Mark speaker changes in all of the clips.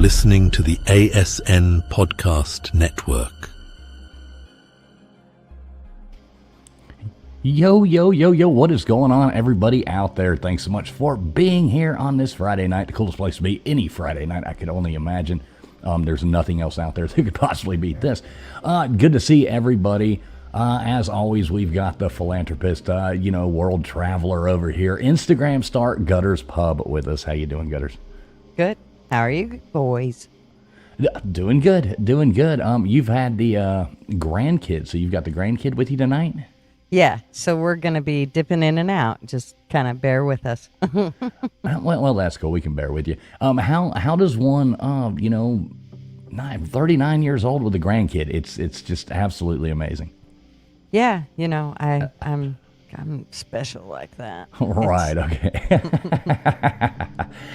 Speaker 1: listening to the ASN Podcast Network.
Speaker 2: Yo, what is going on, everybody out there? Thanks so much for being here on this Friday night, the coolest place to be any Friday night, I could only imagine. There's nothing else out there that could possibly beat this. Good to see everybody. As always, we've got the philanthropist, world traveler over here, Instagram star Gutters Pub with us. How you doing, Gutters?
Speaker 3: Good. How are you, boys?
Speaker 2: Doing good. You've had the grandkid, so you've got the grandkid with you tonight?
Speaker 3: Yeah, so we're going to be dipping in and out. Just kind of bear with us.
Speaker 2: Well, that's cool. We can bear with you. How does one, 39 years old with a grandkid? It's just absolutely amazing.
Speaker 3: Yeah, I'm special like that.
Speaker 2: Right, okay.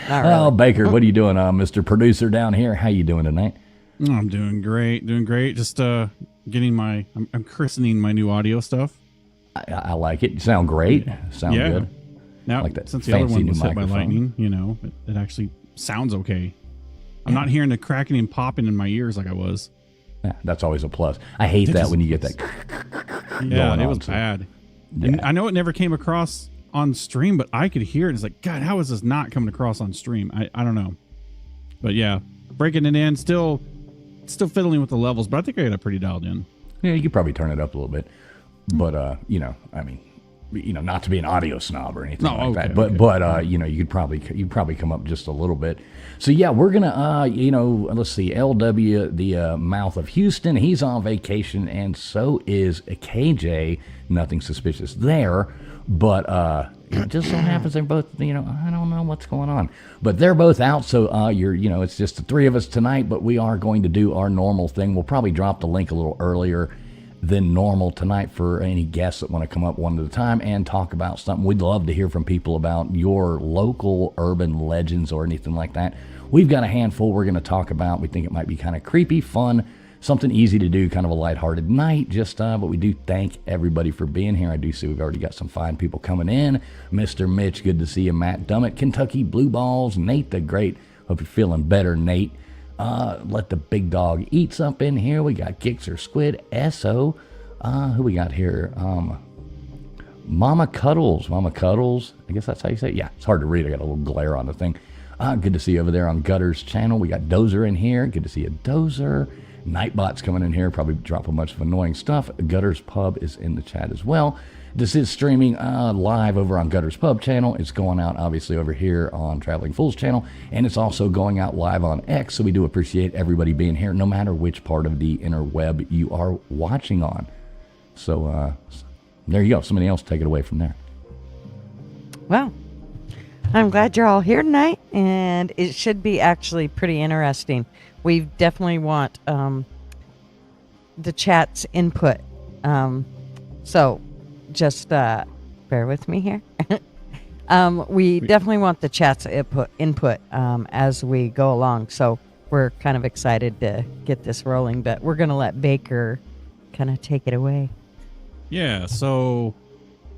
Speaker 3: Not really.
Speaker 2: Oh, Baker, what are you doing, Mr. Producer down here? How you doing tonight?
Speaker 4: I'm doing great. Just getting I'm christening my new audio stuff.
Speaker 2: I like it. You sound great. Sound good.
Speaker 4: Now,
Speaker 2: like that
Speaker 4: since the other one was hit by
Speaker 2: microphone.
Speaker 4: lightning, it actually sounds okay. I'm not hearing the cracking and popping in my ears like I was.
Speaker 2: Yeah, that's always a plus. I hate that when you get that.
Speaker 4: Yeah, it was bad.
Speaker 2: Yeah.
Speaker 4: And I know it never came across on stream, but I could hear it. It's like, God, how is this not coming across on stream? I don't know. But yeah, breaking it in, still fiddling with the levels, but I think I got it pretty dialed in.
Speaker 2: Yeah, you could probably turn it up a little bit. But, not to be an audio snob or anything that. But you could probably come up just a little bit. So yeah, we're gonna, let's see, LW, the mouth of Houston, he's on vacation, and so is KJ. Nothing suspicious there, but it just so happens they're both, I don't know what's going on, but they're both out. So it's just the three of us tonight. But we are going to do our normal thing. We'll probably drop the link a little earlier than normal tonight for any guests that want to come up one at a time and talk about something. We'd love to hear from people about your local urban legends or anything like that. We've got a handful we're going to talk about. We think it might be kind of creepy, fun, something easy to do, kind of a lighthearted night. But we do thank everybody for being here. I do see we've already got some fine people coming in. Mr. Mitch, good to see you. Matt Dummett, Kentucky Blue Balls, Nate the Great. Hope you're feeling better, Nate. Let the big dog eats up in here. We got Gixer Squid, SO. Who we got here? Mama Cuddles. I guess that's how you say it. Yeah, it's hard to read. I got a little glare on the thing. Good to see you over there on Gutter's channel. We got Dozer in here. Good to see you, Dozer. Nightbot's coming in here. Probably drop a bunch of annoying stuff. Gutter's Pub is in the chat as well. This is streaming live over on Gutter's Pub channel. It's going out, obviously, over here on Traveling Fools channel. And it's also going out live on X. So we do appreciate everybody being here, no matter which part of the interweb you are watching on. So there you go. Somebody else take it away from there.
Speaker 3: Well, I'm glad you're all here tonight, and it should be actually pretty interesting. We definitely want the chat's input. So just bear with me here. We definitely want the chat's input as we go along. So we're kind of excited to get this rolling, but we're going to let Baker kind of take it away.
Speaker 4: Yeah, so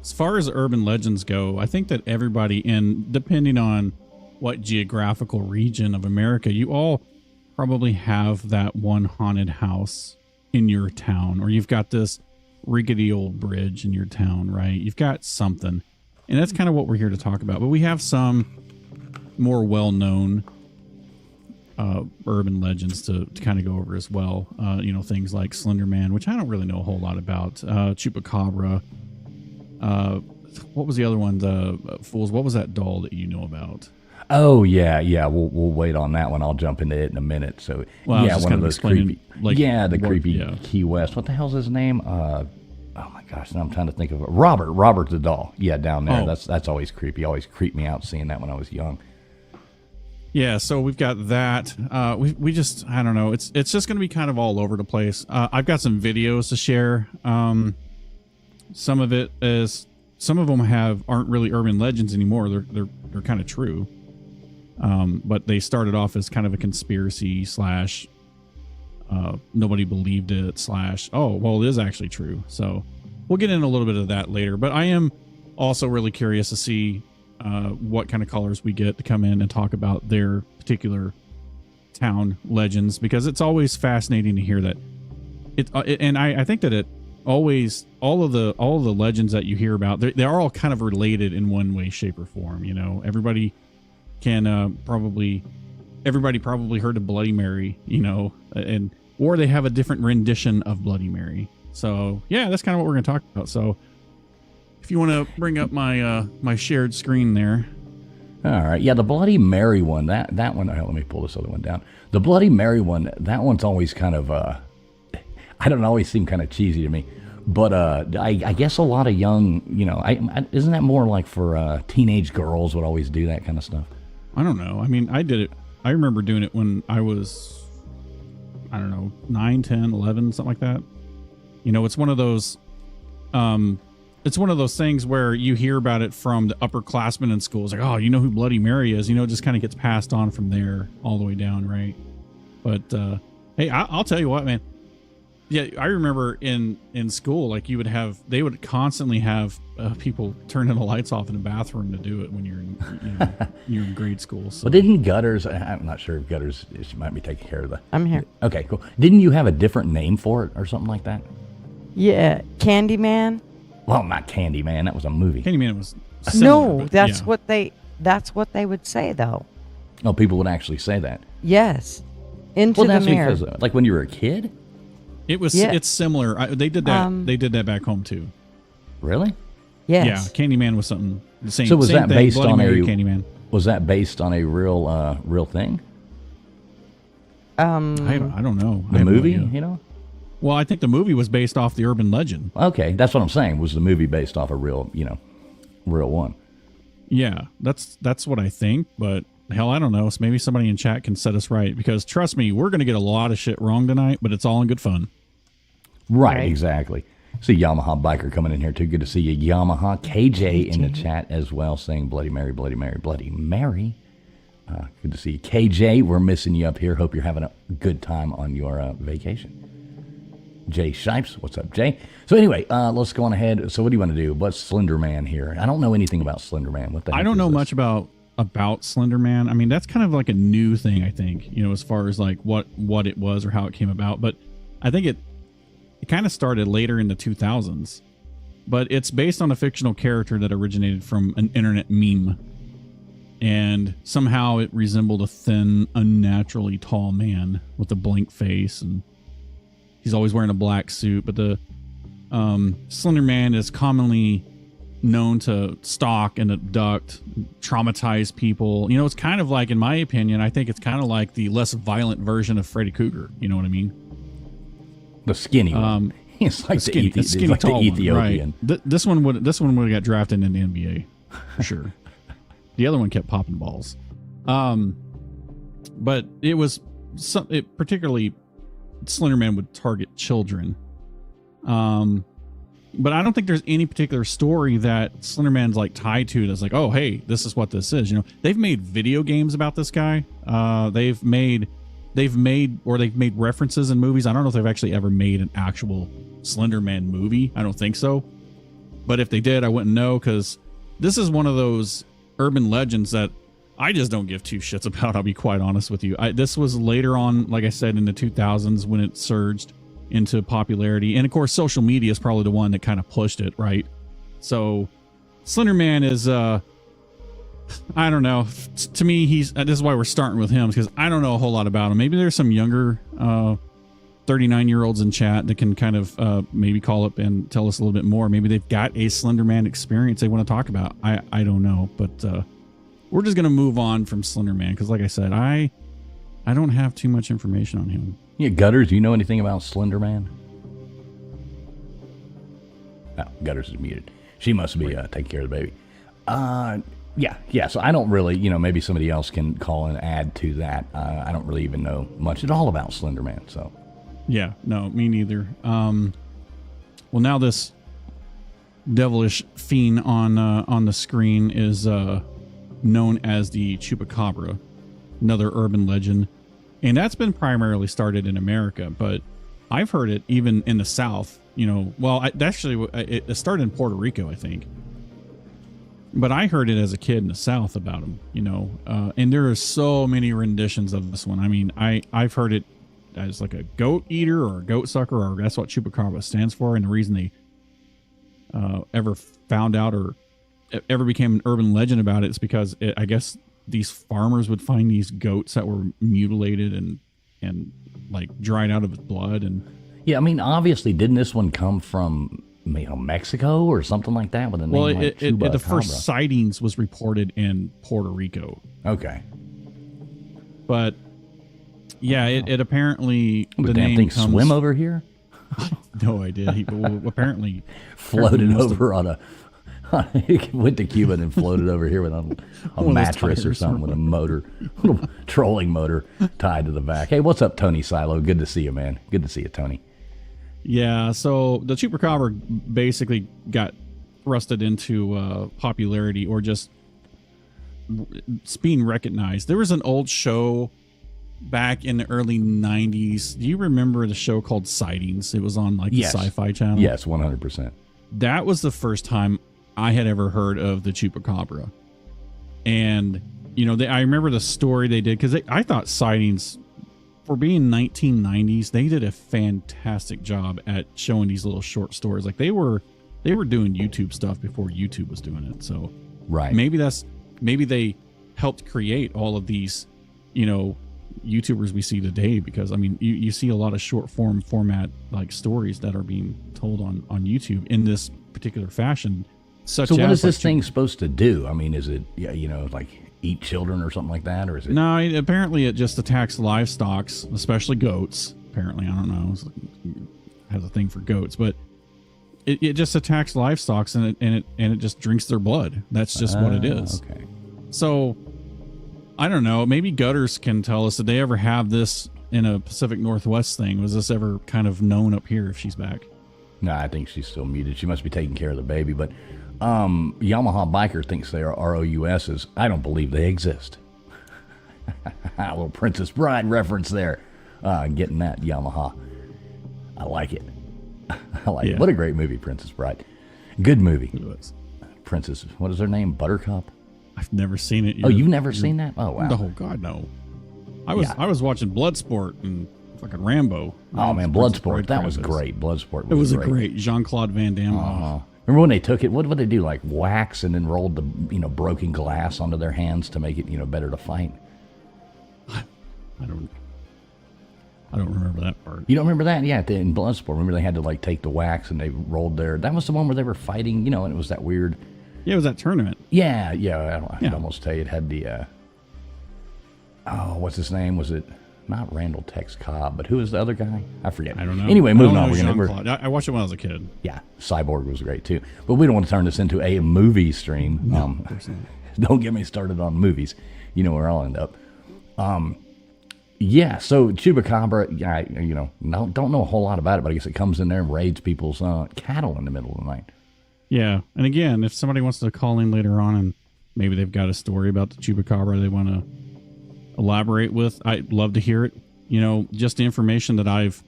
Speaker 4: as far as urban legends go, I think that everybody, and depending on what geographical region of America, you all probably have that one haunted house in your town, or you've got this rickety old bridge in your town, right? You've got something, and that's kind of what we're here to talk about. But we have some more well-known urban legends to kind of go over as well. Things like Slender Man, which I don't really know a whole lot about. Chupacabra. What was the other one? Fools. What was that doll that you know about?
Speaker 2: Oh yeah. We'll wait on that one. I'll jump into it in a minute. So one of those creepy. Creepy Key West. What the hell's his name? Oh my gosh! Now I'm trying to think of it. Robert the doll. Yeah, down there.
Speaker 4: Oh.
Speaker 2: That's always creepy. Always creeped me out seeing that when I was young.
Speaker 4: Yeah, so we've got that. We just, I don't know. It's just going to be kind of all over the place. I've got some videos to share. Some of them aren't really urban legends anymore. They're kind of true. But they started off as kind of a conspiracy slash nobody believed it slash, oh, well, it is actually true. So we'll get into a little bit of that later. But I am also really curious to see what kind of callers we get to come in and talk about their particular town legends, because it's always fascinating to hear that and I think that it always, all of the legends that you hear about, they're all kind of related in one way, shape, or form. You know, everybody probably heard of Bloody Mary, you know, or they have a different rendition of Bloody Mary. So yeah, that's kind of what we're going to talk about. So if you want to bring up my shared screen there.
Speaker 2: All right. Yeah, the Bloody Mary one, that one, let me pull this other one down. The Bloody Mary one, that one's always kind of, I don't know, always seem kind of cheesy to me. But I guess a lot of young, you know, isn't that more like for teenage girls would always do that kind of stuff?
Speaker 4: I don't know. I mean, I did it. I remember doing it when I was, I don't know, 9, 10, 11, something like that. You know, it's one of those things where you hear about it from the upperclassmen in schools. Like, oh, you know who Bloody Mary is? You know, it just kind of gets passed on from there all the way down, right? But hey, I'll tell you what, man. Yeah, I remember in school, like they would constantly have people turning the lights off in the bathroom to do it when you're in grade school. So.
Speaker 2: Well, didn't Gutters? I'm not sure if Gutters she might be taking care of that.
Speaker 3: I'm here.
Speaker 2: Okay, cool. Didn't you have a different name for it or something like that?
Speaker 3: Yeah, Candyman.
Speaker 2: Well, not Candyman. That was a movie.
Speaker 4: Candyman was similar,
Speaker 3: no. That's what they would say though.
Speaker 2: Oh, people would actually say that.
Speaker 3: Yes, into the mirror.
Speaker 2: Because, like when you were a kid.
Speaker 4: It was. Yeah. It's similar. They did that. They did that back home too.
Speaker 2: Really?
Speaker 3: Yes.
Speaker 4: Yeah. Candyman was something the same.
Speaker 2: So was
Speaker 4: same
Speaker 2: that
Speaker 4: thing,
Speaker 2: based
Speaker 4: Bloody
Speaker 2: on
Speaker 4: Mary,
Speaker 2: a
Speaker 4: Candyman?
Speaker 2: Was that based on a real thing?
Speaker 4: I don't know.
Speaker 2: The movie, you know.
Speaker 4: Well, I think the movie was based off the urban legend.
Speaker 2: Okay, that's what I'm saying. Was the movie based off a real one?
Speaker 4: Yeah, that's what I think. But hell, I don't know. So maybe somebody in chat can set us right, because trust me, we're going to get a lot of shit wrong tonight, but it's all in good fun.
Speaker 2: Right, exactly. See Yamaha Biker coming in here too. Good to see you, Yamaha. KJ in the chat as well, saying Bloody Mary, Bloody Mary, Bloody Mary. Good to see you, KJ. We're missing you up here. Hope you're having a good time on your vacation. Jay Shipes, what's up, Jay? So anyway, let's go on ahead. So what do you want to do? What's Slender Man here? I don't know anything about Slender Man. What the heck
Speaker 4: I don't know
Speaker 2: is this?
Speaker 4: much about Slender Man. I mean, that's kind of like a new thing, I think, you know, as far as like what it was or how it came about. But I think it kind of started later in the 2000s. But it's based on a fictional character that originated from an internet meme. And somehow it resembled a thin, unnaturally tall man with a blank face, and he's always wearing a black suit. But the Slender Man is commonly known to stalk and abduct, traumatize people. You know, it's kind of like, in my opinion, I think it's kind of like the less violent version of Freddy Krueger. You know what I mean?
Speaker 2: The skinny one. It's like the skinny
Speaker 4: tall
Speaker 2: Ethiopian.
Speaker 4: One, right. This one would have got drafted in the NBA for sure. The other one kept popping balls. But it particularly, Slender Man would target children. But I don't think there's any particular story that Slender Man's like tied to that's like, oh, hey, this is what this is. You know, they've made video games about this guy. They've made references in movies. I don't know if they've actually ever made an actual Slender Man movie. I don't think so. But if they did, I wouldn't know, because this is one of those urban legends that I just don't give two shits about. I'll be quite honest with you. This was later on, like I said, in the 2000s when it surged into popularity. And of course, social media is probably the one that kind of pushed it, right? So Slender Man is, I don't know. To me, this is why we're starting with him, because I don't know a whole lot about him. Maybe there's some younger 39-year-olds in chat that can kind of maybe call up and tell us a little bit more. Maybe they've got a Slender Man experience they want to talk about. I don't know, but we're just going to move on from Slender Man, because like I said, I don't have too much information on him.
Speaker 2: Yeah, Gutters, do you know anything about Slender Man? Oh, Gutters is muted. She must be taking care of the baby. Yeah. So I don't really, maybe somebody else can call and add to that. I don't really even know much at all about Slender Man. So.
Speaker 4: Yeah, no, me neither. Well, now this devilish fiend on the screen is known as the Chupacabra, another urban legend, and that's been primarily started in America, but I've heard it even in the South. It started in Puerto Rico, I think. But I heard it as a kid in the South about him, and there are so many renditions of this one. I mean, I've heard it as like a goat eater or a goat sucker, or that's what Chupacabra stands for. And the reason they ever found out or ever became an urban legend about it is because I guess these farmers would find these goats that were mutilated and like dried out of its blood. And
Speaker 2: yeah, I mean, obviously, didn't this one come from Mexico or something like that with a name like Chupacabra?
Speaker 4: The first sightings was reported in Puerto Rico.
Speaker 2: Okay.
Speaker 4: But yeah, it apparently
Speaker 2: the damn thing swim over here.
Speaker 4: No idea. He apparently
Speaker 2: floated over on a. He went to Cuba and then floated over here with a mattress or something with a motor, little trolling motor tied to the back. Hey, what's up, Tony Silo? Good to see you, man. Good to see you, Tony.
Speaker 4: Yeah, so the Chupacabra basically got thrusted into popularity, or just it's being recognized. There was an old show back in the early 90s. Do you remember the show called Sightings? It was on like the Sci-Fi Channel.
Speaker 2: Yes, 100%.
Speaker 4: That was the first time I had ever heard of the Chupacabra. And, I remember the story they did, because I thought Sightings, for being 1990s, they did a fantastic job at showing these little short stories. Like they were doing YouTube stuff before YouTube was doing it. So
Speaker 2: right.
Speaker 4: Maybe they helped create all of these, YouTubers we see today, because I mean you see a lot of short format like stories that are being told on YouTube in this particular fashion. So
Speaker 2: what is this thing supposed to do? I mean, is it like eat children or something like that, or is it?
Speaker 4: No, apparently it just attacks livestock, especially goats. Apparently, I don't know, it has a thing for goats, but it just attacks livestock and it just drinks their blood. That's just what it is.
Speaker 2: Okay.
Speaker 4: So I don't know. Maybe Gutters can tell us, did they ever have this in a Pacific Northwest thing? Was this ever kind of known up here if she's back?
Speaker 2: No, I think she's still muted. She must be taking care of the baby. But Yamaha Biker thinks they are ROUSs. I don't believe they exist. A little Princess Bride reference there. Getting that, Yamaha. I like it. I like it. What a great movie, Princess Bride. Good movie.
Speaker 4: It was.
Speaker 2: Princess, what is her name? Buttercup?
Speaker 4: I've never seen it.
Speaker 2: You've never seen that? Oh, wow.
Speaker 4: Oh, God, no. I was watching Bloodsport and fucking Rambo.
Speaker 2: Oh, man, Bloodsport. That was great. Bloodsport was
Speaker 4: It was
Speaker 2: great.
Speaker 4: a great Jean-Claude Van Damme.
Speaker 2: Remember when they took it? What would they do? Like wax and then rolled the broken glass onto their hands to make it better to fight?
Speaker 4: I don't remember that part.
Speaker 2: You don't remember that? Yeah, in Bloodsport. Remember they had to like take the wax and they rolled that was the one where they were fighting, and it was that weird.
Speaker 4: Yeah, it was that tournament.
Speaker 2: Yeah. I'd almost tell you it had the. What's his name? Was it not Randall Tex Cobb? But who was the other guy? I forget.
Speaker 4: I don't know.
Speaker 2: Anyway, moving on.
Speaker 4: I watched it when I was a kid.
Speaker 2: Yeah, Cyborg was great too. But we don't want to turn this into a movie stream.
Speaker 4: No, of course not.
Speaker 2: Don't get me started on movies. You know where I'll end up. Yeah, so Chupacabra, don't know a whole lot about it, but I guess it comes in there and raids people's cattle in the middle of the night.
Speaker 4: Yeah, and again, if somebody wants to call in later on and maybe they've got a story about the Chupacabra they want to elaborate with, I'd love to hear it. Just the information that I've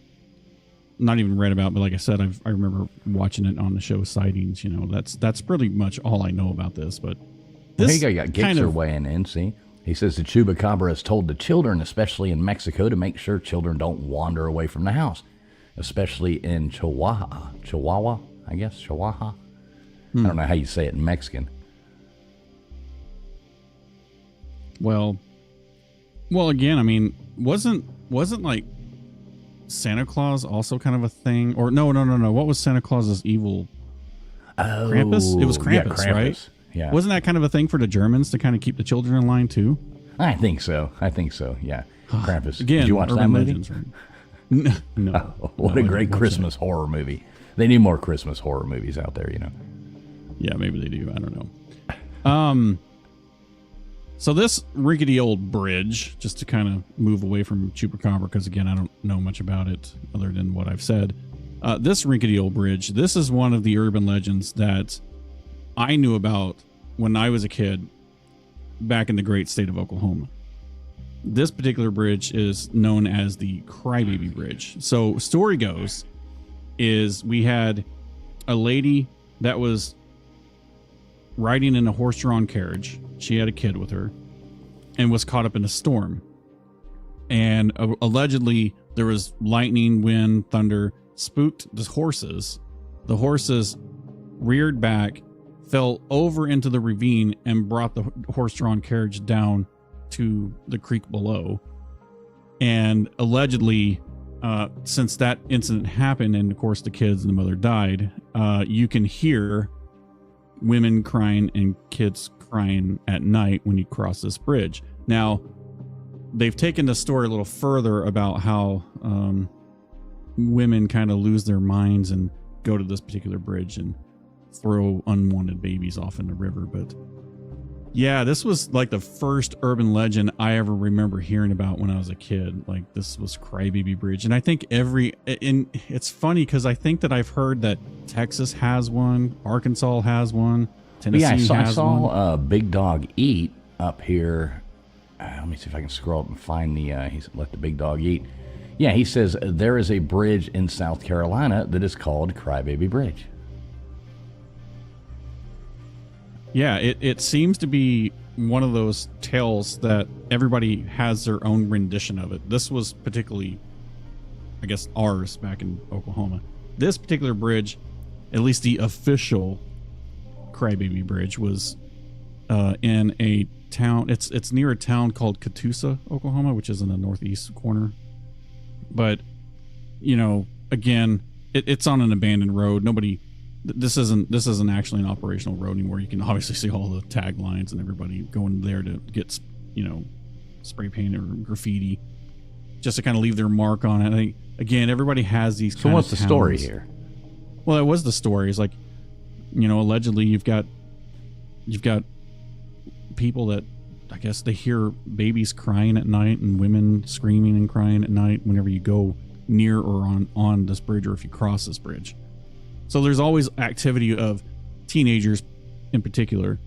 Speaker 4: not even read about, but like I said, I remember watching it on the show Sightings. That's pretty much all I know about this. But this
Speaker 2: you got Gixer weighing in, see? He says the Chupacabra has told the children, especially in Mexico, to make sure children don't wander away from the house, especially in Chihuahua, I guess, Chihuahua. I don't know how you say it in Mexican.
Speaker 4: Well, again, I mean, wasn't like Santa Claus also kind of a thing? Or no. What was Santa Claus's evil? Krampus? It was Krampus,
Speaker 2: Krampus,
Speaker 4: right?
Speaker 2: Yeah.
Speaker 4: Wasn't that kind of a thing for the Germans to kind of keep the children in line too?
Speaker 2: I think so. Yeah. Krampus.
Speaker 4: Again,
Speaker 2: did you watch that movie?
Speaker 4: Legends, right? No.
Speaker 2: What a great Christmas horror movie. They need more Christmas horror movies out there,
Speaker 4: Yeah, maybe they do. I don't know. So this rickety old bridge, just to kind of move away from Chupacabra, because again, I don't know much about it other than what I've said. This rickety old bridge, this is one of the urban legends that I knew about when I was a kid back in the great state of Oklahoma. This particular bridge is known as the Crybaby Bridge. So story goes is we had a lady that was riding in a horse-drawn carriage. She had a kid with her and was caught up in a storm. And allegedly there was lightning, wind, thunder, spooked the horses. The horses reared back, fell over into the ravine, and brought the horse-drawn carriage down to the creek below. And allegedly, since that incident happened, and of course the kids and the mother died, you can hear women crying and kids crying at night when you cross this bridge. Now, they've taken the story a little further about how women kind of lose their minds and go to this particular bridge and throw unwanted babies off in the river. But yeah, this was like the first urban legend I ever remember hearing about when I was a kid. Like, this was Crybaby Bridge. And I think it's funny because I think that I've heard that Texas has one, Arkansas has one, Tennessee has one.
Speaker 2: I saw Big Dog Eat up here. Let me see if I can scroll up and find he's let the Big Dog eat. Yeah, he says there is a bridge in South Carolina that is called Crybaby Bridge.
Speaker 4: Yeah, it seems to be one of those tales that everybody has their own rendition of it. This was particularly, I guess, ours back in Oklahoma. This particular bridge, at least the official Crybaby Bridge, was in a town. It's near a town called Catoosa, Oklahoma, which is in the northeast corner. But, you know, again, it's on an abandoned road. This isn't actually an operational road anymore. You can obviously see all the taglines and everybody going there to get, you know, spray paint or graffiti just to kind of leave their mark on it. I think, again, everybody has these.
Speaker 2: So what's the story here?
Speaker 4: Well, it was the story. It's like, you know, allegedly you've got people that, I guess, they hear babies crying at night and women screaming and crying at night whenever you go near or on this bridge, or if you cross this bridge. So there's always activity of teenagers in particular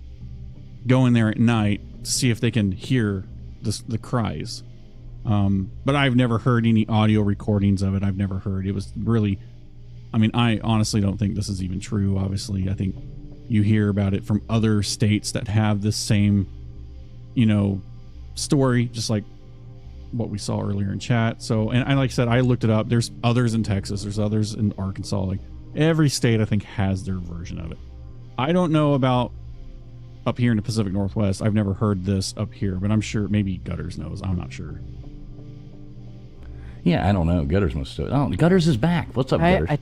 Speaker 4: going there at night to see if they can hear the cries. But I've never heard any audio recordings of it. I've never heard. It was really, I mean, I honestly don't think this is even true. Obviously, I think you hear about it from other states that have this same, you know, story, just like what we saw earlier in chat. So, and like I said, I looked it up. There's others in Texas. There's others in Arkansas. Like, every state, I think, has their version of it. I don't know about up here in the Pacific Northwest. I've never heard this up here, but I'm sure maybe Gutters knows. I'm not sure.
Speaker 2: Yeah, I don't know. Gutters must do it. Oh, Gutters is back. What's up, Gutters?
Speaker 3: I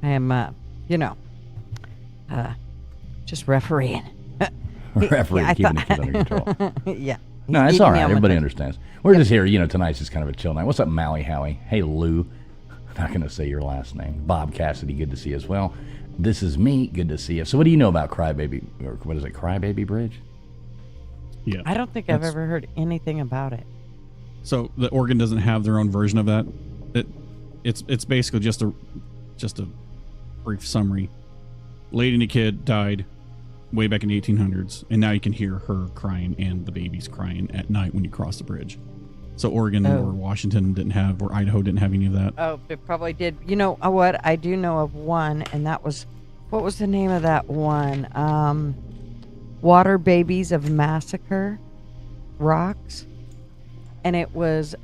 Speaker 3: am, just refereeing.
Speaker 2: Refereeing, keeping the kids under control.
Speaker 3: Yeah.
Speaker 2: No, it's all right. Everybody understands. We're just here. You know, tonight's just kind of a chill night. What's up, Maui Howie? Hey, Lou. I'm not going to say your last name. Bob Cassidy, good to see you as well. This is me. Good to see you. So what do you know about Crybaby, or what is it, Crybaby Bridge?
Speaker 4: Yeah.
Speaker 3: I don't think I've ever heard anything about it.
Speaker 4: So the Oregon doesn't have their own version of that. It's basically just a brief summary. Lady and a kid died way back in the 1800s, and now you can hear her crying and the babies crying at night when you cross the bridge. So Oregon or Washington didn't have, or Idaho didn't have any of that.
Speaker 3: Oh, it probably did. You know what? I do know of one, and that was, what was the name of that one? Water Babies of Massacre Rocks. And it was,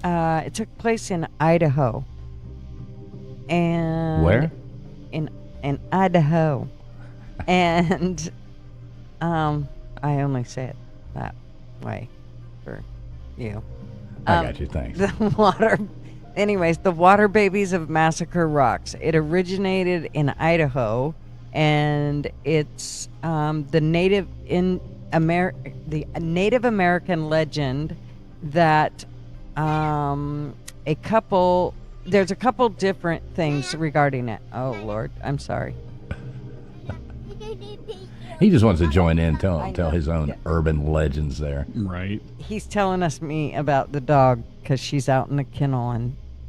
Speaker 3: it took place in Idaho. And
Speaker 2: where?
Speaker 3: In Idaho. And I only say it that way for you.
Speaker 2: I got you, thanks.
Speaker 3: The Water Babies of Massacre Rocks. It originated in Idaho, and it's the Native American legend that there's a couple different things regarding it. Oh Lord, I'm sorry.
Speaker 2: He just wants to join in, tell his own urban legends there.
Speaker 4: Right.
Speaker 3: He's telling me about the dog because she's out in the kennel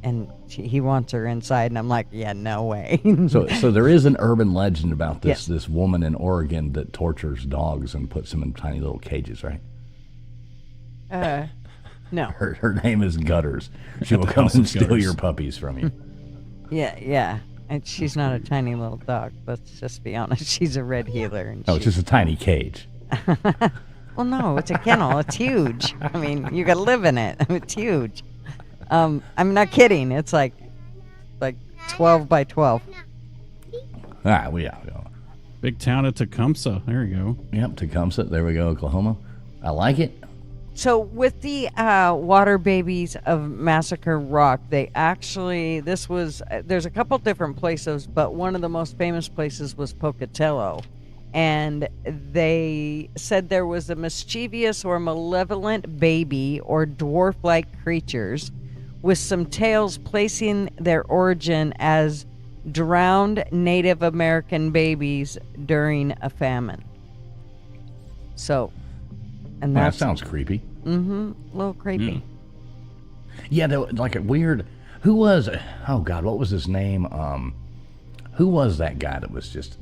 Speaker 3: and he wants her inside, and I'm like, yeah, no way.
Speaker 2: So there is an urban legend about this woman in Oregon that tortures dogs and puts them in tiny little cages, right?
Speaker 3: No.
Speaker 2: Her name is Gutters. She will come and steal your puppies from you.
Speaker 3: Yeah. And she's not a tiny little dog. Let's just be honest. She's a red heeler. And
Speaker 2: it's just a tiny cage.
Speaker 3: Well, no, it's a kennel. It's huge. I mean, you got to live in it. It's huge. I'm not kidding. It's like 12 by 12.
Speaker 2: Yeah.
Speaker 4: Big town of Tecumseh. There you go.
Speaker 2: Yep, Tecumseh. There we go, Oklahoma. I like it.
Speaker 3: So with the water babies of Massacre Rock, they actually, there's a couple different places, but one of the most famous places was Pocatello. And they said there was a mischievous or malevolent baby or dwarf-like creatures with some tales placing their origin as drowned Native American babies during a famine. So, and
Speaker 2: that sounds creepy.
Speaker 3: Mm-hmm. A little creepy.
Speaker 2: Yeah, like a weird. Who was? Oh God, what was his name? Who was that guy that was just?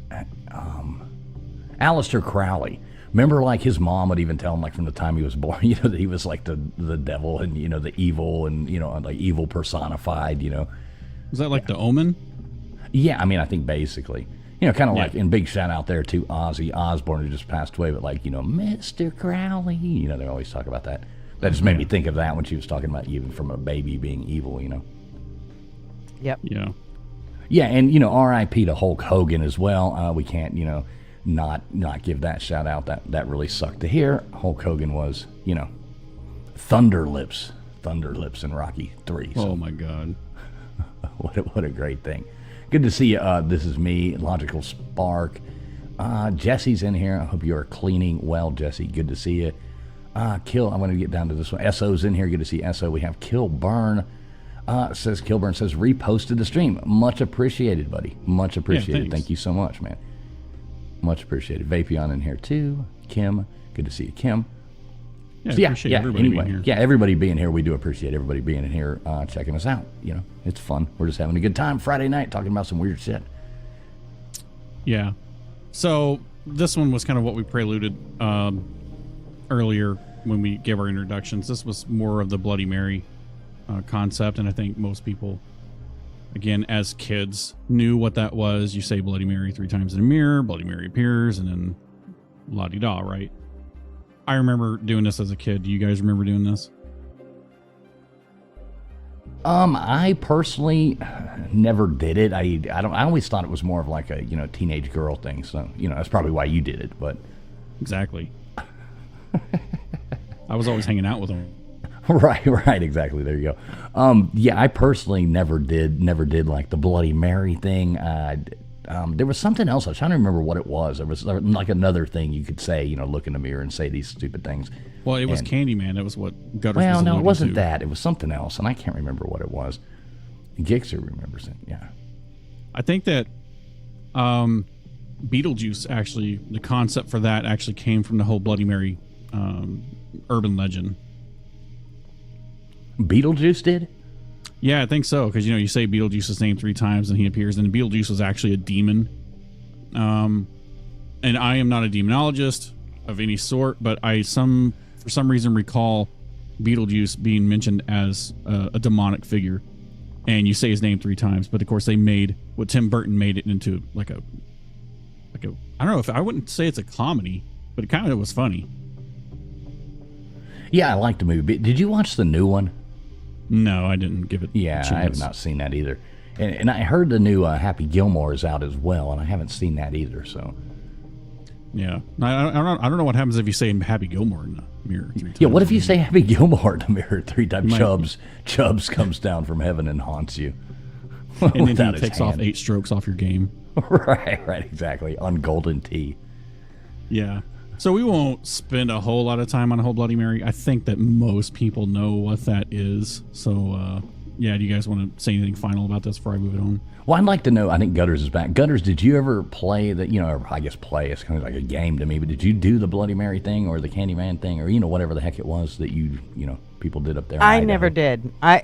Speaker 2: Aleister Crowley. Remember, like his mom would even tell him, like from the time he was born, that he was like the devil and the evil and like evil personified.
Speaker 4: Was that like the Omen?
Speaker 2: Yeah, I mean, I think basically. Kind of like, and big shout out there to Ozzy Osbourne, who just passed away, but like, Mr. Crowley, they always talk about that. That just made me think of that when she was talking about even from a baby being evil,
Speaker 3: Yep.
Speaker 4: Yeah.
Speaker 2: Yeah, and, R.I.P. to Hulk Hogan as well. We can't, not give that shout out. That really sucked to hear. Hulk Hogan was, Thunder Lips in Rocky 3. So.
Speaker 4: Oh, my God.
Speaker 2: What a great thing. Good to see you. This is me, Logical Spark. Jesse's in here. I hope you are cleaning well, Jesse. Good to see you. Kill. I'm going to get down to this one. SO's in here. Good to see SO. We have Kilburn. Kilburn says reposted the stream. Much appreciated, buddy. Much appreciated.
Speaker 4: Yeah,
Speaker 2: thank you so much, man. Much appreciated. Vapion in here too. Kim. Good to see you, Kim.
Speaker 4: Yeah, everybody being here.
Speaker 2: Yeah, everybody being here. We do appreciate everybody being in here, checking us out. It's fun. We're just having a good time Friday night talking about some weird shit.
Speaker 4: Yeah. So this one was kind of what we preluded earlier when we gave our introductions. This was more of the Bloody Mary concept, and I think most people, again, as kids, knew what that was. You say Bloody Mary 3 times in a mirror, Bloody Mary appears, and then la-di-da, right? I remember doing this as a kid. Do you guys remember doing this?
Speaker 2: I personally never did it. I always thought it was more of like a teenage girl thing. So that's probably why you did it. But
Speaker 4: exactly, I was always hanging out with them.
Speaker 2: Right, exactly. There you go. Yeah, I personally never did like the Bloody Mary thing. There was something else. I was trying to remember what it was. There was like another thing you could say, look in the mirror and say these stupid things.
Speaker 4: Well, it was Candyman. That was what Gutters was
Speaker 2: Well, no, it wasn't
Speaker 4: to.
Speaker 2: that. It was something else, and I can't remember what it was. Gixxer remembers it, yeah.
Speaker 4: I think that Beetlejuice, actually, the concept for that actually came from the whole Bloody Mary urban legend.
Speaker 2: Beetlejuice did?
Speaker 4: Yeah, I think so, because you say Beetlejuice's name 3 times and he appears, and Beetlejuice was actually a demon. And I am not a demonologist of any sort, but I for some reason recall Beetlejuice being mentioned as a demonic figure, and you say his name 3 times, but of course Tim Burton made it into like a I don't know, if I wouldn't say it's a comedy, but it kind of was funny.
Speaker 2: Yeah, I liked the movie. Did you watch the new one?
Speaker 4: No, I didn't give it.
Speaker 2: Yeah, I have not seen that either. And I heard the new Happy Gilmore is out as well, and I haven't seen that either. So,
Speaker 4: yeah, I don't know what happens if you say Happy Gilmore in the mirror 3 times.
Speaker 2: Yeah, what if you say Happy Gilmore in the mirror 3 times? Chubbs comes down from heaven and haunts you,
Speaker 4: and then he takes off 8 strokes off your game.
Speaker 2: Right, exactly, on golden tee.
Speaker 4: Yeah. So we won't spend a whole lot of time on a whole Bloody Mary. I think that most people know what that is. So, do you guys want to say anything final about this before I move it on?
Speaker 2: Well, I'd like to know, I think Gutters is back. Gutters, did you ever play that, I guess play, it's kind of like a game to me, but did you do the Bloody Mary thing or the Candyman thing or, whatever the heck it was that people did up there?
Speaker 3: I never did. I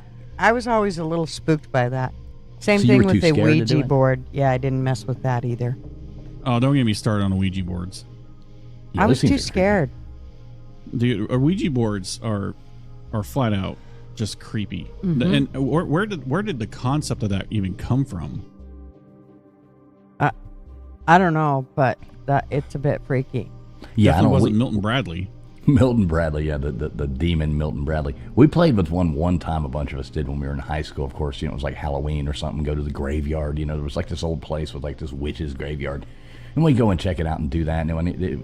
Speaker 3: was always a little spooked by that. Same thing with the Ouija board. Yeah, I didn't mess with that either.
Speaker 4: Oh, don't get me started on the Ouija boards.
Speaker 3: I was too scared.
Speaker 4: Dude, Ouija boards are flat out just creepy. Mm-hmm. And where did the concept of that even come from?
Speaker 3: I don't know, but it's a bit freaky.
Speaker 4: Yeah, it wasn't Milton Bradley.
Speaker 2: Milton Bradley, yeah, the demon Milton Bradley. We played with one time, a bunch of us did when we were in high school. Of course, it was like Halloween or something, go to the graveyard. There was like this old place with like this witch's graveyard. And we go and check it out and do that. And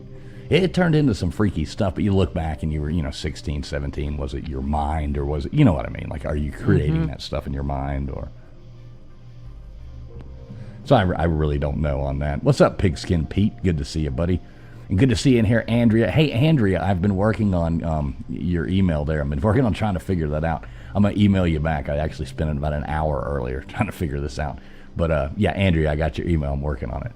Speaker 2: it turned into some freaky stuff, but you look back and you were, 16, 17. Was it your mind or was it, you know what I mean? Like, are you creating that stuff in your mind or... So I really don't know on that. What's up, Pigskin Pete? Good to see you, buddy. And good to see you in here, Andrea. Hey, Andrea, I've been working on your email there. I've been working on trying to figure that out. I'm going to email you back. I actually spent about an hour earlier trying to figure this out. But, yeah, Andrea, I got your email. I'm working on it.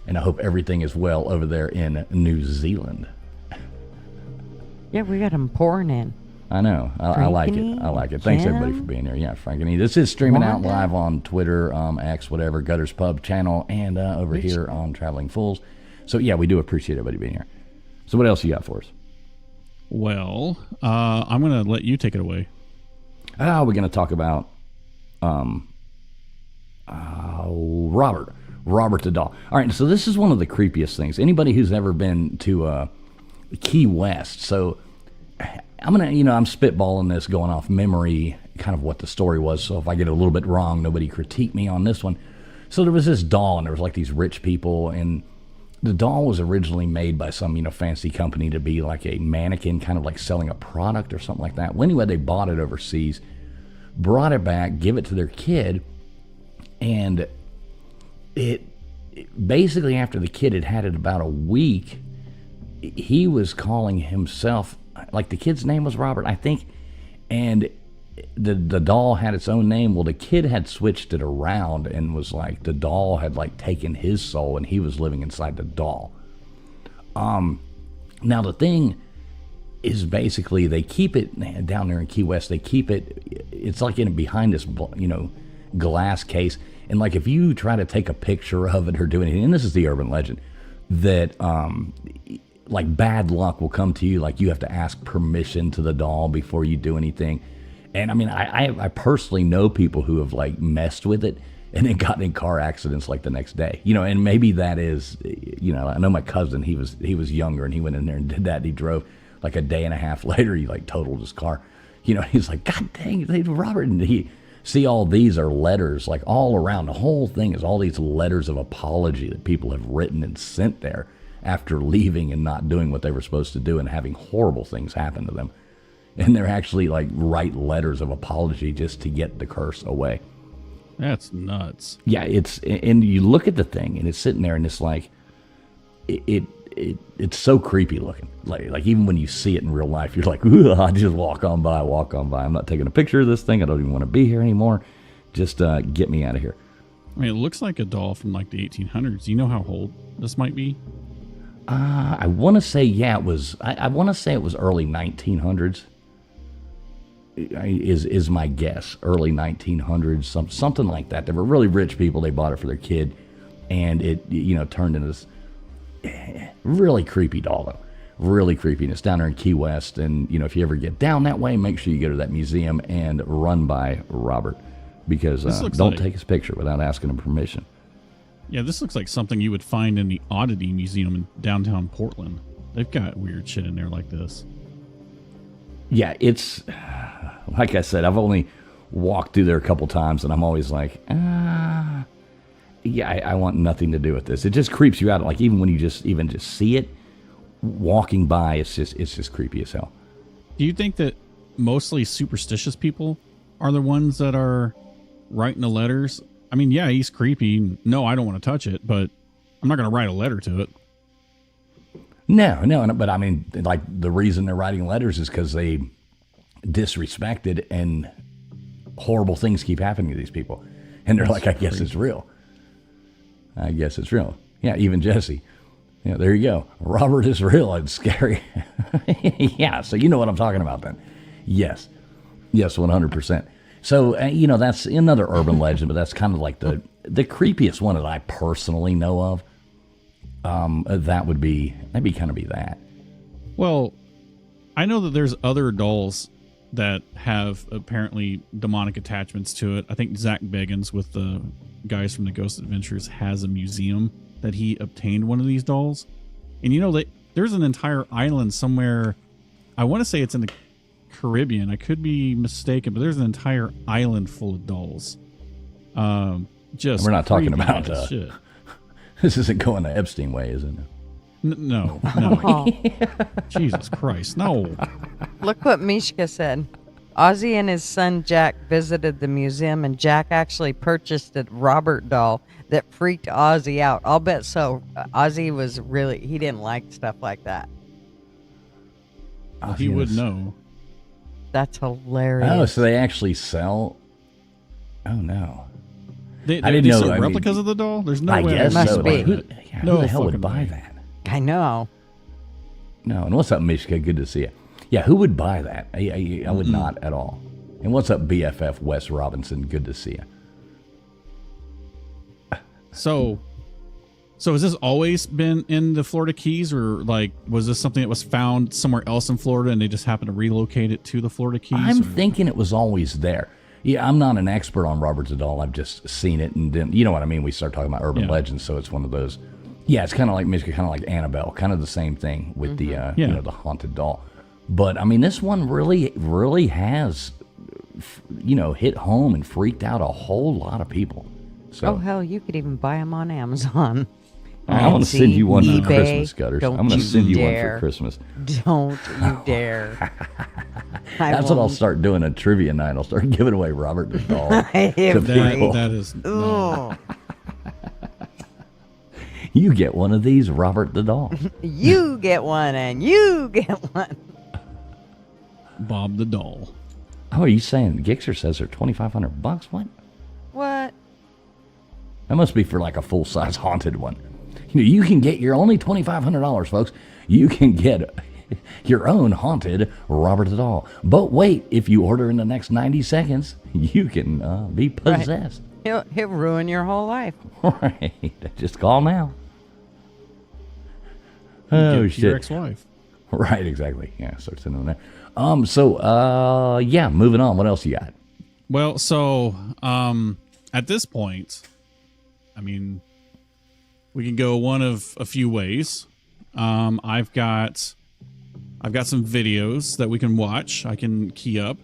Speaker 2: And I hope everything is well over there in New Zealand.
Speaker 3: Yeah, we got them pouring in.
Speaker 2: I know. I like it. I like it. Thanks, everybody, for being here. Yeah, Frankany. This is streaming out live on Twitter, X, whatever, Gutters Pub channel, and over here on Traveling Fools. So, yeah, we do appreciate everybody being here. So what else you got for us?
Speaker 4: Well, I'm going to let you take it away.
Speaker 2: We're going to talk about Robert the doll. All right, so this is one of the creepiest things. Anybody who's ever been to Key West, so I'm going to, I'm spitballing this, going off memory, kind of what the story was. So if I get it a little bit wrong, nobody critique me on this one. So there was this doll, and there was like these rich people, and the doll was originally made by some, fancy company to be like a mannequin, kind of like selling a product or something like that. Well, anyway, they bought it overseas, brought it back, give it to their kid, and it basically, after the kid had had it about a week, he was calling himself, like the kid's name was Robert, I think, and the doll had its own name. Well, the kid had switched it around and was like, the doll had like taken his soul and he was living inside the doll. Now the thing is, basically they keep it down there in Key West. They keep it, it's like behind this, glass case. And like, if you try to take a picture of it or do anything, and this is the urban legend, that like bad luck will come to you. Like, you have to ask permission to the doll before you do anything. And I mean, I personally know people who have like messed with it and then gotten in car accidents like the next day, and maybe that is, I know my cousin, he was younger and he went in there and did that. And he drove like a day and a half later, he like totaled his car, he's like, God dang, Robert. And he see, all these are letters, like all around. The whole thing is all these letters of apology that people have written and sent there after leaving and not doing what they were supposed to do and having horrible things happen to them. And they're actually like write letters of apology just to get the curse away.
Speaker 4: That's nuts.
Speaker 2: Yeah, and you look at the thing and it's sitting there and it's like, it's so creepy looking. Like even when you see it in real life, you're like, I just walk on by. I'm not taking a picture of this thing. I don't even want to be here anymore. Just get me out of here.
Speaker 4: I mean, it looks like a doll from like the 1800s. Do you know how old this might be?
Speaker 2: I want to say, yeah, it was. I want to say it was early 1900s. Is my guess. Early 1900s, something like that. They were really rich people. They bought it for their kid, and it turned into this really creepy doll, though. Really creepy. And it's down there in Key West, and if you ever get down that way, make sure you go to that museum and run by Robert, because don't take his picture without asking him permission.
Speaker 4: Yeah, this looks like something you would find in the Oddity Museum in downtown Portland. They've got weird shit in there like this.
Speaker 2: Yeah, it's, like I said, I've only walked through there a couple times, and I'm always like, yeah, I want nothing to do with this. It just creeps you out. Like, even when you just see it walking by, it's just creepy as hell.
Speaker 4: Do you think that mostly superstitious people are the ones that are writing the letters? I mean, yeah, he's creepy. No, I don't want to touch it, but I'm not going to write a letter to it.
Speaker 2: No, but I mean, like, the reason they're writing letters is because they disrespected and horrible things keep happening to these people. And they're like, I guess it's real. Yeah, even Jesse. Yeah, there you go. Robert is real. It's scary. Yeah, so you know what I'm talking about then. Yes, 100%. So, that's another urban legend, but that's kind of like the creepiest one that I personally know of. That'd kind of be that.
Speaker 4: Well, I know that there's other dolls that have apparently demonic attachments to it. I think Zach Bagans with the guys from the Ghost Adventures has a museum that he obtained one of these dolls. And you know, there's an entire island somewhere. I want to say it's in the Caribbean. I could be mistaken, but there's an entire island full of dolls. Just
Speaker 2: we're not talking about
Speaker 4: shit.
Speaker 2: This isn't going the Epstein way, is it?
Speaker 4: No. Jesus Christ, no.
Speaker 3: Look what Mishka said. Ozzy and his son Jack visited the museum, and Jack actually purchased a Robert doll that freaked Ozzy out. I'll bet so. Ozzy was he didn't like stuff like that.
Speaker 4: He would know.
Speaker 3: That's hilarious.
Speaker 2: Oh, so they actually sell? Oh, no.
Speaker 4: I didn't know. Sell replicas of the doll? There's no way.
Speaker 2: I guess
Speaker 3: must
Speaker 2: so.
Speaker 3: be.
Speaker 2: Who the hell would buy that?
Speaker 3: I know.
Speaker 2: No, and what's up, Mishka? Good to see you. Yeah, who would buy that? I would not at all. And what's up, BFF Wes Robinson? Good to see you.
Speaker 4: So has this always been in the Florida Keys, or like was this something that was found somewhere else in Florida and they just happened to relocate it to the Florida Keys?
Speaker 2: I'm thinking it was always there. Yeah, I'm not an expert on Robert the doll. I've just seen it, and then you know what I mean. We start talking about urban legends, so it's one of those. Yeah, it's kind of like Mishka, kind of like Annabelle, kind of the same thing with the the haunted doll. But I mean, this one really has hit home and freaked out a whole lot of people. So,
Speaker 3: oh hell, you could even buy them on Amazon.
Speaker 2: I'm going to send you one
Speaker 3: eBay,
Speaker 2: for Christmas, Gutters. I'm going to send you one for Christmas.
Speaker 3: Don't you dare.
Speaker 2: That's what I'll start doing at trivia night. I'll start giving away Robert the doll.
Speaker 4: That is.
Speaker 3: No.
Speaker 2: You get one of these, Robert the doll.
Speaker 3: You get one, and you get one.
Speaker 4: Bob the doll.
Speaker 2: Oh, are you saying Gixxer says they're $2,500? What?
Speaker 3: What?
Speaker 2: That must be for like a full-size haunted one. You can get your only $2,500, folks. You can get your own haunted Robert the doll. But wait, if you order in the next 90 seconds, you can be possessed.
Speaker 3: Right. He'll ruin your whole life.
Speaker 2: Right. Just call now. Oh, shit.
Speaker 4: Your ex-wife.
Speaker 2: Right, exactly. Yeah, start sending them there. So, moving on. What else you got?
Speaker 4: Well, so, at this point, I mean, we can go one of a few ways. I've got some videos that we can watch. I can key up.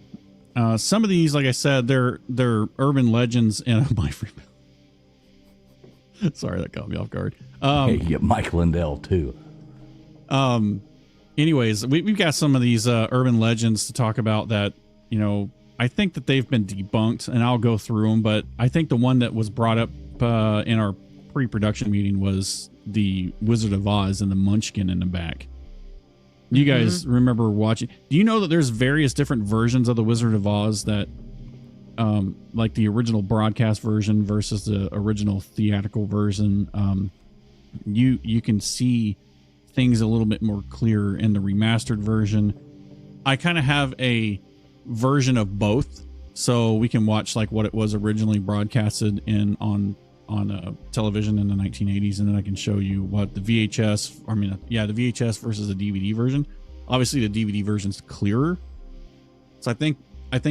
Speaker 4: Some of these, like I said, they're urban legends in my free. Sorry, that caught me off guard.
Speaker 2: Hey, you get Mike Lindell too.
Speaker 4: Anyways, we've got some of these urban legends to talk about that, I think that they've been debunked, and I'll go through them. But I think the one that was brought up in our pre-production meeting was the Wizard of Oz and the Munchkin in the back. You guys remember watching? Do you know that there's various different versions of the Wizard of Oz that, like the original broadcast version versus the original theatrical version? You can see things a little bit more clear in the remastered version. I kind of have a version of both, so we can watch like what it was originally broadcasted on television in the 1980s, and then I can show you what the VHS versus the DVD version. Obviously the DVD version's clearer, so I think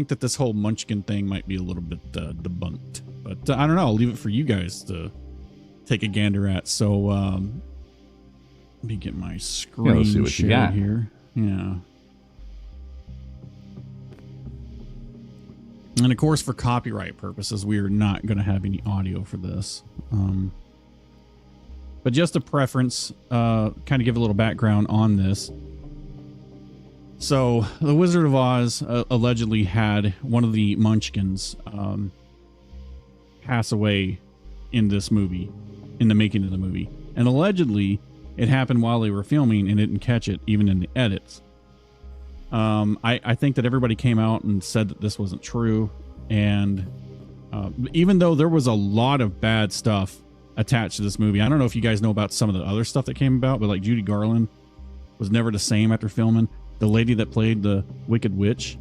Speaker 4: that this whole Munchkin thing might be a little bit debunked, but I don't know. I'll leave it for you guys to take a gander at. So let me get my screen
Speaker 2: let's see what you got
Speaker 4: here. Yeah. And of course, for copyright purposes, we are not going to have any audio for this. But just a preference, kind of give a little background on this. So, the Wizard of Oz allegedly had one of the Munchkins pass away in this movie, in the making of the movie. And allegedly, it happened while they were filming and didn't catch it, even in the edits. I think that everybody came out and said that this wasn't true. And even though there was a lot of bad stuff attached to this movie, I don't know if you guys know about some of the other stuff that came about, but like Judy Garland was never the same after filming. The lady that played the Wicked Witch,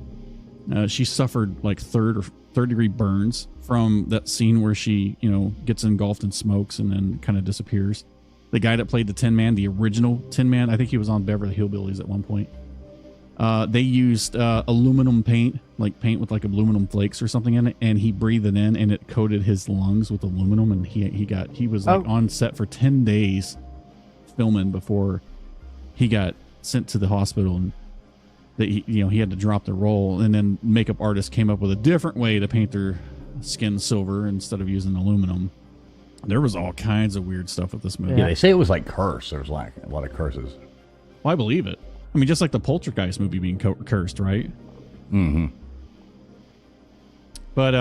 Speaker 4: she suffered like third degree burns from that scene where she, gets engulfed in smokes and then kind of disappears. The guy that played the Tin Man, the original Tin Man, I think he was on Beverly Hillbillies at one point. They used aluminum paint, like paint with like aluminum flakes or something in it, and he breathed it in, and it coated his lungs with aluminum, and he was like on set for 10 days filming before he got sent to the hospital, and that he had to drop the roll, and then makeup artists came up with a different way to paint their skin silver instead of using aluminum. There was all kinds of weird stuff with this movie.
Speaker 2: Yeah, they say it was like cursed. There was like a lot of curses.
Speaker 4: Well, I believe it. I mean, just like the Poltergeist movie being cursed, right?
Speaker 2: Mm-hmm.
Speaker 4: But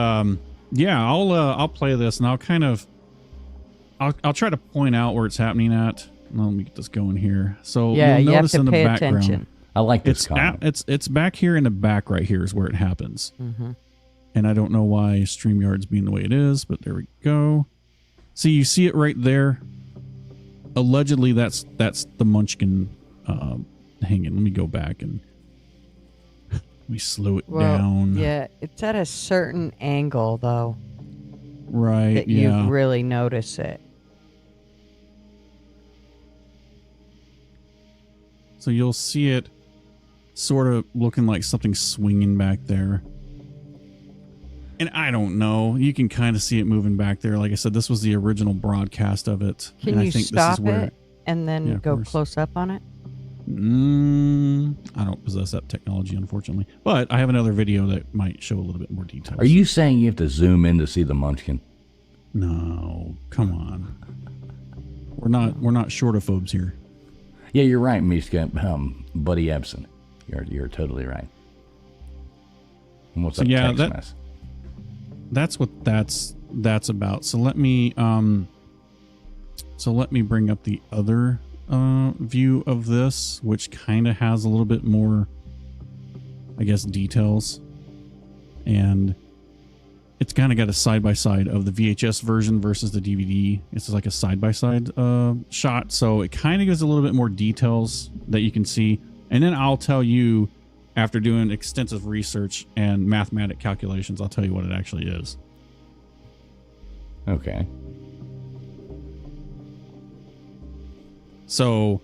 Speaker 4: yeah, I'll play this, and I'll try to point out where it's happening at. Let me get this going here. So
Speaker 3: yeah,
Speaker 4: you'll notice
Speaker 3: you have to
Speaker 4: in the
Speaker 3: pay
Speaker 4: background,
Speaker 3: attention.
Speaker 2: I like this.
Speaker 4: It's back here in the back right here is where it happens.
Speaker 3: Mm-hmm.
Speaker 4: And I don't know why StreamYard's being the way it is, but there we go. See, you see it right there. Allegedly, that's the Munchkin hanging. Let me go back and let me slow it down.
Speaker 3: Yeah, it's at a certain angle though.
Speaker 4: Right.
Speaker 3: That
Speaker 4: yeah.
Speaker 3: you really notice it.
Speaker 4: So you'll see it sort of looking like something swinging back there. And I don't know. You can kind of see it moving back there. Like I said, this was the original broadcast of it.
Speaker 3: Can
Speaker 4: and
Speaker 3: you
Speaker 4: I think
Speaker 3: stop
Speaker 4: this is where,
Speaker 3: it and then go close up on it?
Speaker 4: I don't possess that technology, unfortunately. But I have another video that might show a little bit more details.
Speaker 2: Are you saying you have to zoom in to see the Munchkin?
Speaker 4: No, come on. We're not shortophobes here.
Speaker 2: Yeah, you're right, Mishka. Buddy Ebsen. You're totally right. And what's
Speaker 4: so
Speaker 2: that
Speaker 4: yeah,
Speaker 2: text mess?
Speaker 4: That's what that's about. So let me bring up the other view of this, which kind of has a little bit more, I guess, details. And it's kind of got a side-by-side of the VHS version versus the DVD. It's like a side-by-side shot. So it kind of gives a little bit more details that you can see. And then I'll tell you, after doing extensive research and mathematic calculations, I'll tell you what it actually is.
Speaker 2: Okay.
Speaker 4: So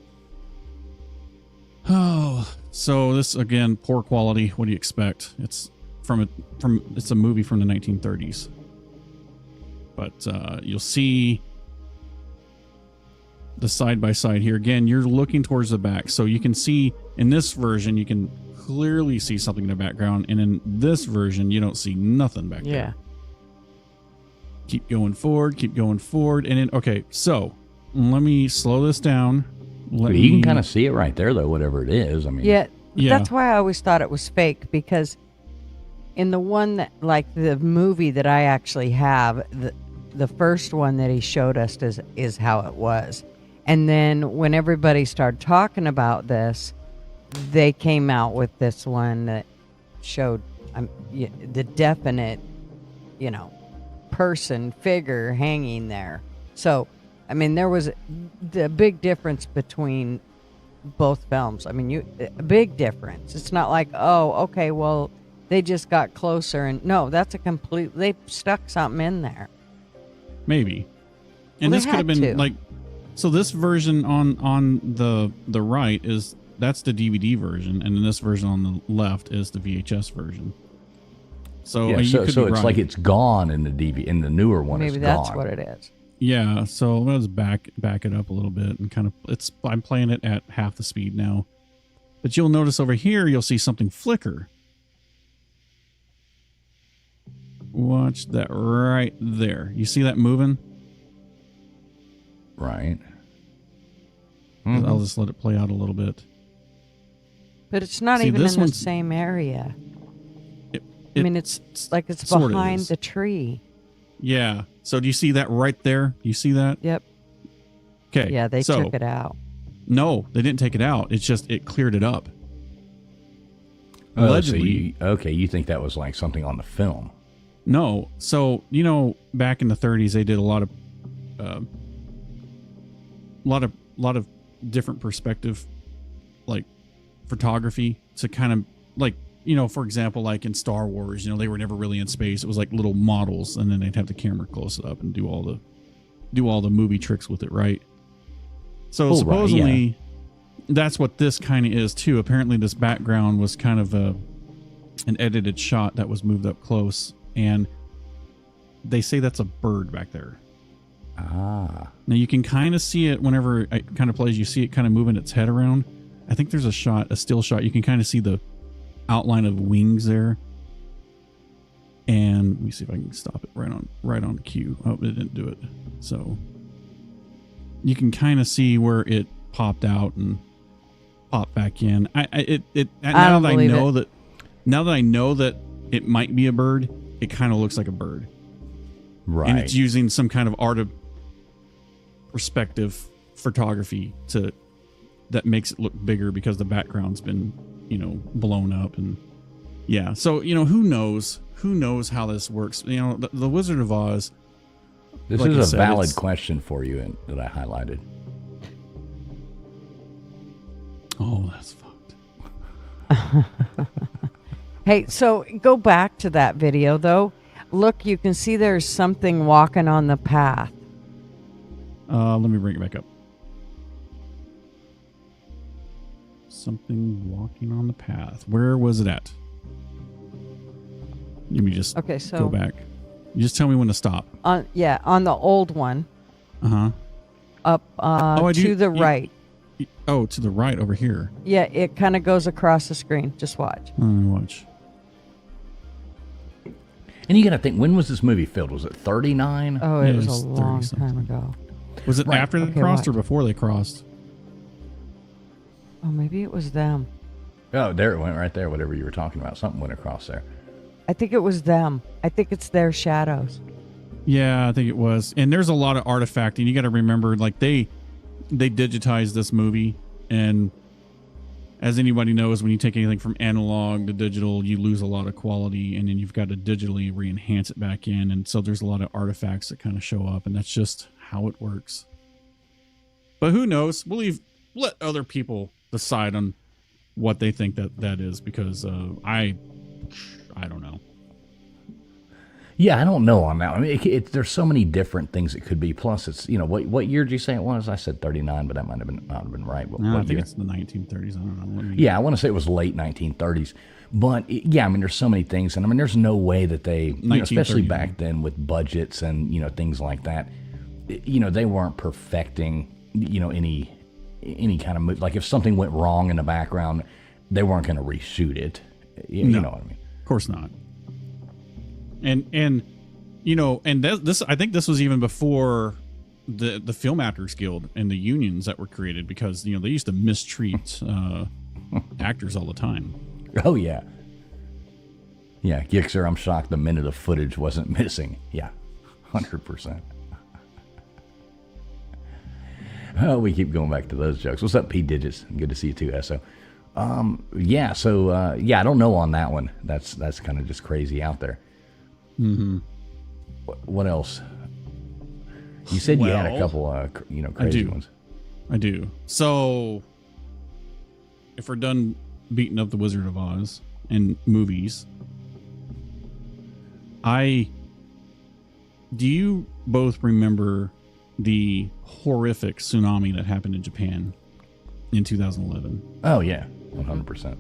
Speaker 4: this, again, poor quality. What do you expect? It's it's a movie from the 1930s. But you'll see the side-by-side here. Again, you're looking towards the back. So you can see in this version, you can clearly see something in the background. And in this version, you don't see nothing back there. Keep going forward. And then, okay, so let me slow this down.
Speaker 2: You can kind of see it right there, though, whatever it is. I mean,
Speaker 3: yeah, that's why I always thought it was fake, because in the one that, like the movie that I actually have, the first one that he showed us is how it was. And then when everybody started talking about this, they came out with this one that showed the definite, person, figure hanging there. So, I mean, there was the big difference between both films. I mean, a big difference. It's not like, oh, okay, well, they just got closer, and no, that's they stuck something in there.
Speaker 4: Maybe. And this could have been like, so this version on the right that's the DVD version, and then this version on the left is the VHS version. So
Speaker 2: yeah,
Speaker 4: you could
Speaker 2: so
Speaker 4: be
Speaker 2: it's
Speaker 4: right.
Speaker 2: like it's gone in the in the newer one.
Speaker 3: Maybe that's what it is.
Speaker 4: Yeah, so let's back it up a little bit and kind of I'm playing it at half the speed now. But you'll notice over here you'll see something flicker. Watch that right there. You see that moving?
Speaker 2: Right.
Speaker 4: Mm-hmm. I'll just let it play out a little bit.
Speaker 3: But it's not even in the same area. I mean, it's like it's behind the tree.
Speaker 4: Yeah. So do you see that right there? You see that?
Speaker 3: Yep.
Speaker 4: Okay.
Speaker 3: Yeah, they took it out.
Speaker 4: No, they didn't take it out. It's just it cleared it up.
Speaker 2: Allegedly. So you think that was like something on the film?
Speaker 4: No. So, back in the 30s, they did a lot of different perspective, like photography to kind of like, for example, like in Star Wars, they were never really in space. It was like little models, and then they'd have the camera close it up and do all the movie tricks with it, right? So supposedly, that's what this kind of is too. Apparently this background was kind of an edited shot that was moved up close, and they say that's a bird back there.
Speaker 2: Ah.
Speaker 4: Now you can kind of see it whenever it kind of plays. You see it kind of moving its head around. I think there's a still shot. You can kind of see the outline of wings there. And let me see if I can stop it right on cue. Oh, it didn't do it. So you can kind of see where it popped out and popped back in. Now that I know that it might be a bird, it kind of looks like a bird.
Speaker 2: Right.
Speaker 4: And it's using some kind of art of perspective photography that makes it look bigger because the background's been, blown up. And yeah, so who knows how this works. The Wizard of Oz,
Speaker 2: this
Speaker 4: like
Speaker 2: is a valid question for you that I highlighted.
Speaker 4: Oh, that's fucked.
Speaker 3: Hey, so go back to that video though. Look, you can see there's something walking on the path.
Speaker 4: Let me bring it back up. Something walking on the path. Where was it at? Let me just go back. You just tell me when to stop.
Speaker 3: On the old one.
Speaker 4: Uh-huh.
Speaker 3: Up to the right.
Speaker 4: Oh, to the right over here.
Speaker 3: Yeah, it kind of goes across the screen. Just watch.
Speaker 4: Watch.
Speaker 2: And you got to think, when was this movie filmed? Was it 39?
Speaker 3: Oh, it was a long time ago.
Speaker 4: Was it after they crossed or before they crossed?
Speaker 3: Oh, maybe it was them.
Speaker 2: Oh, there it went right there, whatever you were talking about. Something went across there.
Speaker 3: I think it was them. I think it's their shadows.
Speaker 4: Yeah, I think it was. And there's a lot of artifacting. You got to remember, like, they digitized this movie, and as anybody knows, when you take anything from analog to digital, you lose a lot of quality, and then you've got to digitally re-enhance it back in. And so there's a lot of artifacts that kind of show up, and that's just how it works. But who knows? Let other people decide on what they think that is, because I don't know.
Speaker 2: Yeah, I don't know on that. I mean, there's so many different things it could be. Plus, it's what year did you say it was? I said 39, but that might have not have been right. But
Speaker 4: no, I think it's the 1930s. I don't know.
Speaker 2: Yeah, I want to say it was late 1930s. But yeah, I mean, there's so many things, and I mean, there's no way that they, especially back then with budgets and things like that, they weren't perfecting any kind of movie. Like if something went wrong in the background, they weren't going to reshoot it. You know what I mean?
Speaker 4: Of course not. And this, I think this was even before the Film Actors Guild and the unions that were created, because they used to mistreat actors all the time.
Speaker 2: Oh yeah, Gixxer, I'm shocked the minute of footage wasn't missing. Yeah, 100%. Oh, we keep going back to those jokes. What's up, P Digits? Good to see you too, Esso. I don't know on that one. That's kind of just crazy out there.
Speaker 4: Mm-hmm.
Speaker 2: What else? You said you had a couple, crazy ones.
Speaker 4: I do. So, if we're done beating up the Wizard of Oz and movies, do you both remember the horrific tsunami that happened in Japan in 2011?
Speaker 2: Oh yeah, 100%.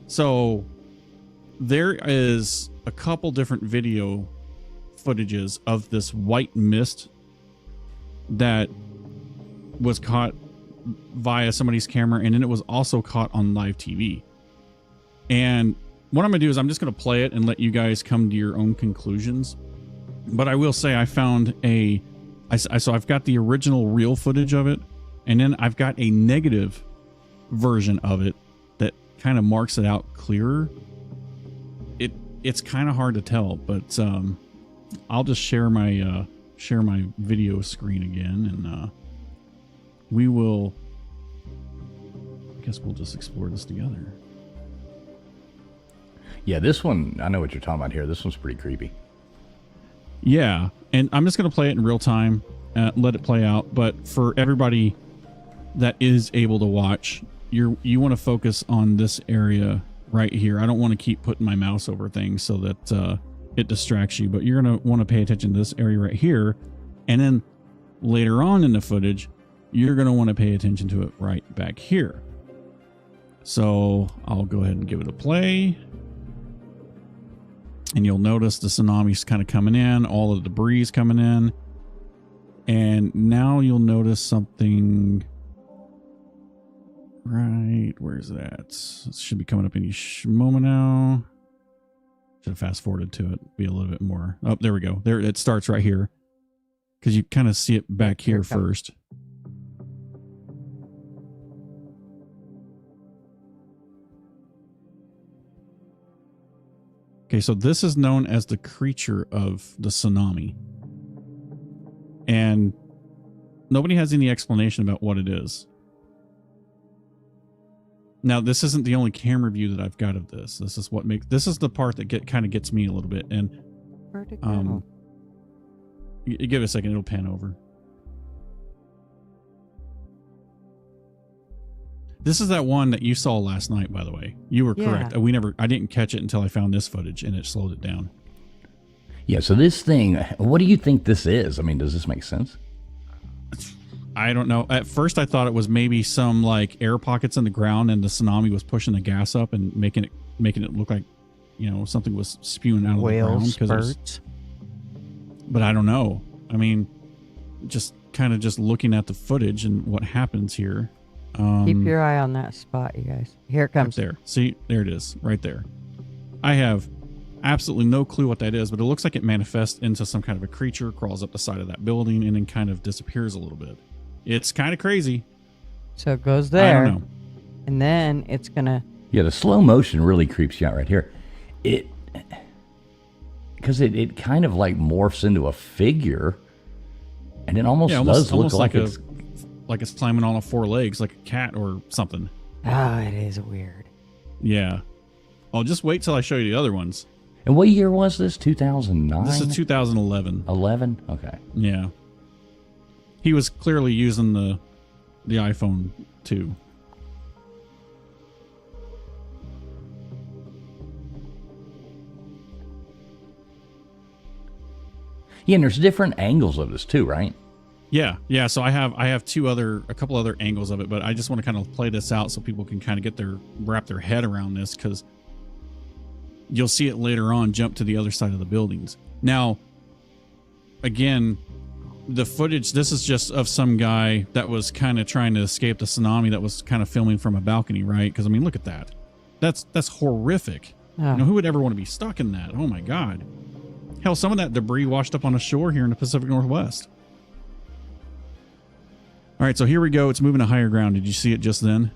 Speaker 4: So there is a couple different video footages of this white mist that was caught via somebody's camera, and then it was also caught on live TV. And what I'm gonna do is I'm just gonna play it and let you guys come to your own conclusions. But I will say I found so I've got the original real footage of it, and then I've got a negative version of it that kind of marks it out clearer. It's kind of hard to tell, but I'll just share my video screen again, and we will. I guess we'll just explore this together.
Speaker 2: Yeah, this one, I know what you're talking about here. This one's pretty creepy.
Speaker 4: Yeah, and I'm just going to play it in real time, let it play out. But for everybody that is able to watch, you want to focus on this area right here. I don't want to keep putting my mouse over things so that it distracts you, but you're going to want to pay attention to this area right here. And then later on in the footage, you're going to want to pay attention to it right back here. So I'll go ahead and give it a play. And you'll notice the tsunami's kind of coming in, all the debris is coming in. And now you'll notice something. Right, where's that? It should be coming up any moment now. Should have fast forwarded to it. Be a little bit more. Oh, there we go. There it starts right here. Because you kind of see it back here first. Okay, so this is known as the creature of the tsunami. And nobody has any explanation about what it is. Now, this isn't the only camera view that I've got of this. This is what makes this is the part that kind of gets me a little bit. And give it a second, it'll pan over. This is that one that you saw last night, by the way. You were correct. I didn't catch it until I found this footage, and it slowed it down.
Speaker 2: Yeah, so this thing, what do you think this is? I mean, does this make sense?
Speaker 4: I don't know. At first, I thought it was maybe some like air pockets in the ground, and the tsunami was pushing the gas up and making it look like, you know, something was spewing out of the ground.
Speaker 3: Spurts.
Speaker 4: But I don't know. I mean, just looking at the footage and what happens here.
Speaker 3: Keep your eye on that spot, you guys. Here it comes.
Speaker 4: Right there. See, there it is, right there. I have absolutely no clue what that is, but it looks like it manifests into some kind of a creature, crawls up the side of that building, and then kind of disappears a little bit. It's kind of crazy.
Speaker 3: So it goes there.
Speaker 4: I don't know.
Speaker 3: And then it's going to...
Speaker 2: Yeah, the slow motion really creeps you out right here. Because it kind of like morphs into a figure, and it almost look like it's...
Speaker 4: Like it's climbing on all four legs, like a cat or something.
Speaker 3: Ah, it is weird.
Speaker 4: Yeah. I'll just wait till I show you the other ones.
Speaker 2: And what year was this? 2009?
Speaker 4: This is 2011.
Speaker 2: 11? Okay.
Speaker 4: Yeah. He was clearly using the iPhone 2.
Speaker 2: Yeah, and there's different angles of this too, right?
Speaker 4: Yeah. So I have a couple other angles of it, but I just want to kind of play this out so people can kind of wrap their head around this, because you'll see it later on jump to the other side of the buildings. Now, again, the footage, this is just of some guy that was kind of trying to escape the tsunami, that was kind of filming from a balcony, right? Because I mean, look at that. That's horrific. You know, who would ever want to be stuck in that? Oh my God. Hell, some of that debris washed up on a shore here in the Pacific Northwest. All right, so here we go. It's moving to higher ground. Did you see it just then?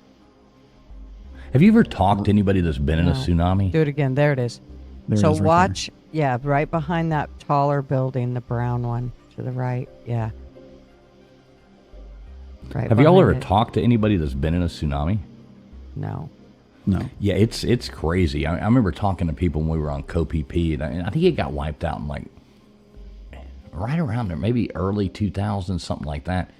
Speaker 2: Have you ever talked to anybody that's been in a tsunami?
Speaker 3: Do it again. There it is. So watch, right behind that taller building, the brown one to the right. Yeah. Right.
Speaker 2: Have y'all ever talked to anybody that's been in a tsunami?
Speaker 3: No.
Speaker 2: Yeah, it's crazy. I remember talking to people when we were on CoPP, and I think it got wiped out in like right around there, maybe early 2000s, something like that.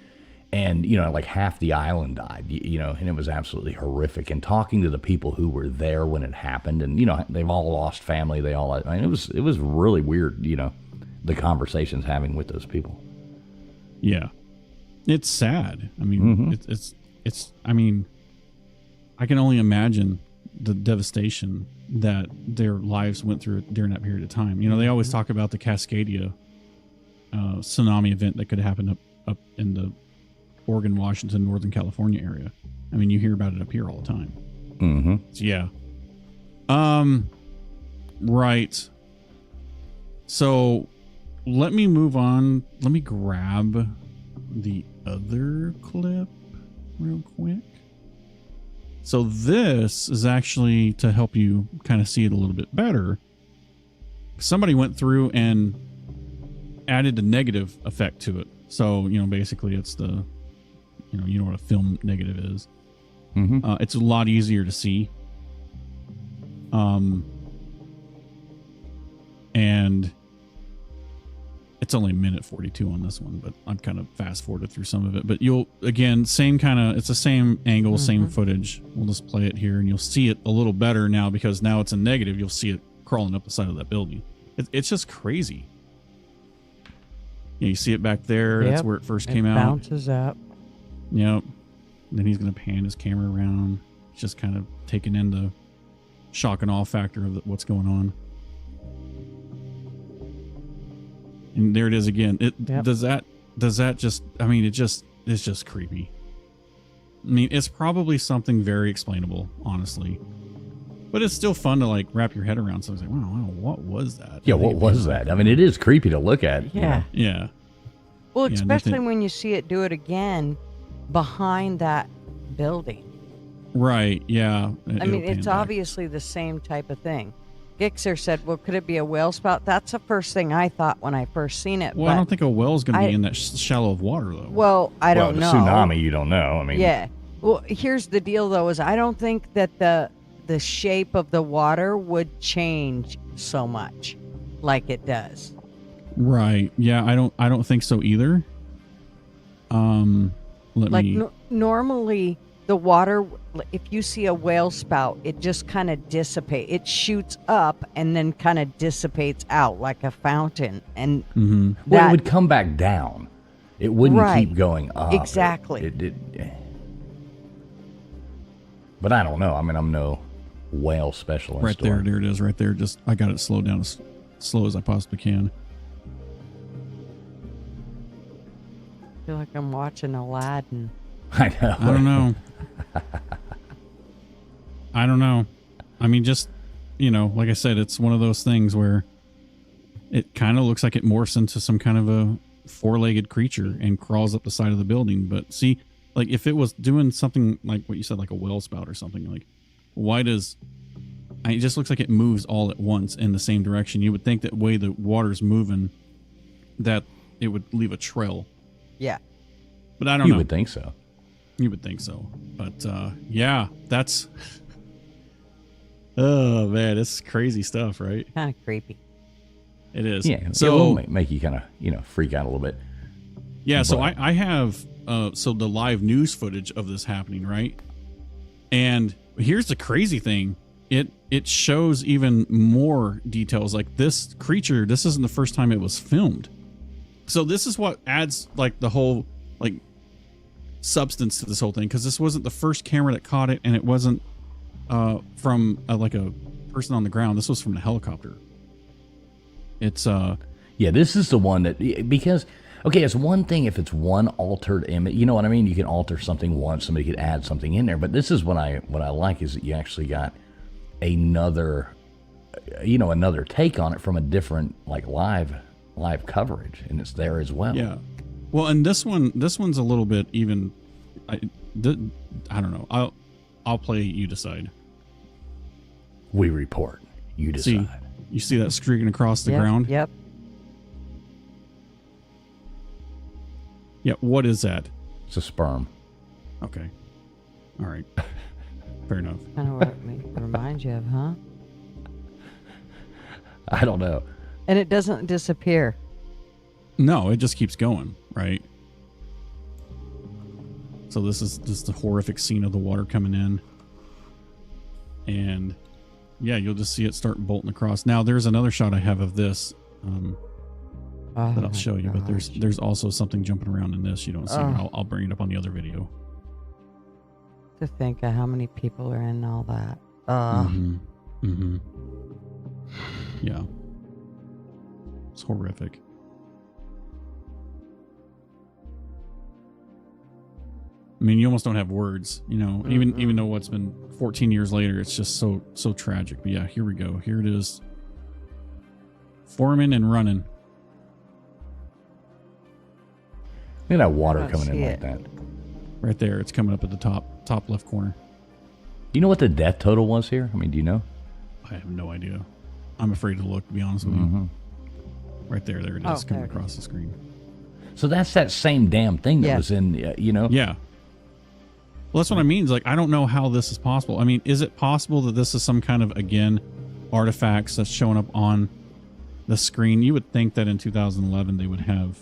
Speaker 2: And, you know, like half the island died, you know, and it was absolutely horrific. And talking to the people who were there when it happened, and, you know, they've all lost family. I mean, it was really weird, you know, the conversations having with those people.
Speaker 4: Yeah. It's sad. I mean, it's, I mean, I can only imagine the devastation that their lives went through during that period of time. You know, they always talk about the Cascadia tsunami event that could happen up in the Oregon, Washington, Northern California area. I mean, you hear about it up here all the time.
Speaker 2: Mm-hmm.
Speaker 4: So, yeah. Right. So let me move on. Let me grab the other clip real quick. So this is actually to help you kind of see it a little bit better. Somebody went through and added the negative effect to it. So, you know, basically it's the, you know what a film negative is.
Speaker 2: Mm-hmm.
Speaker 4: It's a lot easier to see. And it's only a minute 42 on this one, but I'm kind of fast forwarded through some of it. But you'll, again, it's the same angle, same footage. We'll just play it here and you'll see it a little better now, because now it's a negative. You'll see it crawling up the side of that building. It's just crazy. Yeah, you see it back there. That's where it first came out.
Speaker 3: Bounces up.
Speaker 4: Yep. Then he's going to pan his camera around. just kind of taking in the shock and awe factor of what's going on. And there it is again. Does that just, I mean, it's just creepy. I mean, it's probably something very explainable, honestly. But it's still fun to like wrap your head around. So I was like, wow, what was that?
Speaker 2: Yeah, what was that? I mean, it is creepy to look at.
Speaker 3: Yeah.
Speaker 4: Yeah.
Speaker 3: Well, especially when you see it do it again behind that building.
Speaker 4: Right, yeah.
Speaker 3: I mean, it's obviously the same type of thing. Gixxer said, well, could it be a whale spout? That's the first thing I thought when I first seen it.
Speaker 4: Well, I don't think a whale's going to be in that shallow of water, though.
Speaker 3: Well, I don't know.
Speaker 2: Tsunami, you don't know. I mean,
Speaker 3: yeah. Well, here's the deal, though, is I don't think that the shape of the water would change so much like it does.
Speaker 4: Right. Yeah, I don't think so either.
Speaker 3: Normally the water, if you see a whale spout, it just kind of dissipates. It shoots up and then kind of dissipates out like a fountain. And
Speaker 2: well, it would come back down. It wouldn't keep going up.
Speaker 3: Exactly.
Speaker 2: But I don't know. I mean, I'm no whale specialist.
Speaker 4: Right there. There it is right there. Just, I got it slowed down as slow as I possibly can.
Speaker 3: I feel like I'm watching Aladdin.
Speaker 2: I know.
Speaker 4: I don't know. I don't know. I mean, just, like I said, it's one of those things where it kind of looks like it morphs into some kind of a four-legged creature and crawls up the side of the building. But see, like if it was doing something like what you said, like a whale spout or something, like why does it just looks like it moves all at once in the same direction? You would think that way the water's moving, that it would leave a trail.
Speaker 3: Yeah.
Speaker 4: But I don't know.
Speaker 2: You would think so.
Speaker 4: You would think so. But yeah, that's oh man, it's crazy stuff, right?
Speaker 3: Kind of creepy.
Speaker 4: It is.
Speaker 2: Yeah.
Speaker 4: So
Speaker 2: it will make you kind of, freak out a little bit.
Speaker 4: Yeah. So I have the live news footage of this happening, right? And here's the crazy thing. It shows even more details. Like this creature, this isn't the first time it was filmed. So this is what adds like the whole like substance to this whole thing, because this wasn't the first camera that caught it, and it wasn't from like a person on the ground. This was from the helicopter. It's
Speaker 2: yeah, this is the one that, because okay, it's one thing if it's one altered image, you know what I mean? You can alter something once, somebody could add something in there, but this is what I like is that you actually got another take on it from a different like live coverage, and it's there as well.
Speaker 4: Yeah. Well, and this one's a little bit even. I don't know. I'll play. You decide.
Speaker 2: We report. You decide.
Speaker 4: You see that streaking across the ground?
Speaker 3: Yep.
Speaker 4: Yeah. What is that?
Speaker 2: It's a sperm.
Speaker 4: Okay. All right. Fair enough.
Speaker 3: Kind of what it reminds you of, huh?
Speaker 2: I don't know.
Speaker 3: And it doesn't disappear.
Speaker 4: No, it just keeps going, right? So this is just the horrific scene of the water coming in. And yeah, you'll just see it start bolting across. Now there's another shot I have of this that I'll show you, but there's also something jumping around in this you don't see. I'll bring it up on the other video.
Speaker 3: To think of how many people are in all that.
Speaker 4: Yeah. It's horrific. I mean, you almost don't have words, even though what's been 14 years later, it's just so tragic. But yeah, here we go. Here it is. Forming and running.
Speaker 2: Look at that water coming in like that.
Speaker 4: Right there. It's coming up at the top left corner.
Speaker 2: Do you know what the death total was here? I mean, do you know?
Speaker 4: I have no idea. I'm afraid to look, to be honest with you. Right there. There it is, coming across the screen.
Speaker 2: So that's that same damn thing that was in,
Speaker 4: Yeah. Well, that's what I mean. Is like, I don't know how this is possible. I mean, is it possible that this is some kind of, again, artifacts that's showing up on the screen? You would think that in 2011 they would have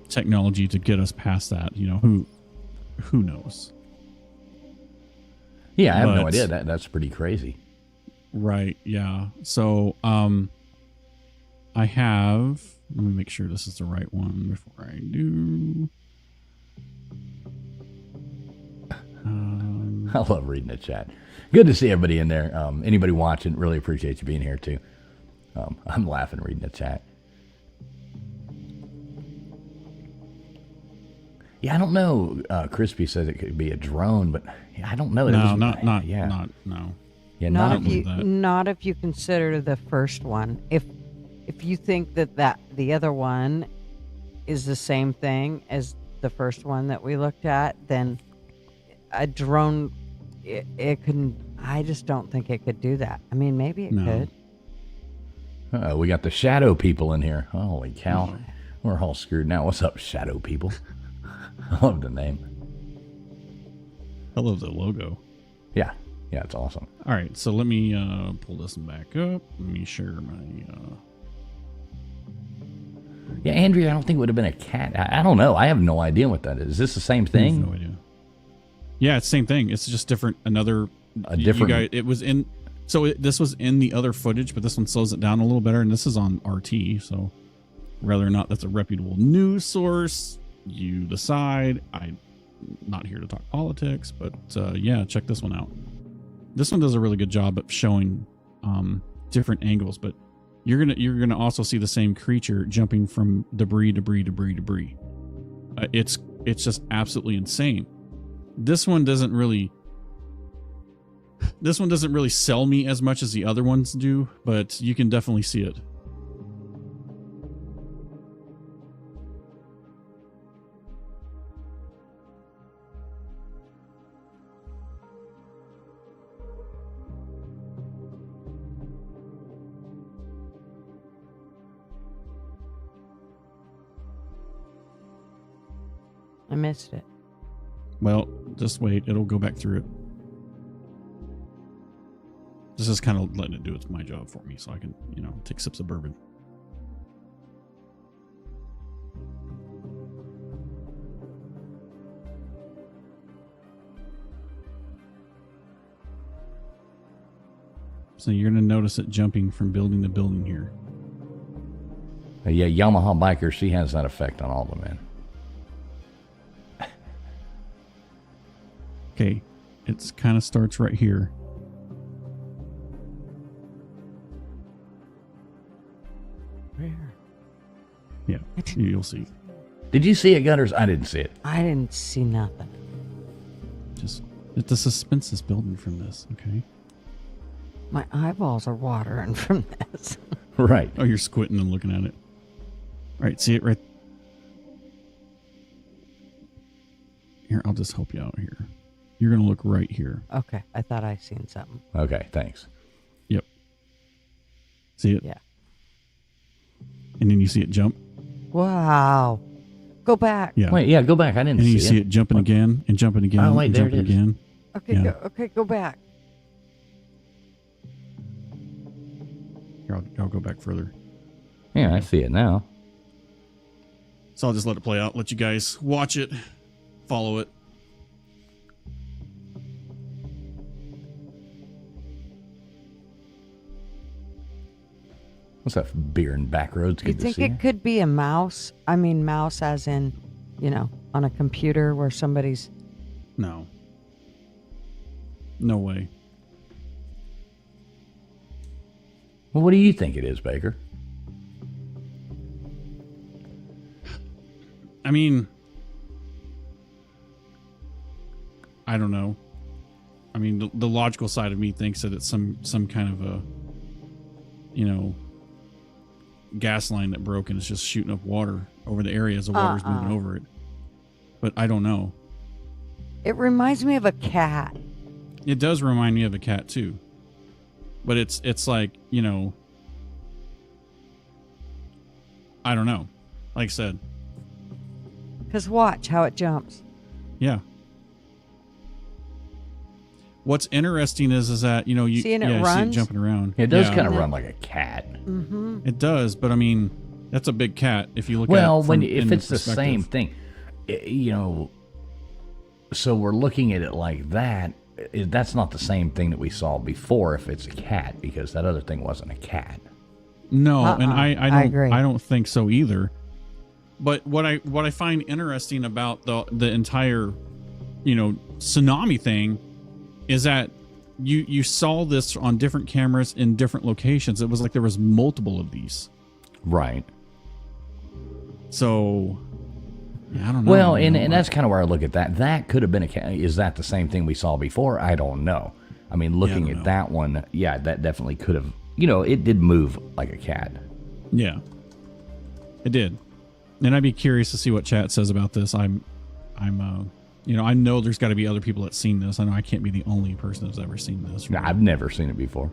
Speaker 4: technology to get us past that. Who knows?
Speaker 2: Yeah, I have no idea. That's pretty crazy.
Speaker 4: Right. Yeah. So I have. Let me make sure this is the right one before I do.
Speaker 2: I love reading the chat. Good to see everybody in there. Anybody watching, really appreciate you being here too. I'm laughing reading the chat. Yeah, I don't know. Crispy says it could be a drone, but I don't know.
Speaker 4: No,
Speaker 2: no.
Speaker 4: Yeah,
Speaker 3: not if you consider the first one. If you think that the other one is the same thing as the first one that we looked at, then a drone, it couldn't. I just don't think it could do that. I mean, maybe it could.
Speaker 2: We got the shadow people in here. Holy cow. We're all screwed now. What's up, shadow people? I love the name.
Speaker 4: I love the logo.
Speaker 2: Yeah, it's awesome.
Speaker 4: All right, so let me pull this one back up. Let me share my...
Speaker 2: Yeah, Andrea, I don't think it would have been a cat. I don't know. I have no idea what that is. Is this the same thing?
Speaker 4: I have no idea. Yeah, it's the same thing. It's just different. A different... it was in... So this was in the other footage, but this one slows it down a little better, and this is on RT, so whether or not that's a reputable news source, you decide. I'm not here to talk politics, but yeah, check this one out. This one does a really good job of showing different angles, but you're gonna also see the same creature jumping from debris. It's just absolutely insane. This one doesn't really sell me as much as the other ones do, but you can definitely see it.
Speaker 3: I missed it.
Speaker 4: Well, just wait. It'll go back through it. This is kind of letting it do my job for me so I can, take sips of bourbon. So you're going to notice it jumping from building to building here.
Speaker 2: Yeah, Yamaha Biker, she has that effect on all of them, man.
Speaker 4: Okay, it kind of starts right here.
Speaker 3: Where?
Speaker 4: Yeah, you'll see.
Speaker 2: Did you see it, Gutters? I didn't see it.
Speaker 3: I didn't see nothing.
Speaker 4: Just the suspense is building from this, okay?
Speaker 3: My eyeballs are watering from this.
Speaker 2: Right.
Speaker 4: Oh, you're squinting and looking at it. All right, see it right here. I'll just help you out here. You're going to look right here.
Speaker 3: Okay, I thought I seen something.
Speaker 2: Okay, thanks.
Speaker 4: Yep. See it?
Speaker 3: Yeah.
Speaker 4: And then you see it jump.
Speaker 3: Wow. Go back.
Speaker 4: Yeah.
Speaker 2: Wait, yeah, go back. I didn't see it.
Speaker 4: And you see it jumping again and jumping again.
Speaker 2: Oh, wait,
Speaker 4: and
Speaker 2: there
Speaker 4: jumping
Speaker 2: it is.
Speaker 4: again.
Speaker 3: Okay,
Speaker 4: Yeah.
Speaker 3: Go back.
Speaker 4: Here, I'll go back further.
Speaker 2: Yeah, I see it now.
Speaker 4: So I'll just let it play out. Let you guys watch it. Follow it.
Speaker 2: What's that beer in back roads?
Speaker 3: You think it could be a mouse? I mean, mouse as in, on a computer where somebody's...
Speaker 4: No. No way.
Speaker 2: Well, what do you think it is, Baker?
Speaker 4: I mean, I don't know. I mean, the logical side of me thinks that it's some kind of a, gas line that broke and it's just shooting up water over the area as the water's moving over it. But I don't know.
Speaker 3: It reminds me of a cat.
Speaker 4: It does remind me of a cat too. But it's like, I don't know. Like I said.
Speaker 3: Because watch how it jumps.
Speaker 4: Yeah. What's interesting is that, you see it jumping around.
Speaker 2: It does kind of run like a cat.
Speaker 3: Mm-hmm.
Speaker 4: It does, but I mean, that's a big cat if you look at it
Speaker 2: if it's the same thing, so we're looking at it like that. That's not the same thing that we saw before if it's a cat, because that other thing wasn't a cat.
Speaker 4: No, and I
Speaker 3: agree.
Speaker 4: I don't think so either. But what I find interesting about the entire, tsunami thing is that you saw this on different cameras in different locations. It was like there was multiple of these.
Speaker 2: Right.
Speaker 4: So, yeah, I don't know.
Speaker 2: Well, and that's kind of where I look at that. That could have been a cat. Is that the same thing we saw before? I don't know. I mean, looking at that one, yeah, that definitely could have, it did move like a cat.
Speaker 4: Yeah, it did. And I'd be curious to see what chat says about this. I know there's got to be other people that's seen this. I know I can't be the only person that's ever seen this.
Speaker 2: No, I've never seen it before.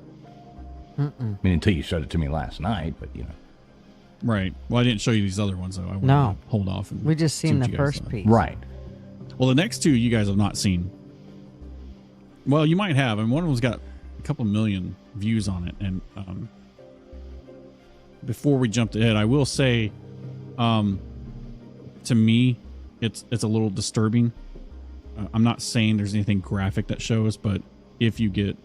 Speaker 2: I mean, until you showed it to me last night, but
Speaker 4: Right. Well, I didn't show you these other ones, though. I wanted to hold off. And
Speaker 3: we just seen the first piece.
Speaker 2: Right.
Speaker 4: Well, the next two you guys have not seen. Well, you might have, and one of them's got a couple million views on it. And before we jump ahead, I will say, to me, it's a little disturbing. I'm not saying there's anything graphic that shows, but if you get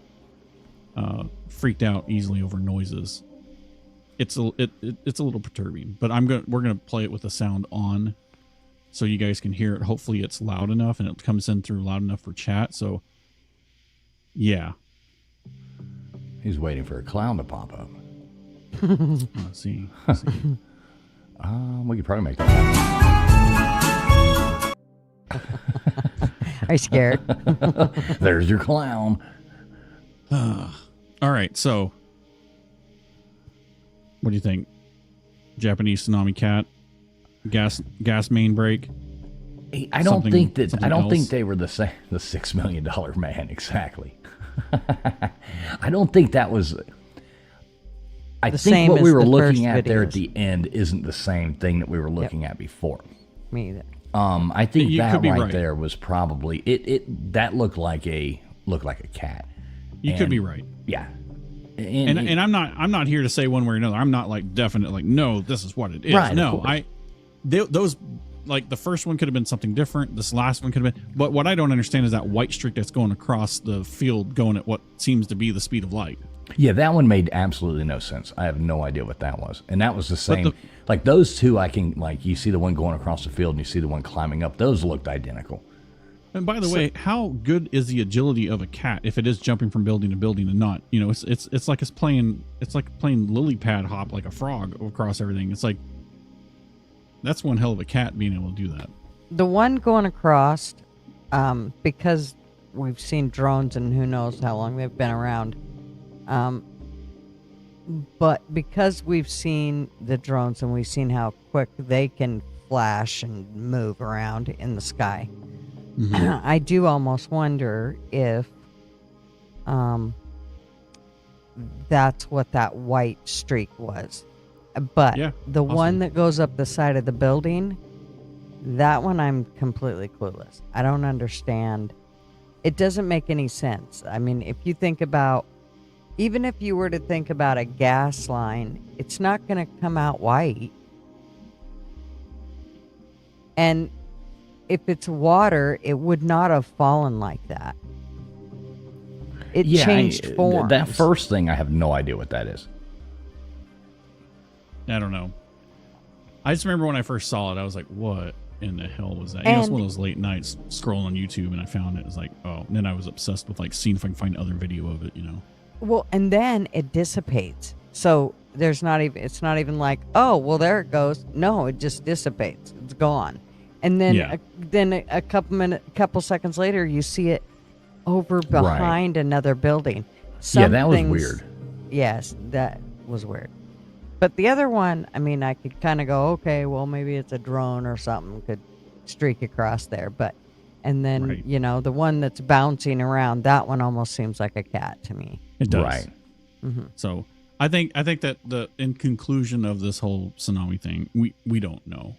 Speaker 4: freaked out easily over noises, it's a little perturbing. But we're gonna play it with the sound on, so you guys can hear it. Hopefully, it's loud enough and it comes in through loud enough for chat. So, yeah.
Speaker 2: He's waiting for a clown to pop up.
Speaker 4: Let's see.
Speaker 2: We could probably make that happen.
Speaker 3: Are you scared?
Speaker 2: There's your clown.
Speaker 4: All right, so what do you think? Japanese tsunami cat, gas main break.
Speaker 2: I don't think they were the $6 million man exactly. I don't think that was. I think what we were looking at there at the end isn't the same thing that we were looking at before.
Speaker 3: Me either.
Speaker 2: I think that
Speaker 4: right
Speaker 2: there was probably it. That looked like a cat.
Speaker 4: You could be right.
Speaker 2: Yeah.
Speaker 4: And I'm not here to say one way or another. I'm not like definite like no, this is what it is.
Speaker 2: Right,
Speaker 4: no, those like the first one could have been something different. This last one could have been. But what I don't understand is that white streak that's going across the field, going at what seems to be the speed of light.
Speaker 2: Yeah, that one made absolutely no sense. I have no idea what that was. And that was the same. Like those two, I can, like, you see the one going across the field and you see the one climbing up. Those looked identical.
Speaker 4: And by the way, how good is the agility of a cat if it is jumping from building to building and not, it's like playing lily pad hop like a frog across everything. It's like, that's one hell of a cat being able to do that.
Speaker 3: The one going across, because we've seen drones and who knows how long they've been around. But because we've seen the drones and we've seen how quick they can flash and move around in the sky, I do almost wonder if that's what that white streak was. But the one that goes up the side of the building, that one I'm completely clueless. I don't understand. It doesn't make any sense. I mean, if you think about, even if you were to think about a gas line, it's not going to come out white. And if it's water, it would not have fallen like that. It changed form.
Speaker 2: That first thing, I have no idea what that is.
Speaker 4: I don't know. I just remember when I first saw it, I was like, what in the hell was that? It's one of those late nights scrolling on YouTube, and I found it. It was like, oh. And then I was obsessed with like seeing if I can find other video of it,
Speaker 3: Well, and then it dissipates. So it's not even like, oh, well, there it goes. No, it just dissipates. It's gone. And then a couple seconds later, you see it over behind another building.
Speaker 2: That was weird.
Speaker 3: Yes, that was weird. But the other one, I mean, I could kind of go, okay, well, maybe it's a drone or something could streak across there. And then, the one that's bouncing around, that one almost seems like a cat to me.
Speaker 4: It does.
Speaker 2: Right.
Speaker 3: Mm-hmm.
Speaker 4: So I think that in conclusion of this whole tsunami thing, we don't know.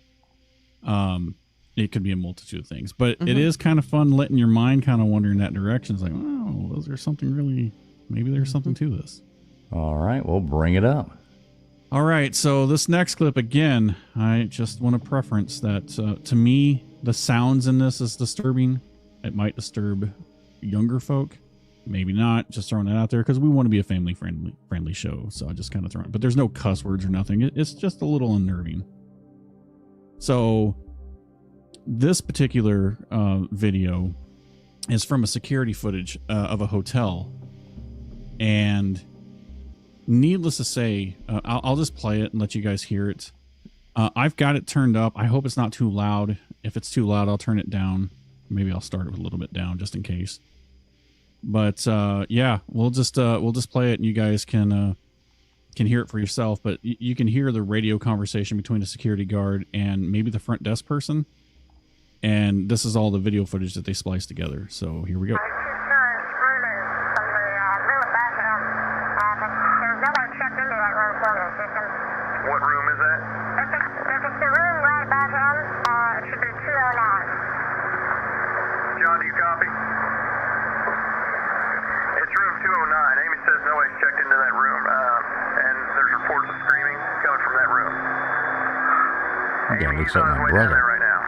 Speaker 4: It could be a multitude of things, but it is kind of fun letting your mind kind of wander in that direction. It's like, oh, is there something maybe there's something to this.
Speaker 2: All right, we'll bring it up.
Speaker 4: All right, so this next clip, again, I just want to preference that to me, the sounds in this is disturbing. It might disturb younger folk. Maybe not. Just throwing it out there because we want to be a family-friendly show. So I just kind of throw it. But there's no cuss words or nothing. It's just a little unnerving. So this particular video is from a security footage of a hotel. And needless to say, I'll just play it and let you guys hear it. I've got it turned up. I hope it's not too loud. If it's too loud, I'll turn it down. Maybe I'll start it a little bit down just in case. But yeah, we'll just play it, and you guys can hear it for yourself. But you can hear the radio conversation between the security guard and maybe the front desk person. And this is all the video footage that they spliced together. So here we go.
Speaker 5: What room is that? It's the room right above him. It should be 209.
Speaker 6: John, do you copy? It's room 209. Amy says nobody's checked into that room, and there's reports of screaming coming from that room.
Speaker 2: Yeah,
Speaker 6: Amy,
Speaker 2: looks
Speaker 6: he's on
Speaker 2: like
Speaker 6: his
Speaker 2: my
Speaker 6: way down
Speaker 2: brother.
Speaker 6: there right now.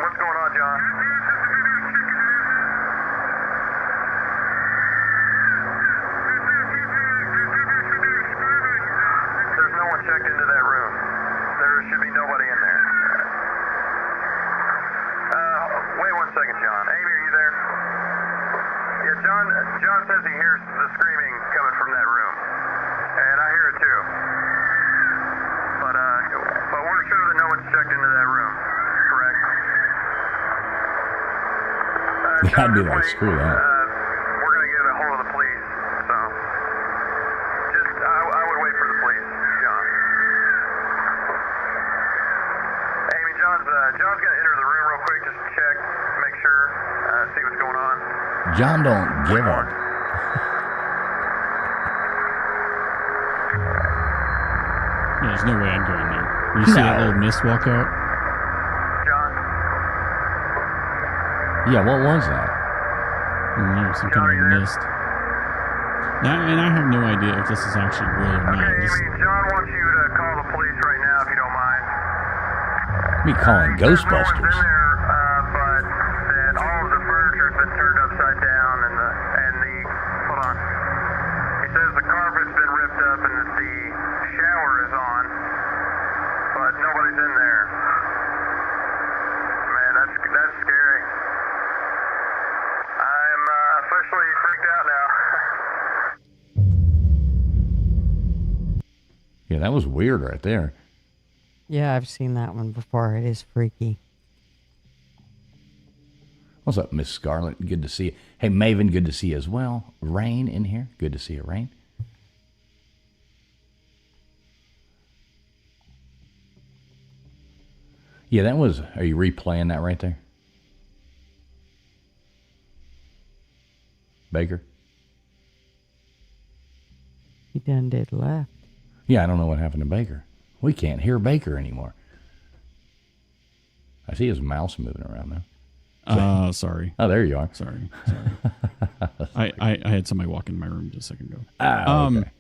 Speaker 6: What's going on, John? There's no one checked into that room. There should be nobody in there. Wait 1 second, John. Amy, are you there? Yeah, John says he hears the screaming coming from that room. And I hear it too. But we're sure that no one's checked into that room. Correct?
Speaker 2: Yeah, I'd be
Speaker 6: just
Speaker 2: like,
Speaker 6: wait.
Speaker 2: screw that.
Speaker 6: We're going to get a hold of the police. So, I would wait for the police, John. Amy, John's going to enter the room real quick just to check, make sure, see what's going on.
Speaker 2: John don't give up.
Speaker 4: Yeah, there's no way I'd go in there. You see that little mist walk out?
Speaker 6: John?
Speaker 2: Yeah, what was that?
Speaker 4: Some kind of mist. And I have no idea if this is actually real or not.
Speaker 6: Okay, Amy, John wants you to call the police right now if you don't mind.
Speaker 2: Me calling
Speaker 6: He says no one's
Speaker 2: Ghostbusters.
Speaker 6: in there, but that all of the furniture's been turned upside down and the hold on. He says the carpet's been ripped up and that the shower is on, but nobody's in there. Man, that's scary. I'm officially freaked out now.
Speaker 2: Yeah, that was weird right there.
Speaker 3: Yeah, I've seen that one before. It is freaky.
Speaker 2: What's up, Miss Scarlett? Good to see you. Hey, Maven, good to see you as well. Rain in here. Good to see you, Rain. Yeah, that was... Are you replaying that right there? Baker?
Speaker 3: He done did left.
Speaker 2: Yeah, I don't know what happened to Baker. We can't hear Baker anymore. I see his mouse moving around now.
Speaker 4: Sorry.
Speaker 2: Oh, there you are.
Speaker 4: Sorry. I had somebody walk in my room just a second ago.
Speaker 2: Okay.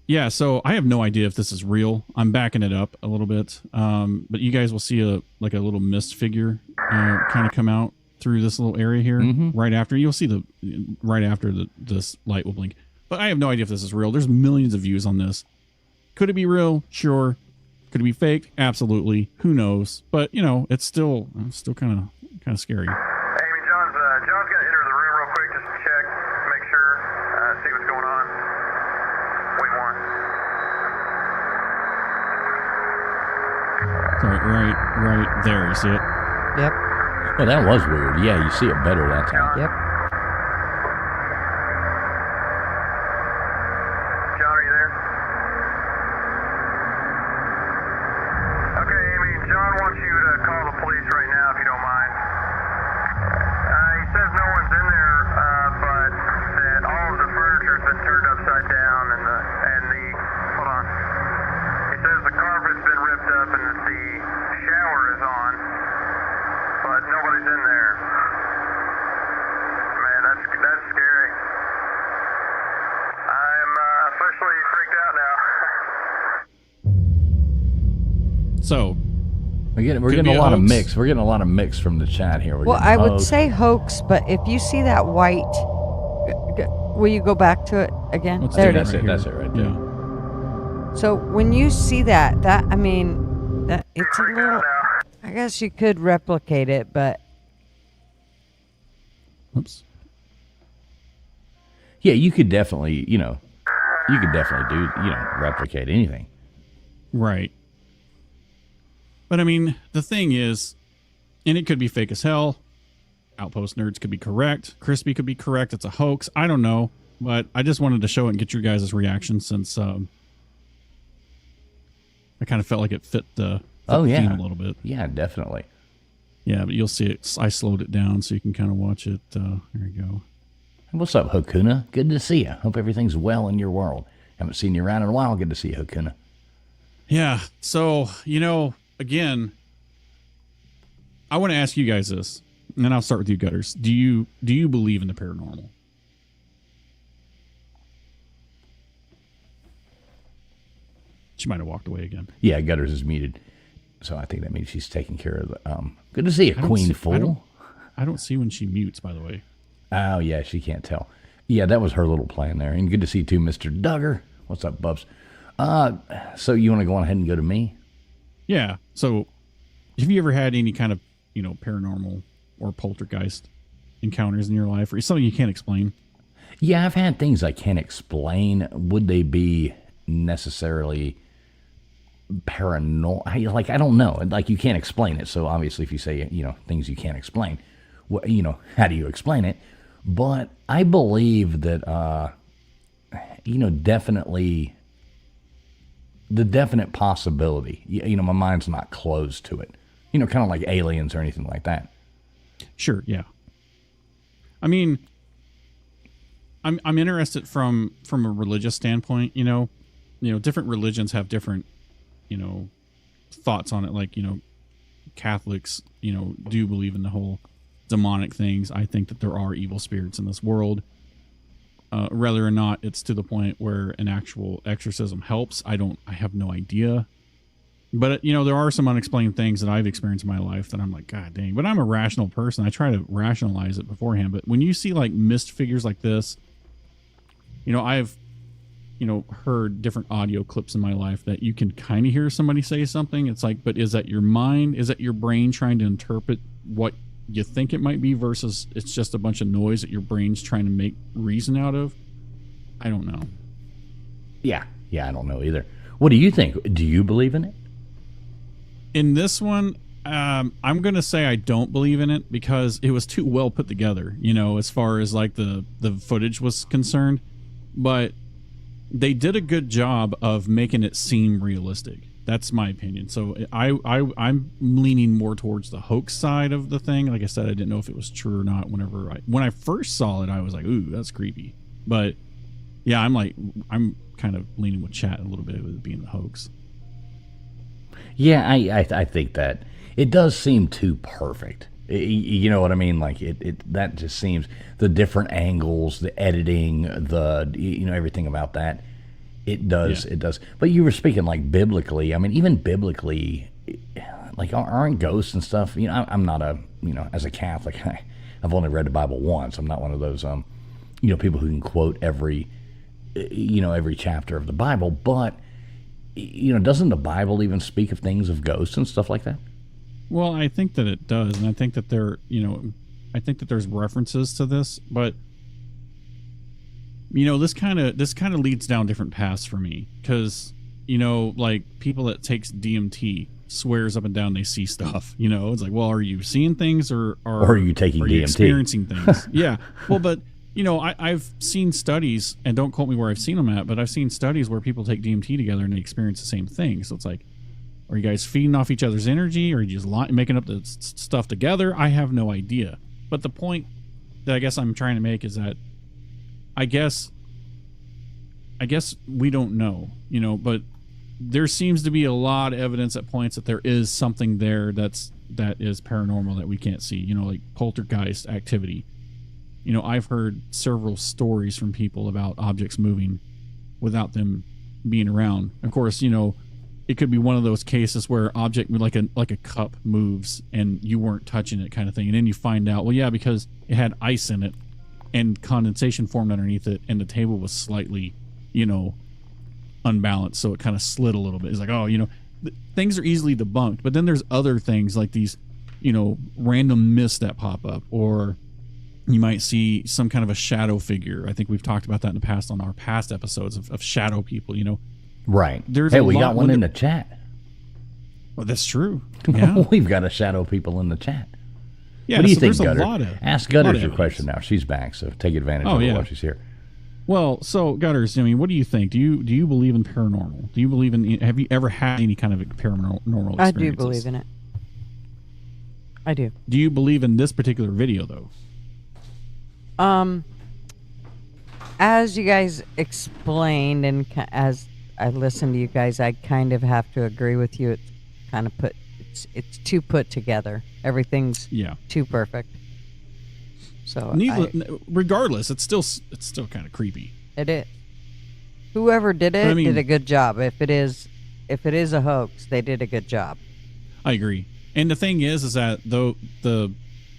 Speaker 4: Yeah, so I have no idea if this is real. I'm backing it up a little bit. But you guys will see a little mist figure kind of come out through this little area here right after. You'll see this light will blink. But I have no idea if this is real. There's millions of views on this. Could it be real? Sure. Could it be fake? Absolutely. Who knows? But it's still kind of scary.
Speaker 6: Amy, John's gonna enter the room real quick just to check, make sure, see what's going on. Wait one.
Speaker 4: Sorry, right there. You see it?
Speaker 3: Yep.
Speaker 2: Well, that was weird. Yeah, you see it better that time.
Speaker 3: Yep.
Speaker 6: John, are you there? Okay, Amy, John wants you to call the police right now if you don't mind. He says no one's in there, but that all of the furniture's been turned upside down and the hold on. He says the carpet's been ripped up and that the shower is on, but nobody's in there. Man, that's scary. I'm officially freaked out now.
Speaker 4: So
Speaker 2: We're getting
Speaker 4: Could
Speaker 2: a
Speaker 4: be a
Speaker 2: lot of
Speaker 4: hoax.
Speaker 2: mix. We're getting a lot of mix from the chat here.
Speaker 3: Well, I would say hoax, but if you see that white, will you go back to it again?
Speaker 4: Let's
Speaker 3: There
Speaker 4: do
Speaker 3: it
Speaker 4: that
Speaker 3: is.
Speaker 2: That's it right there.
Speaker 3: So when you see that I mean, that it's a little. I guess you could replicate it, but.
Speaker 4: Oops.
Speaker 2: Yeah, you could definitely, do, replicate anything.
Speaker 4: Right. But I mean, the thing is, and it could be fake as hell. Outpost Nerds could be correct. Crispy could be correct. It's a hoax. I don't know. But I just wanted to show it and get your guys' reaction since I kind of felt like it fit the theme a little bit.
Speaker 2: Yeah, definitely.
Speaker 4: Yeah, but you'll see it. I slowed it down so you can kind of watch it. There you go.
Speaker 2: What's up, Hakuna? Good to see you. Hope everything's well in your world. Haven't seen you around in a while. Good to see you, Hakuna.
Speaker 4: Yeah. So, again, I want to ask you guys this, and then I'll start with you, Gutters. Do you believe in the paranormal? She might have walked away again.
Speaker 2: Yeah, Gutters is muted. So I think that means she's taking care of the... good to see you, Queen Fool.
Speaker 4: I don't see when she mutes, by the way.
Speaker 2: Oh, yeah, she can't tell. Yeah, that was her little plan there. And good to see you too, Mr. Duggar. What's up, Bubs? So you want to go on ahead and go to me?
Speaker 4: Yeah. So have you ever had any kind of, paranormal or poltergeist encounters in your life, or something you can't explain?
Speaker 2: Yeah, I've had things I can't explain. Would they be necessarily paranormal? I don't know. Like, you can't explain it. So obviously if you say, things you can't explain, how do you explain it? But I believe that, definitely the definite possibility, my mind's not closed to it, kind of like aliens or anything like that.
Speaker 4: Sure. Yeah. I mean, I'm interested from a religious standpoint, different religions have different, thoughts on it. Like, Catholics, do believe in the whole demonic things. I think that there are evil spirits in this world. Whether or not it's to the point where an actual exorcism helps, I have no idea. But, there are some unexplained things that I've experienced in my life that I'm like, God dang. But I'm a rational person. I try to rationalize it beforehand. But when you see like mist figures like this, I've, heard different audio clips in my life that you can kind of hear somebody say something. It's like, but is that your mind? Is that your brain trying to interpret what you think it might be versus it's just a bunch of noise that your brain's trying to make reason out of? I don't know.
Speaker 2: Yeah, I don't know either. What do you think? Do you believe in it?
Speaker 4: In this one, I'm going to say I don't believe in it because it was too well put together, as far as like the footage was concerned. But they did a good job of making it seem realistic. That's my opinion. So I'm leaning more towards the hoax side of the thing. Like I said, I didn't know if it was true or not. When I first saw it, I was like, ooh, that's creepy. But yeah, I'm kind of leaning with chat a little bit with it being the hoax.
Speaker 2: Yeah, I think that it does seem too perfect. You know what I mean? Like that just seems, the different angles, the editing, everything about that. It does. But you were speaking like biblically. I mean, even biblically, like aren't ghosts and stuff. I'm not as a Catholic, I've only read the Bible once. I'm not one of those people who can quote every chapter of the Bible. But doesn't the Bible even speak of things of ghosts and stuff like that?
Speaker 4: Well, I think that it does, and I think that I think that there's references to this, but this kind of leads down different paths for me because like people that takes DMT swears up and down they see stuff. It's like, well, are you seeing things or
Speaker 2: are you taking DMT?
Speaker 4: Experiencing things? Yeah. Well, but I've seen studies, and don't quote me where I've seen them at, but I've seen studies where people take DMT together and they experience the same thing. So it's like, are you guys feeding off each other's energy, or are you just making up the stuff together? I have no idea. But the point that I guess I'm trying to make is that I guess we don't know, but there seems to be a lot of evidence that points that there is something there that is paranormal that we can't see, like poltergeist activity. I've heard several stories from people about objects moving without them being around. Of course, it could be one of those cases where object like a cup moves and you weren't touching it kind of thing. And then you find out, well, yeah, because it had ice in it and condensation formed underneath it and the table was slightly, unbalanced, so it kind of slid a little bit. It's like, oh, things are easily debunked, but then there's other things like these, random mists that pop up, or you might see some kind of a shadow figure. I think we've talked about that in the past on our past episodes of shadow people,
Speaker 2: Right.
Speaker 4: There's
Speaker 2: we got one in the chat.
Speaker 4: Well, that's true. Yeah.
Speaker 2: We've got a shadow people in the chat.
Speaker 4: Yeah,
Speaker 2: what do you
Speaker 4: so
Speaker 2: think,
Speaker 4: there's
Speaker 2: Gutter?
Speaker 4: A lot of,
Speaker 2: Ask Gutters your question now. She's back, so take advantage of it while she's here.
Speaker 4: Well, so Gutters, what do you think? Do you believe in paranormal? Do you believe in? Have you ever had any kind of paranormal experiences?
Speaker 3: I do believe in it. I do.
Speaker 4: Do you believe in this particular video though?
Speaker 3: As you guys explained, and as I listened to you guys, I kind of have to agree with you. It's kind of it's too put together. Everything's too perfect. So
Speaker 4: regardless, it's still kind of creepy.
Speaker 3: It is. Whoever did it did a good job. If it is a hoax, they did a good job.
Speaker 4: I agree. And the thing is that the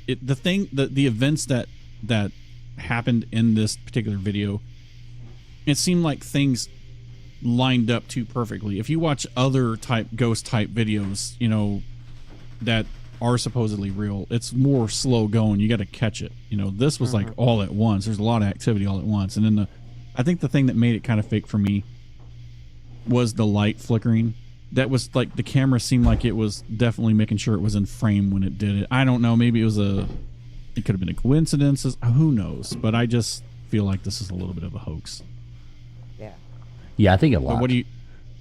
Speaker 4: events that happened in this particular video, it seemed like things lined up too perfectly. If you watch other ghost type videos, that are supposedly real, it's more slow going. You got to catch it. This was like all at once. There's a lot of activity all at once. And then I think the thing that made it kind of fake for me was the light flickering. That was like the camera seemed like it was definitely making sure it was in frame when it did it. I don't know. Maybe it could have been a coincidence. Who knows? But I just feel like this is a little bit of a hoax.
Speaker 3: Yeah.
Speaker 2: Yeah, I think a lot.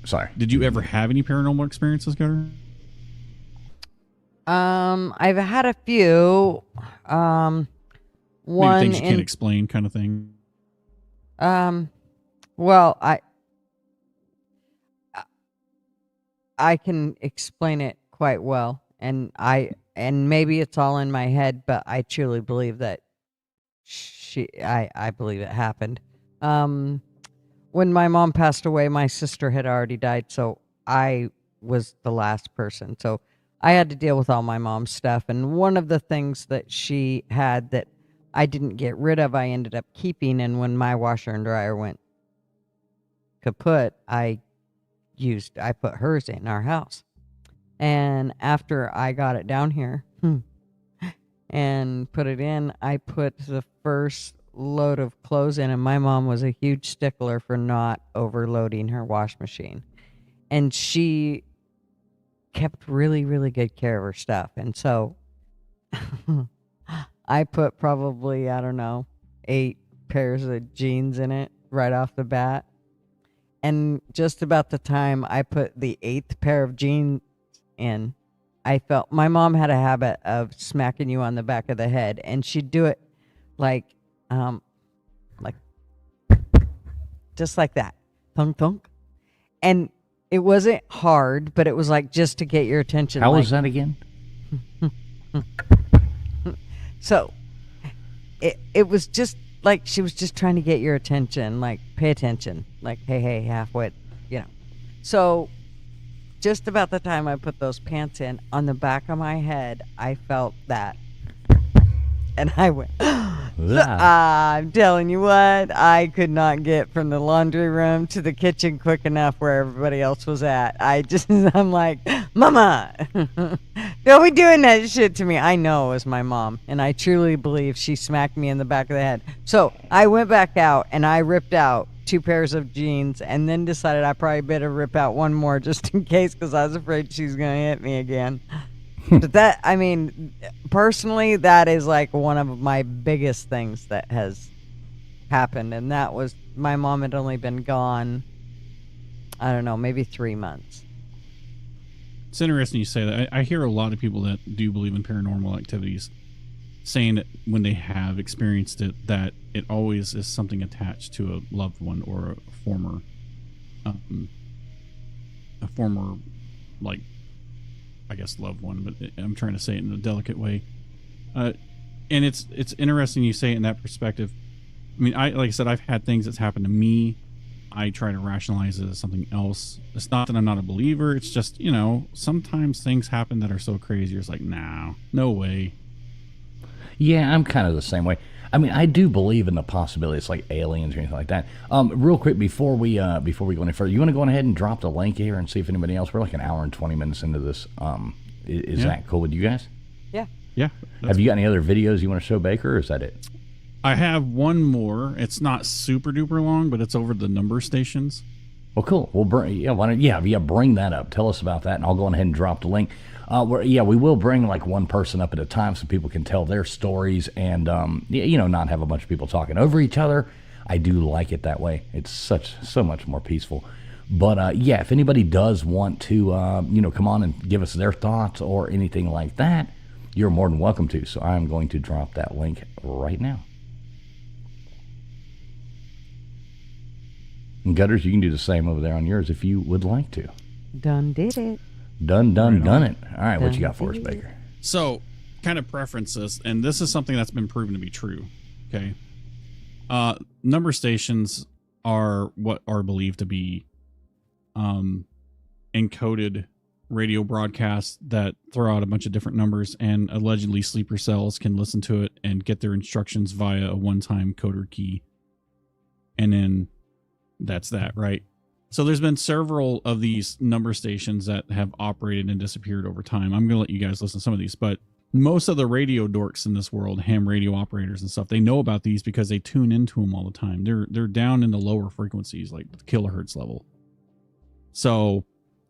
Speaker 4: Sorry. Did you ever have any paranormal experiences, Gutter?
Speaker 3: I've had a few. One
Speaker 4: maybe things you can't explain, kind of thing.
Speaker 3: Well, I can explain it quite well, and maybe it's all in my head, but I truly believe that I believe it happened. When my mom passed away, my sister had already died, so I was the last person. So I had to deal with all my mom's stuff, and one of the things that she had that I didn't get rid of, I ended up keeping, and when my washer and dryer went kaput, I put hers in our house. And after I got it down here and put it in, I put the first load of clothes in, and my mom was a huge stickler for not overloading her wash machine. And she kept really, really good care of her stuff. And so I put probably, 8 pairs of jeans in it right off the bat. And just about the time I put the 8th pair of jeans in, I felt my mom had a habit of smacking you on the back of the head, and she'd do it like just like that, thunk thunk, and it wasn't hard, but it was like just to get your attention.
Speaker 2: How was that again?
Speaker 3: So it was just like she was just trying to get your attention, like pay attention, like hey, halfway, So just about the time I put those pants in, on the back of my head, I felt that. And I went, I'm telling you what, I could not get from the laundry room to the kitchen quick enough where everybody else was at. I'm like, Mama, don't be doing that shit to me. I know it was my mom, and I truly believe she smacked me in the back of the head. So I went back out, and I ripped out 2 pairs of jeans, and then decided I probably better rip out one more just in case, because I was afraid she's going to hit me again. But personally, that is like one of my biggest things that has happened. And that was, my mom had only been gone, I don't know, maybe 3 months.
Speaker 4: It's interesting you say that. I hear a lot of people that do believe in paranormal activities saying that when they have experienced it, that it always is something attached to a loved one or a former, like, I guess loved one, but I'm trying to say it in a delicate way. And it's interesting you say it in that perspective. I mean, like I said, I've had things that's happened to me. I try to rationalize it as something else. It's not that I'm not a believer. It's just, sometimes things happen that are so crazy. It's like, no way.
Speaker 2: Yeah, I'm kind of the same way. I mean, I do believe in the possibility it's like aliens or anything like that. Real quick before we go any further, you want to go ahead and drop the link here and see if anybody else. We're like an hour and 20 minutes into this. Is that cool with you guys?
Speaker 3: Yeah.
Speaker 4: Yeah.
Speaker 2: Have you got any other videos you want to show, Baker, or is that it?
Speaker 4: I have one more. It's not super duper long, but it's over the number stations.
Speaker 2: Well, cool. We'll bring bring that up. Tell us about that, and I'll go ahead and drop the link. We will bring like one person up at a time so people can tell their stories and not have a bunch of people talking over each other. I do like it that way. It's so much more peaceful. But if anybody does want to come on and give us their thoughts or anything like that, you're more than welcome to. So I'm going to drop that link right now. And Gutters, you can do the same over there on yours if you would like to.
Speaker 3: Done did it.
Speaker 2: Done it. All right, what you got for us, Baker?
Speaker 4: So, kind of preferences, and this is something that's been proven to be true. Okay. Number stations are what are believed to be encoded radio broadcasts that throw out a bunch of different numbers, and allegedly sleeper cells can listen to it and get their instructions via a one-time coder key. And then that's that, right? So there's been several of these number stations that have operated and disappeared over time. I'm going to let you guys listen to some of these, but most of the radio dorks in this world, ham radio operators and stuff, they know about these because they tune into them all the time. They're down in the lower frequencies, like the kilohertz level. So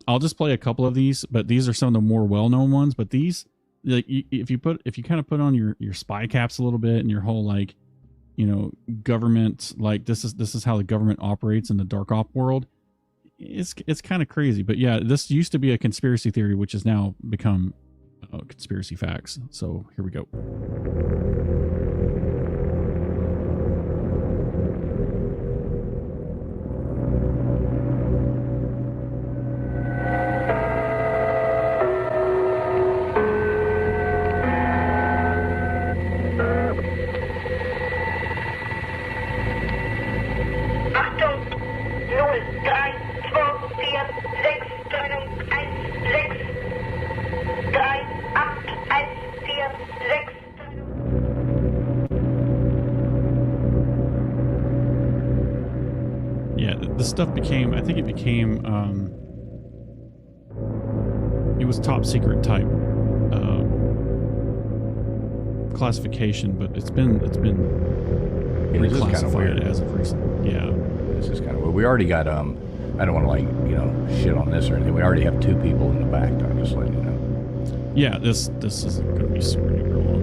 Speaker 4: I'll just play a couple of these, but these are some of the more well-known ones. But these, like, if you kind of put on your spy caps a little bit and your whole government, like this is how the government operates in the dark op world. It's kind of crazy, but yeah, this used to be a conspiracy theory, which has now become conspiracy facts. So here we go. Stuff became, I think it became, it was top secret type classification, but it's been reclassified as of recent. Yeah,
Speaker 2: this is kind of weird. We already got I don't want to shit on this or anything. We already have two people in the back. I'm just letting you know.
Speaker 4: Yeah, this isn't going to be super duper long.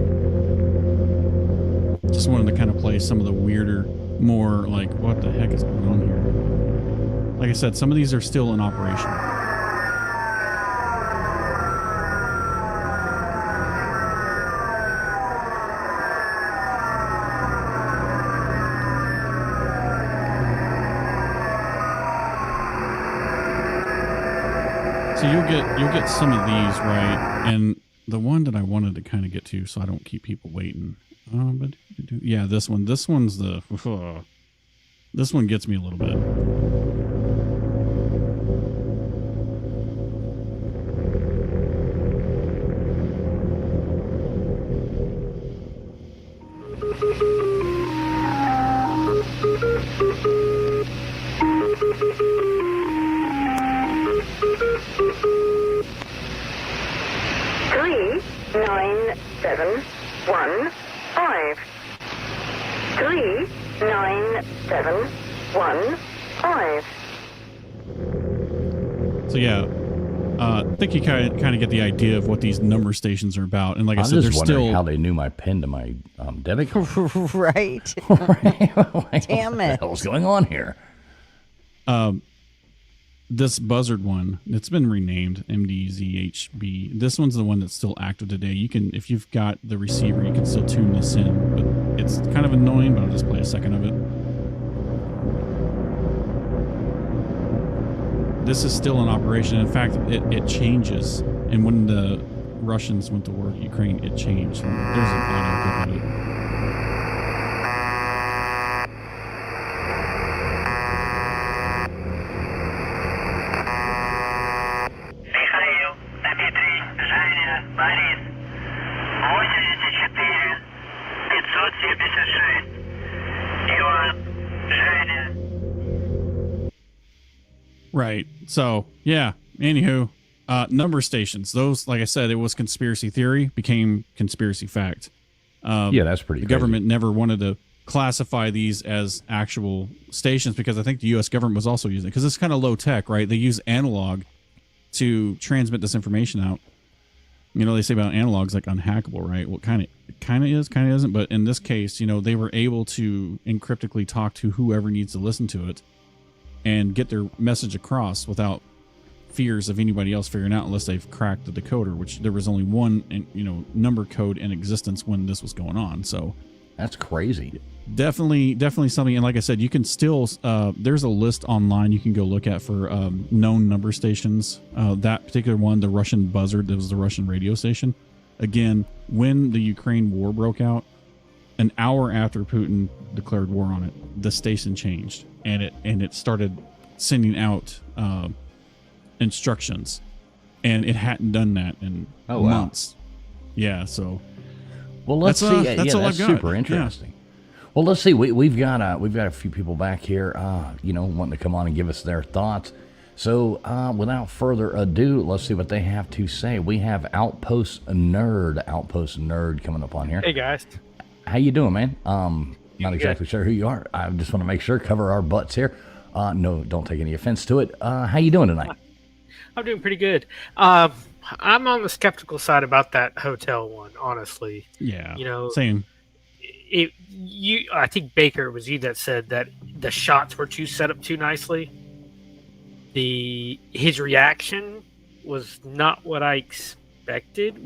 Speaker 4: Just wanted to kind of play some of the weirder, more like what the heck is going on here. Like I said, some of these are still in operation. So you'll get some of these, right? And the one that I wanted to kind of get to, so I don't keep people waiting. But yeah, this one's the this one gets me a little bit. So yeah, I think you kind of get the idea of what these number stations are about. And like I said, they're still
Speaker 2: how they knew my pin to my debit card.
Speaker 3: Right. Damn it!
Speaker 2: What the hell's going on here?
Speaker 4: This buzzard one, it's been renamed MDZHB. This one's the one that's still active today. You can, if you've got the receiver, you can still tune this in, but it's kind of annoying, but I'll just play a second of it. This is still in operation. In fact, it changes. And when the Russians went to war in Ukraine, it changed. There's an audio clip of it. Right. So, yeah. Anywho, number stations. Those, like I said, it was conspiracy theory, became conspiracy fact.
Speaker 2: Yeah, that's pretty
Speaker 4: The
Speaker 2: crazy.
Speaker 4: government never wanted to classify these as actual stations because I think the U.S. government was also using it because it's kind of low tech, right? They use analog to transmit this information out. You know, they say about analogs like unhackable, right? Well, kind of is, kind of isn't. But in this case, you know, they were able to encryptically talk to whoever needs to listen to it and get their message across without fears of anybody else figuring out unless they've cracked the decoder, which there was only one, you know, number code in existence when this was going on. So
Speaker 2: that's crazy.
Speaker 4: Definitely something. And like I said, you can still, there's a list online you can go look at for known number stations. That particular one, the Russian Buzzard, that was the Russian radio station. Again, when the Ukraine war broke out, an hour after Putin declared war on it, the station changed and it started sending out instructions, and it hadn't done that in months. Yeah, so
Speaker 2: well, let's see.
Speaker 4: That's all I've got.
Speaker 2: Super interesting. Yeah. Well, let's see. We've got a few people back here, you know, wanting to come on and give us their thoughts. So, without further ado, let's see what they have to say. We have Outpost Nerd coming up on here.
Speaker 7: Hey guys,
Speaker 2: how you doing, man? Not exactly sure who you are. I just want to make sure, cover our butts here. No, don't take any offense to it. How you doing tonight?
Speaker 7: I'm doing pretty good. I'm on the skeptical side about that hotel one, honestly.
Speaker 4: Yeah,
Speaker 7: you know,
Speaker 4: same.
Speaker 7: I think Baker, it was you that said that the shots were set up too nicely. His reaction was not what I expected.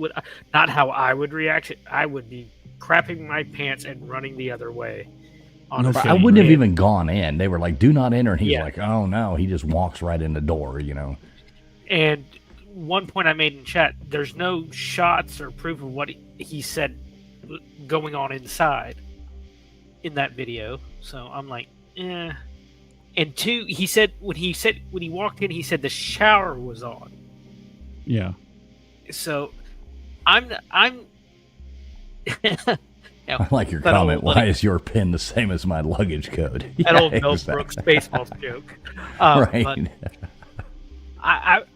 Speaker 7: Not how I would react. I would be crapping my pants and running the other way.
Speaker 2: I wouldn't have even gone in. They were like, "Do not enter," and he's like, "Oh no!" He just walks right in the door, you know.
Speaker 7: And one point I made in chat: there's no shots or proof of what he said going on inside in that video. So I'm like, eh. And two, he said when he walked in, he said the shower was on.
Speaker 4: Yeah.
Speaker 7: So I
Speaker 2: like your comment. Why is your pin the same as my luggage code?
Speaker 7: That old Mel Brooks baseball joke.
Speaker 2: Right.
Speaker 7: But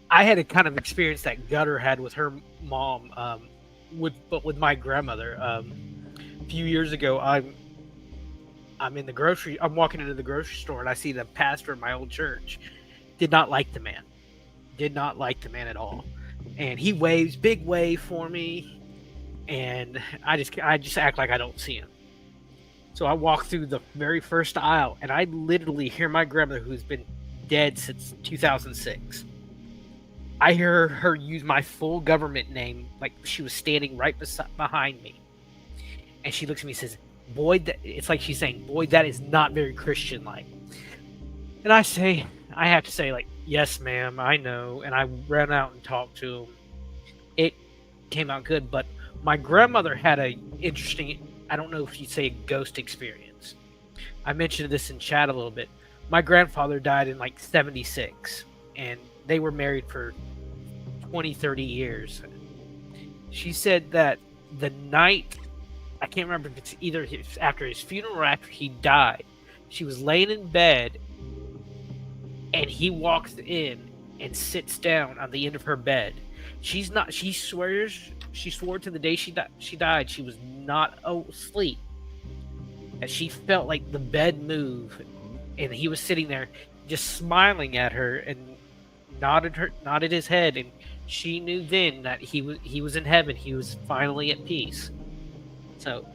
Speaker 7: I had to kind of experience that Gutter had with her mom, with my grandmother. A few years ago, I'm walking into the grocery store and I see the pastor of my old church. Did not like the man at all. And he waves, big wave for me. And I just act like I don't see him. So I walk through the very first aisle and I literally hear my grandmother, who's been dead since 2006. I hear her use my full government name like she was standing right behind me. And she looks at me and says, "Boyd," it's like she's saying, "Boyd, that is not very Christian-like." And I have to say, like, "Yes, ma'am, I know." And I ran out and talked to him. It came out good, but my grandmother had a interesting, I don't know if you'd say, a ghost experience. I mentioned this in chat a little bit. My grandfather died in like 76, and they were married for 20, 30 years. She said that the night, I can't remember if it's either after his funeral or after he died, she was laying in bed and he walks in and sits down on the end of her bed. She swore to the day she died she was not asleep, and she felt like the bed move, and he was sitting there just smiling at her and nodded his head, and she knew then that he was in heaven. He was finally at peace. So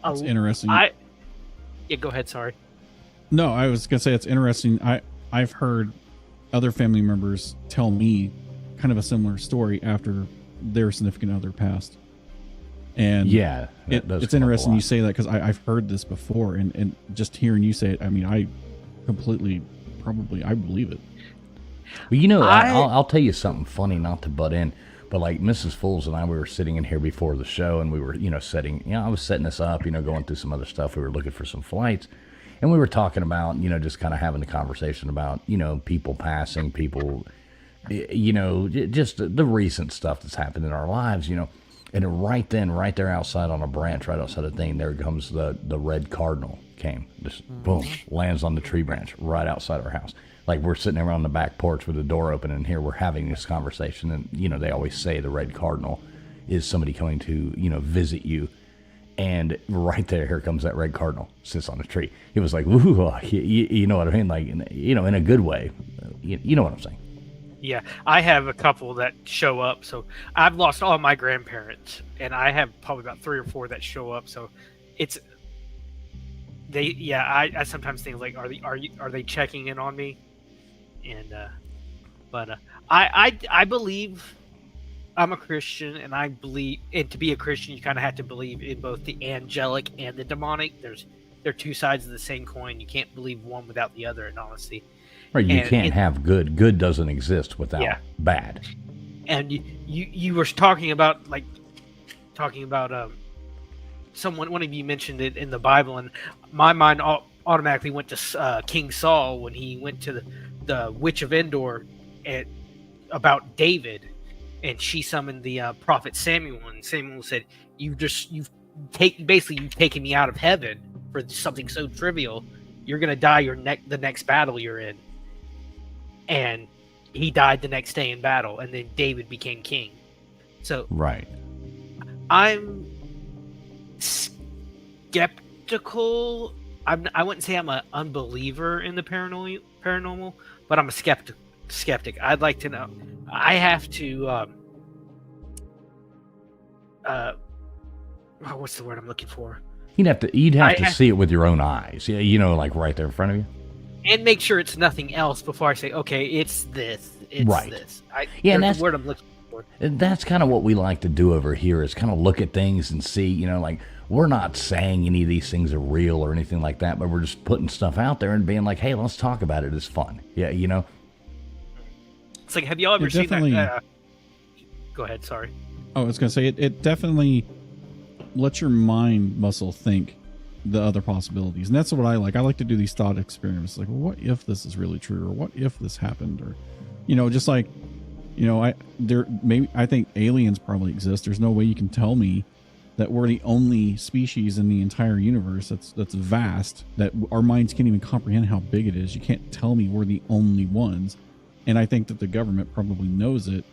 Speaker 4: it's interesting.
Speaker 7: Go ahead. Sorry.
Speaker 4: No, I was gonna say it's interesting. I've heard other family members tell me kind of a similar story after their significant other passed. And
Speaker 2: yeah,
Speaker 4: it's interesting you say that, because I've heard this before, and just hearing you say it, I mean, I completely, I believe it.
Speaker 2: Well, you know, I'll tell you something funny, not to butt in, but like Mrs. Fools and I, we were sitting in here before the show, and we were, I was setting this up, going through some other stuff. We were looking for some flights, and we were talking about, just kind of having the conversation about, people passing, people, just the recent stuff that's happened in our lives, And right there outside on a branch, right outside the thing, there comes the red cardinal came. Just boom, lands on the tree branch right outside our house. Like we're sitting around the back porch with the door open, and here we're having this conversation. And, they always say the red cardinal is somebody coming to, visit you. And right there, here comes that red cardinal, sits on a tree. It was like, ooh, you know what I mean? Like, in a good way. You know what I'm saying?
Speaker 7: Yeah, I have a couple that show up. So I've lost all my grandparents, and I have probably about 3 or 4 that show up. So I sometimes think like, are they checking in on me? And I believe I'm a Christian, and I believe, and to be a Christian, you kind of have to believe in both the angelic and the demonic. They're two sides of the same coin. You can't believe one without the other, in honesty. Right,
Speaker 2: you can't have good. Good doesn't exist without bad.
Speaker 7: And you were talking about one of you mentioned it in the Bible, and my mind automatically went to King Saul when he went to the Witch of Endor about David, and she summoned the prophet Samuel, and Samuel said, you've taken me out of heaven for something so trivial. You're gonna die the next battle you're in. And he died the next day in battle, and then David became king. So
Speaker 2: right,
Speaker 7: I'm skeptical. I wouldn't say I'm an unbeliever in the paranormal, but I'm a skeptic. I'd like to know. I have to. What's the word I'm looking for?
Speaker 2: You'd have to see it with your own eyes. Yeah, like right there in front of you.
Speaker 7: And make sure it's nothing else before I say, okay, it's this. It's
Speaker 2: right.
Speaker 7: This.
Speaker 2: And that's
Speaker 7: the word I'm looking for.
Speaker 2: That's kind of what we like to do over here, is kind of look at things and see, like, we're not saying any of these things are real or anything like that, but we're just putting stuff out there and being like, hey, let's talk about it. It's fun. Yeah,
Speaker 7: It's like, have y'all ever seen that? Go ahead, sorry.
Speaker 4: Oh, I was going to say, it definitely lets your mind muscle think the other possibilities, and that's what I like. I like to do these thought experiments, like, well, what if this is really true, or what if this happened, or just like, I think aliens probably exist. There's no way you can tell me that we're the only species in the entire universe that's vast, that our minds can't even comprehend how big it is. You can't tell me we're the only ones. And I think that the government probably knows it,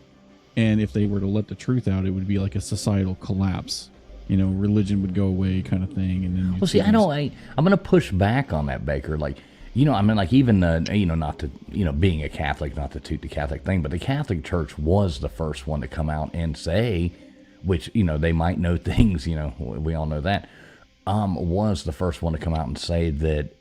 Speaker 4: and if they were to let the truth out, it would be like a societal collapse. Religion would go away, kind of thing. And then,
Speaker 2: well, see, I'm going to push back on that, Baker. Like, like even, not to, being a Catholic, not to toot the Catholic thing, but the Catholic Church was the first one to come out and say, which, they might know things, we all know that, was the first one to come out and say that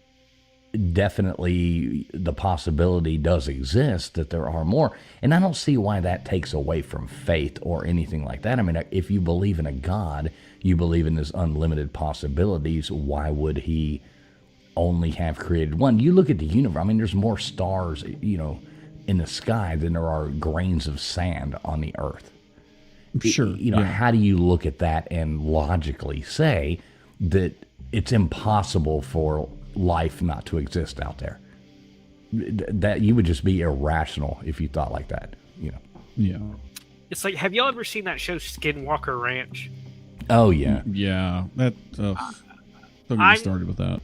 Speaker 2: definitely the possibility does exist, that there are more. And I don't see why that takes away from faith or anything like that. I mean, if you believe in a God, you believe in his unlimited possibilities, why would he only have created one? You look at the universe, I mean, there's more stars, in the sky than there are grains of sand on the earth.
Speaker 4: Sure.
Speaker 2: How do you look at that and logically say that it's impossible for life not to exist out there? That you would just be irrational if you thought like that.
Speaker 4: Yeah.
Speaker 7: It's like, have y'all ever seen that show Skinwalker Ranch?
Speaker 2: Oh yeah.
Speaker 4: Yeah. That don't get me started with that.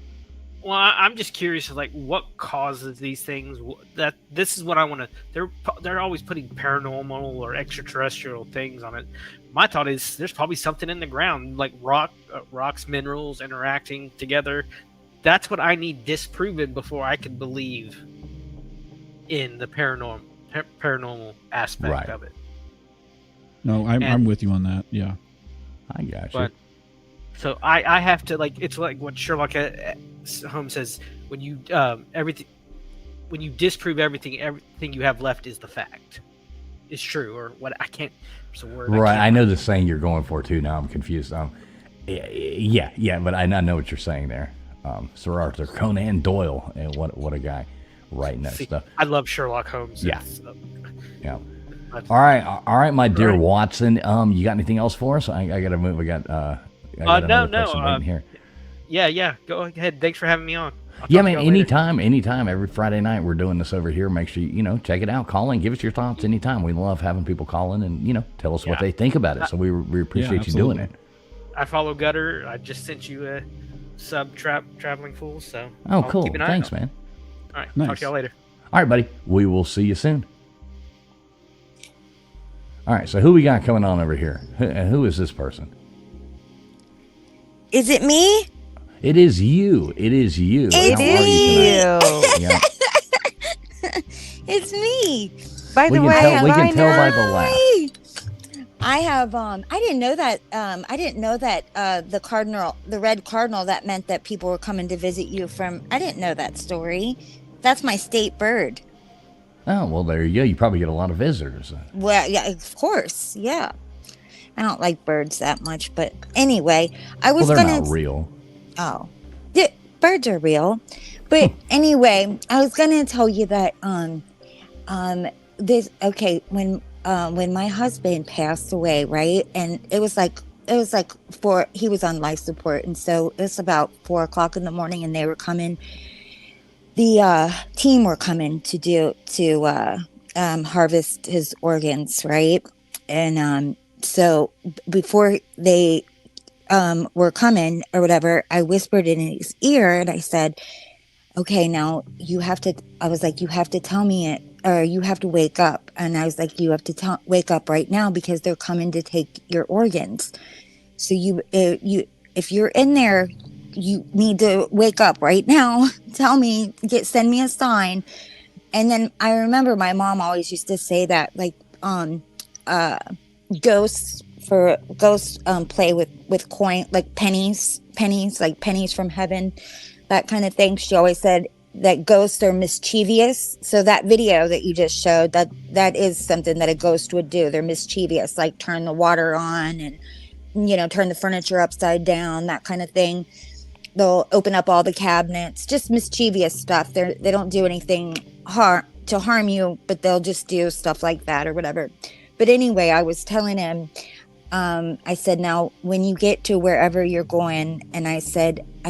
Speaker 7: Well, I'm just curious, like, what causes these things. That this is what I want to. They're always putting paranormal or extraterrestrial things on it. My thought is there's probably something in the ground, like rocks, minerals interacting together. That's what I need disproven before I can believe in the paranormal aspect of it.
Speaker 4: No, I'm with you on that. Yeah,
Speaker 2: I got you.
Speaker 7: But, so I have to, like, it's like what Sherlock Holmes says, when you disprove everything you have left is the fact. It's true, or what? I can't. There's a word.
Speaker 2: Right, I know the saying you're going for too. Now I'm confused. Yeah, but I know what you're saying there. Sir Arthur Conan Doyle, and what a guy writing that stuff.
Speaker 7: I love Sherlock Holmes.
Speaker 2: Yeah. Yeah. All right, my dear Watson. You got anything else for us? I got to move. I got
Speaker 7: no.
Speaker 2: waiting here.
Speaker 7: Yeah. Go ahead. Thanks for having me on.
Speaker 2: Yeah, man, anytime, every Friday night we're doing this over here. Make sure you check it out. Call in, give us your thoughts anytime. We love having people call in and tell us what they think about it. So we appreciate you doing it.
Speaker 7: I follow Gutter. I just sent you a sub traveling fool. So
Speaker 2: cool.
Speaker 7: Keep an eye
Speaker 2: Thanks,
Speaker 7: out.
Speaker 2: man.
Speaker 7: All right,
Speaker 4: Nice.
Speaker 7: talk to y'all later.
Speaker 2: All right, buddy. We will see you soon. All right, so who we got coming on over here? Who is this person?
Speaker 8: Is it me?
Speaker 2: It is you. It is you.
Speaker 8: It's
Speaker 2: How are you tonight? Yeah.
Speaker 8: It's me.
Speaker 3: By the way,
Speaker 2: we can tell by the laugh.
Speaker 8: I have I didn't know that the red cardinal, that meant that people were coming to visit you from. I didn't know that story. That's my state bird.
Speaker 2: Oh, well, there you go. You probably get a lot of visitors.
Speaker 8: Well, yeah, of course. Yeah. I don't like birds that much, but anyway, I was
Speaker 2: they're
Speaker 8: gonna
Speaker 2: not real.
Speaker 8: Oh, yeah, birds are real. But anyway, I was gonna tell you that when my husband passed away, right? And it was like he was on life support, and so it was about 4:00 in the morning, and they were coming. The team were coming to harvest his organs, right? And so before they were coming or whatever, I whispered in his ear and I said, okay, now you have to tell me it, or you have to wake up. And I was like, you have to wake up right now because they're coming to take your organs. So if you're in there, you need to wake up right now. Tell me, send me a sign. And then I remember my mom always used to say that, like, ghosts play with coin, like pennies from heaven, that kind of thing. She always said that ghosts are mischievous. So that video that you just showed, that is something that a ghost would do. They're mischievous, like turn the water on and turn the furniture upside down, that kind of thing. They'll open up all the cabinets, just mischievous stuff. They don't do anything to harm you, but they'll just do stuff like that or whatever. But anyway, I was telling him, I said, now, when you get to wherever you're going, and I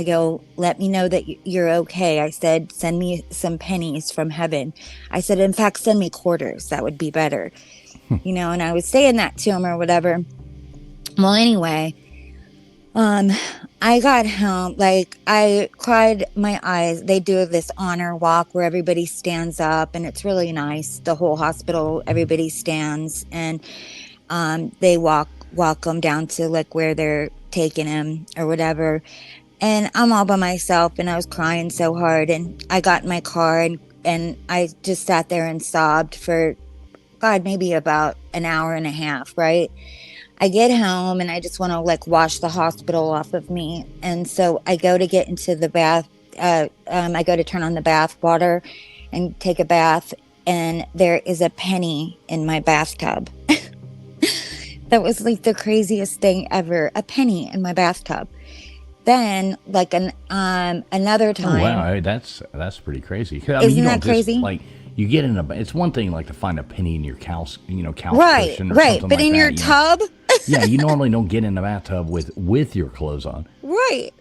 Speaker 8: go, let me know that you're okay. I said, send me some pennies from heaven. I said, in fact, send me quarters. That would be better. And I was saying that to him or whatever. Well, anyway, I got home, like, I cried my eyes. They do this honor walk where everybody stands up, and it's really nice. The whole hospital, everybody stands, and they walk him down to, like, where they're taking him or whatever. And I'm all by myself, and I was crying so hard. And I got in my car, and I just sat there and sobbed for, God, maybe about an hour and a half, right? I get home and I just want to, like, wash the hospital off of me. And so I go to get into the bath. I go to turn on the bath water and take a bath. And there is a penny in my bathtub. That was like the craziest thing ever. A penny in my bathtub. Then, like, another time.
Speaker 2: Oh, wow. That's pretty crazy.
Speaker 8: Isn't that crazy?
Speaker 2: Like, you get in it's one thing, like, to find a penny in your couch
Speaker 8: right,
Speaker 2: cushion or
Speaker 8: right.
Speaker 2: something
Speaker 8: But
Speaker 2: like
Speaker 8: in
Speaker 2: that,
Speaker 8: your tub?
Speaker 2: Yeah, you normally don't get in the bathtub with your clothes on.
Speaker 8: Right.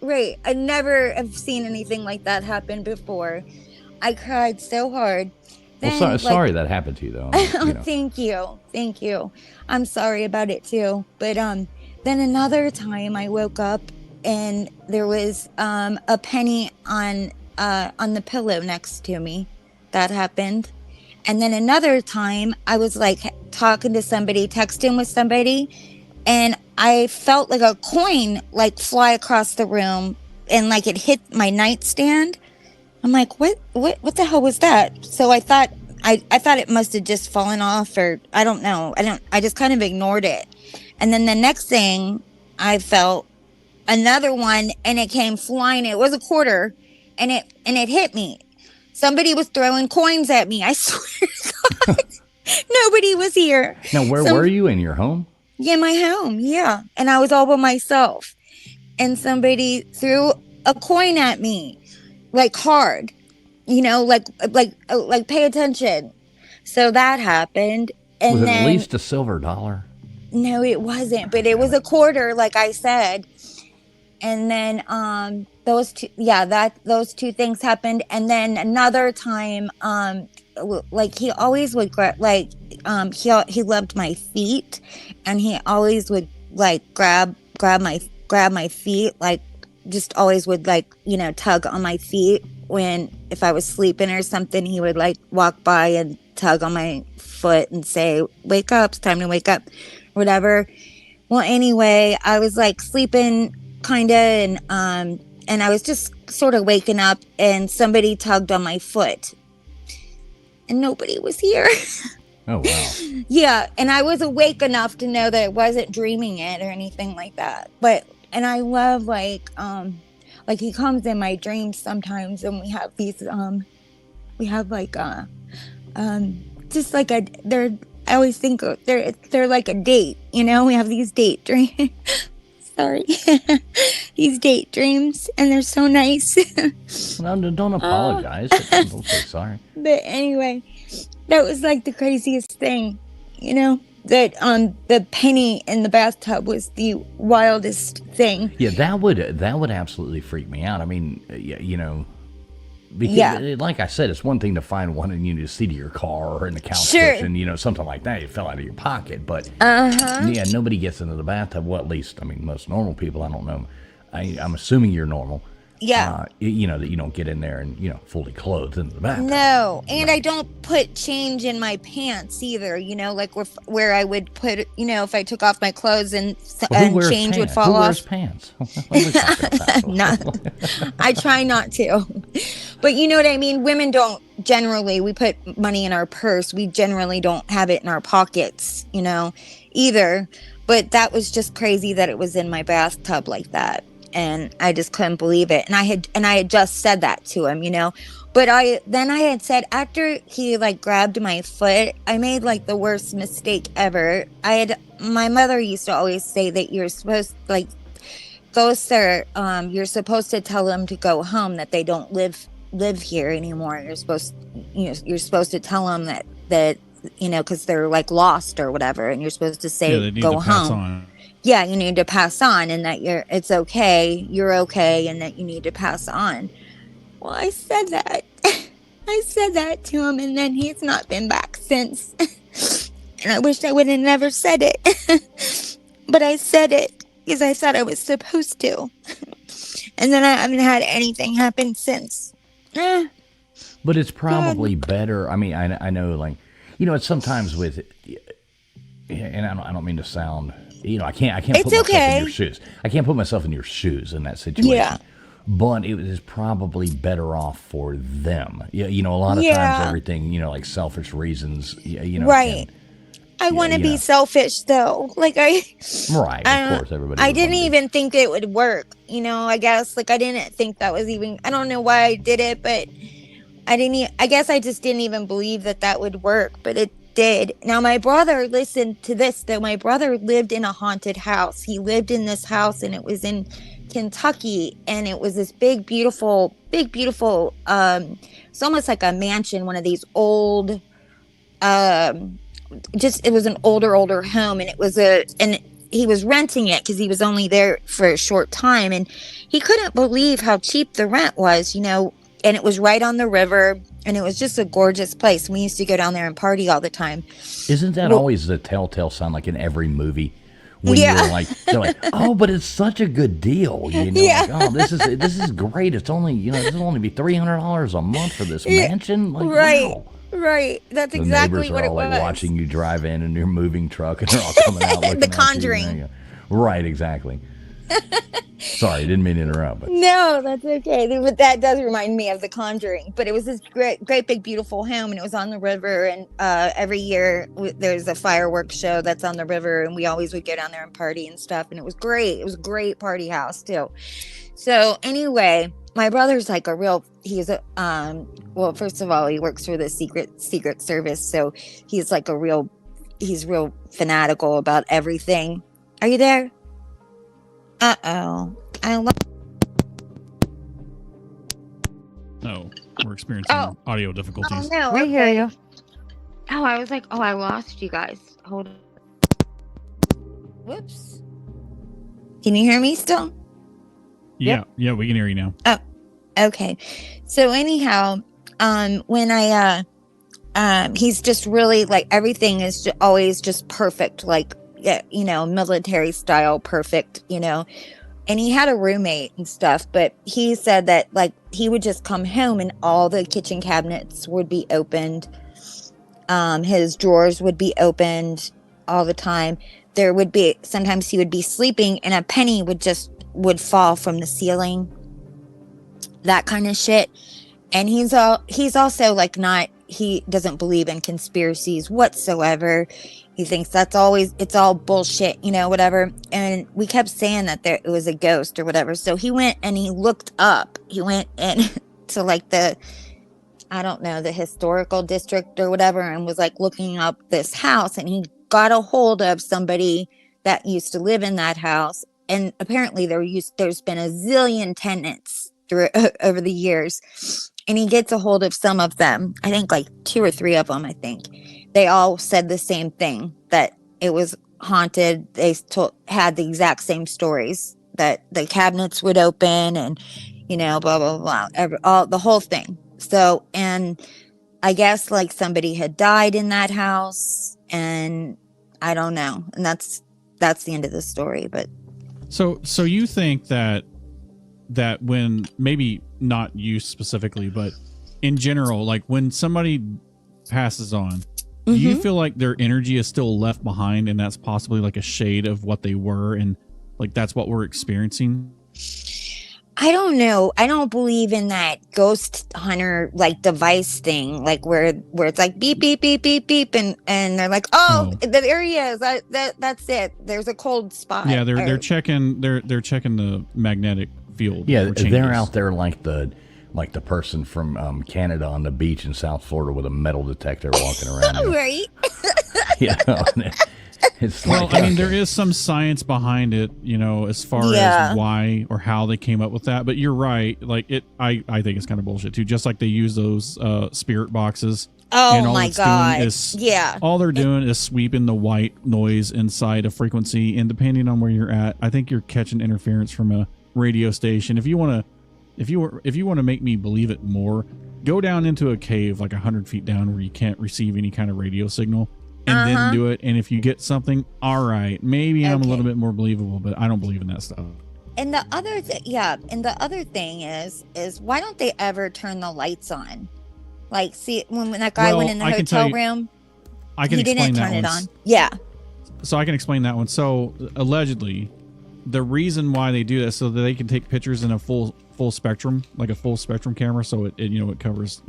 Speaker 8: I never have seen anything like that happen before. I cried so hard.
Speaker 2: Then, sorry that happened to you, though.
Speaker 8: Thank you. I'm sorry about it too. But then another time I woke up and there was a penny on the pillow next to me. That happened. And then another time I was, like, talking to somebody, texting with somebody, and I felt like a coin, like, fly across the room, and, like, it hit my nightstand. I'm like, what the hell was that? So I thought it must have just fallen off, or I don't know. I just kind of ignored it. And then the next thing, I felt another one, and it came flying. It was a quarter, and it hit me. Somebody was throwing coins at me. I swear to God. Nobody was here.
Speaker 2: Now, where were you? In your home?
Speaker 8: Yeah, my home. Yeah. And I was all by myself. And somebody threw a coin at me, like, hard, like pay attention. So that happened. And
Speaker 2: was it
Speaker 8: then,
Speaker 2: at least a silver dollar?
Speaker 8: No, it wasn't. But it was a quarter, like I said. and then those two things happened. And then another time, like he always would he loved my feet, and he always would like grab my feet, like just always would like, you know, tug on my feet if I was sleeping or something. He would like walk by and tug on my foot and say, wake up, it's time to wake up, whatever. Well, anyway, I was like sleeping kind of, and I was just sort of waking up, and somebody tugged on my foot, and nobody was here.
Speaker 2: Oh, wow.
Speaker 8: Yeah, and I was awake enough to know that I wasn't dreaming it or anything like that. And I love like he comes in my dreams sometimes, and we have these just like I always think they're like a date, you know. We have these date dreams. Sorry. These date dreams, and they're so nice.
Speaker 2: Well, don't apologize. Don't say sorry.
Speaker 8: But anyway, that was like the craziest thing, you know. That the penny in the bathtub was the wildest thing.
Speaker 2: Yeah, that would absolutely freak me out. I mean, you know, because like I said, it's one thing to find one and you just see to your car or in the couch cushion, you know, something like that. It fell out of your pocket, but yeah, nobody gets into the bathtub. Well, at least, I mean, most normal people. I don't know. I'm assuming you're normal.
Speaker 8: Yeah.
Speaker 2: You know, that you don't get in there and, you know, fully clothed into the bathtub.
Speaker 8: No, and I don't put change in my pants either, you know, like where I would put, you know, if I took off my clothes and change would fall off.
Speaker 2: Who wears pants?
Speaker 8: I try not to. But you know what I mean? Women don't generally, we put money in our purse. We generally don't have it in our pockets, you know, either. But that was just crazy that it was in my bathtub like that. And I just couldn't believe it. And I had just said that to him, you know. But I had said, after he like grabbed my foot, I made like the worst mistake ever. My mother used to always say that you're supposed, like, ghosts are, you're supposed to tell them to go home, that they don't live here anymore. You're supposed to tell them that you know, because they're like lost or whatever, and you're supposed to say go home. Yeah, you need to pass on, and that it's okay, you're okay, and that you need to pass on. Well, I said that. I said that to him, and then he's not been back since. And I wish I would have never said it. But I said it because I thought I was supposed to. And then I haven't had anything happen since.
Speaker 2: But it's probably better. I mean, I know, like, you know, it's sometimes with, and I don't mean to sound, you know, I can't put myself in your shoes. I can't put myself in your shoes in that situation. Yeah. But it is probably better off for them. Yeah, you know, a lot of times everything, you know, like selfish reasons, you know.
Speaker 8: Right. I want to be selfish, though. Like
Speaker 2: Right, of course, everybody.
Speaker 8: I didn't even think it would work, you know, I guess. Like, I didn't think that was even, I don't know why I did it, but I guess I just didn't even believe that would work, but it did. Now, my brother, listen to this, though. My brother lived in a haunted house. He lived in this house, and it was in Kentucky, and it was this big, beautiful, it's almost like a mansion, one of these old, it was an older home, and and he was renting it because he was only there for a short time, and he couldn't believe how cheap the rent was, you know, and it was right on the river. And it was just a gorgeous place. We used to go down there and party all the time.
Speaker 2: Isn't that always the telltale sign, like in every movie? When you're like, they're like, oh, but it's such a good deal. You know, like, oh, this is great. It's only, you know, this will only be $300 a month for this mansion. Like, wow.
Speaker 8: Right. That's exactly what it was.
Speaker 2: Like watching you drive in your moving truck, and they're all coming out looking
Speaker 8: The Conjuring.
Speaker 2: at you. Right, exactly. Sorry, didn't mean to interrupt. But.
Speaker 8: No, that's okay. But that does remind me of The Conjuring. But it was this great, big, beautiful home, and it was on the river. And every year there's a fireworks show that's on the river, and we always would go down there and party and stuff. And it was great. It was a great party house too. So anyway, my brother's like he's well, first of all, he works for the Secret Service, so he's like he's real fanatical about everything. Are you there? Uh-oh.
Speaker 4: No, we're experiencing audio difficulties.
Speaker 8: Oh, no.
Speaker 3: We hear you.
Speaker 8: Oh, I was like, I lost you guys. Hold on. Whoops. Can you hear me still?
Speaker 4: Yeah, we can hear you now.
Speaker 8: Oh, okay. So anyhow, when I he's just really like everything is always just perfect, like military style perfect, and he had a roommate and stuff, but he said that like he would just come home and all the kitchen cabinets would be opened, his drawers would be opened all the time. There would be sometimes he would be sleeping and a penny would fall from the ceiling, that kind of shit. And he's also like he doesn't believe in conspiracies whatsoever. He thinks it's all bullshit, whatever. And we kept saying that it was a ghost or whatever. So he went and he looked up. He went in to like the historical district or whatever, and was like looking up this house, and he got a hold of somebody that used to live in that house. And apparently there's been a zillion tenants over the years. And he gets a hold of some of them. I think like 2 or 3 of them, I think. They all said the same thing, that it was haunted. They had the exact same stories, that the cabinets would open and, blah, blah, blah, the whole thing. So, and I guess like somebody had died in that house, and I don't know. And that's the end of the story. But
Speaker 4: so you think that when, maybe not you specifically, but in general, like when somebody passes on, do you feel like their energy is still left behind, and that's possibly like a shade of what they were, and like that's what we're experiencing?
Speaker 8: I don't know. I don't believe in that ghost hunter like device thing, like where it's like beep beep beep beep beep, and they're like, there he is. That's it. There's a cold spot.
Speaker 4: Yeah, they're checking the magnetic field.
Speaker 2: Yeah, they're out there like the person from Canada on the beach in South Florida with a metal detector walking around.
Speaker 8: Right.
Speaker 2: It's
Speaker 4: well,
Speaker 2: like,
Speaker 4: I mean, there is some science behind it, as far as why or how they came up with that. But you're right. Like I think it's kind of bullshit too. Just like they use those spirit boxes.
Speaker 8: Oh
Speaker 4: and all
Speaker 8: my God.
Speaker 4: All they're doing is sweeping the white noise inside a frequency. And depending on where you're at, I think you're catching interference from a radio station. If you want to make me believe it more, go down into a cave like 100 feet down where you can't receive any kind of radio signal, and then do it. And if you get something, all right, maybe I'm a little bit more believable, but I don't believe in that stuff.
Speaker 8: And the other thing is why don't they ever turn the lights on? Like, see, when that guy went in the hotel room,
Speaker 4: he didn't turn it on.
Speaker 8: Yeah.
Speaker 4: So I can explain that one. So allegedly, the reason why they do that is so that they can take pictures in a full spectrum, like a full spectrum camera. So it covers,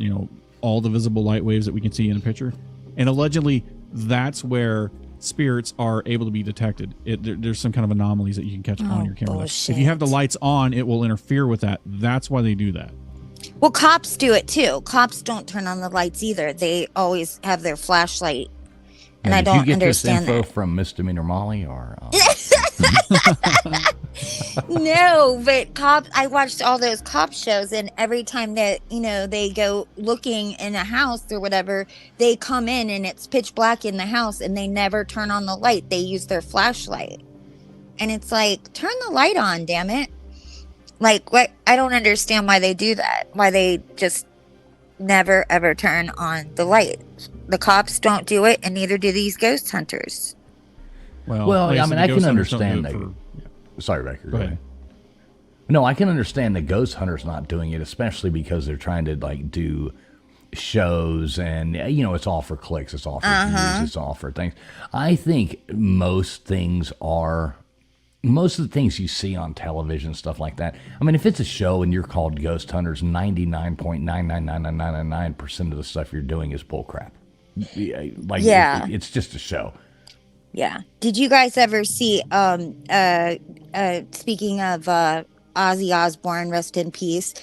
Speaker 4: all the visible light waves that we can see in a picture. And allegedly, that's where spirits are able to be detected. There's some kind of anomalies that you can catch on your camera. If you have the lights on, it will interfere with that. That's why they do that.
Speaker 8: Well, cops do it too. Cops don't turn on the lights either. They always have their flashlight. And I don't understand that.
Speaker 2: Did you get this info from Misdemeanor Molly or?
Speaker 8: No, but I watched all those cop shows, and every time that, they go looking in a house or whatever, they come in and it's pitch black in the house and they never turn on the light. They use their flashlight. And it's like, turn the light on, damn it. Like, what? I don't understand why they do that. Why they just never ever turn on the light. The cops don't do it, and neither do these ghost hunters.
Speaker 2: Well, I mean, I can understand that. Sorry, Becker. Go ahead. No, I can understand the ghost hunters not doing it, especially because they're trying to like do shows, and it's all for clicks, it's all for views, it's all for things. I think most of the things you see on television, stuff like that. I mean, if it's a show and you're called ghost hunters, 99.99999% of the stuff you're doing is bullcrap. It's just a show.
Speaker 8: Yeah. Did you guys ever see, speaking of Ozzy Osbourne, rest in peace,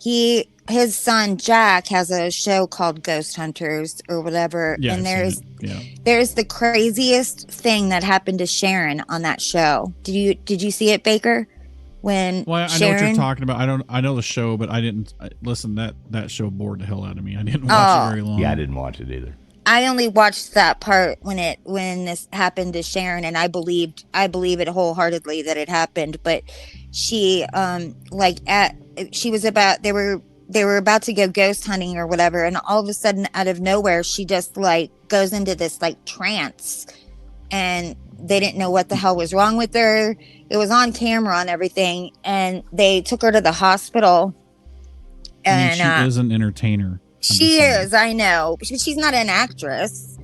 Speaker 8: his son Jack has a show called Ghost Hunters or whatever, and there's the craziest thing that happened to Sharon on that show. Did you see it, Baker? I know what
Speaker 4: you're talking about. I know the show, but I didn't listen. That show bored the hell out of me. I didn't watch it very long.
Speaker 2: Yeah, I didn't watch it either.
Speaker 8: I only watched that part when this happened to Sharon, and I believe it wholeheartedly that it happened. But she she was about they were about to go ghost hunting or whatever, and all of a sudden, out of nowhere, she just like goes into this like trance, and they didn't know what the hell was wrong with her. It was on camera and everything, and they took her to the hospital. And
Speaker 4: I mean, she is an entertainer.
Speaker 8: She is, I know. She's not an actress.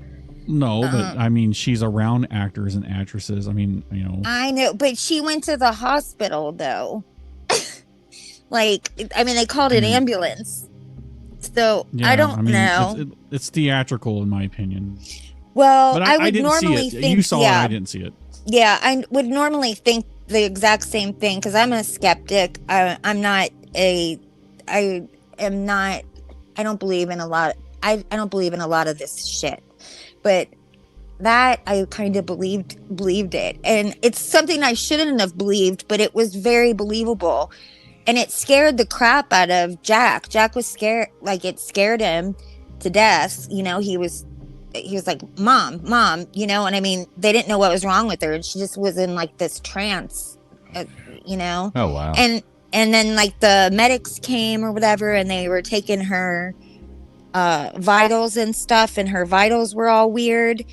Speaker 4: No, but I mean, she's around actors and actresses. I mean, you know.
Speaker 8: I know, but she went to the hospital, though. Like, I mean, they called an ambulance. So,
Speaker 4: yeah,
Speaker 8: I don't know.
Speaker 4: It's theatrical, in my opinion.
Speaker 8: Well,
Speaker 4: but
Speaker 8: I would
Speaker 4: didn't
Speaker 8: normally
Speaker 4: see it.
Speaker 8: think...
Speaker 4: You saw it, I didn't see it.
Speaker 8: Yeah, I would normally think the exact same thing, because I'm a skeptic. I don't believe in a lot. I don't believe in a lot of this shit, but that I kind of believed it, and it's something I shouldn't have believed, but it was very believable, and it scared the crap out of Jack. Jack was scared, like it scared him to death. You know, he was like, mom, you know, and I mean, they didn't know what was wrong with her, and she just was in like this trance, you know.
Speaker 2: Oh wow.
Speaker 8: And then like the medics came or whatever, and they were taking her vitals and stuff, and her vitals were all weird.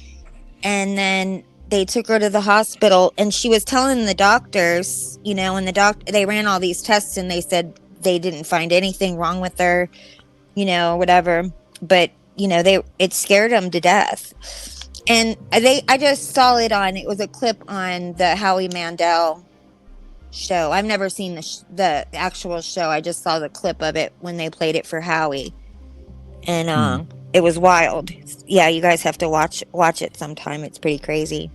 Speaker 8: And then they took her to the hospital, and she was telling the doctors, you know, and they ran all these tests, and they said they didn't find anything wrong with her, you know, whatever. But, you know, it scared them to death. And I just saw it was a clip on the Howie Mandel show. I've never seen the actual show. I just saw the clip of it when they played it for Howie, and it was wild. Yeah, you guys have to watch it sometime. It's pretty crazy.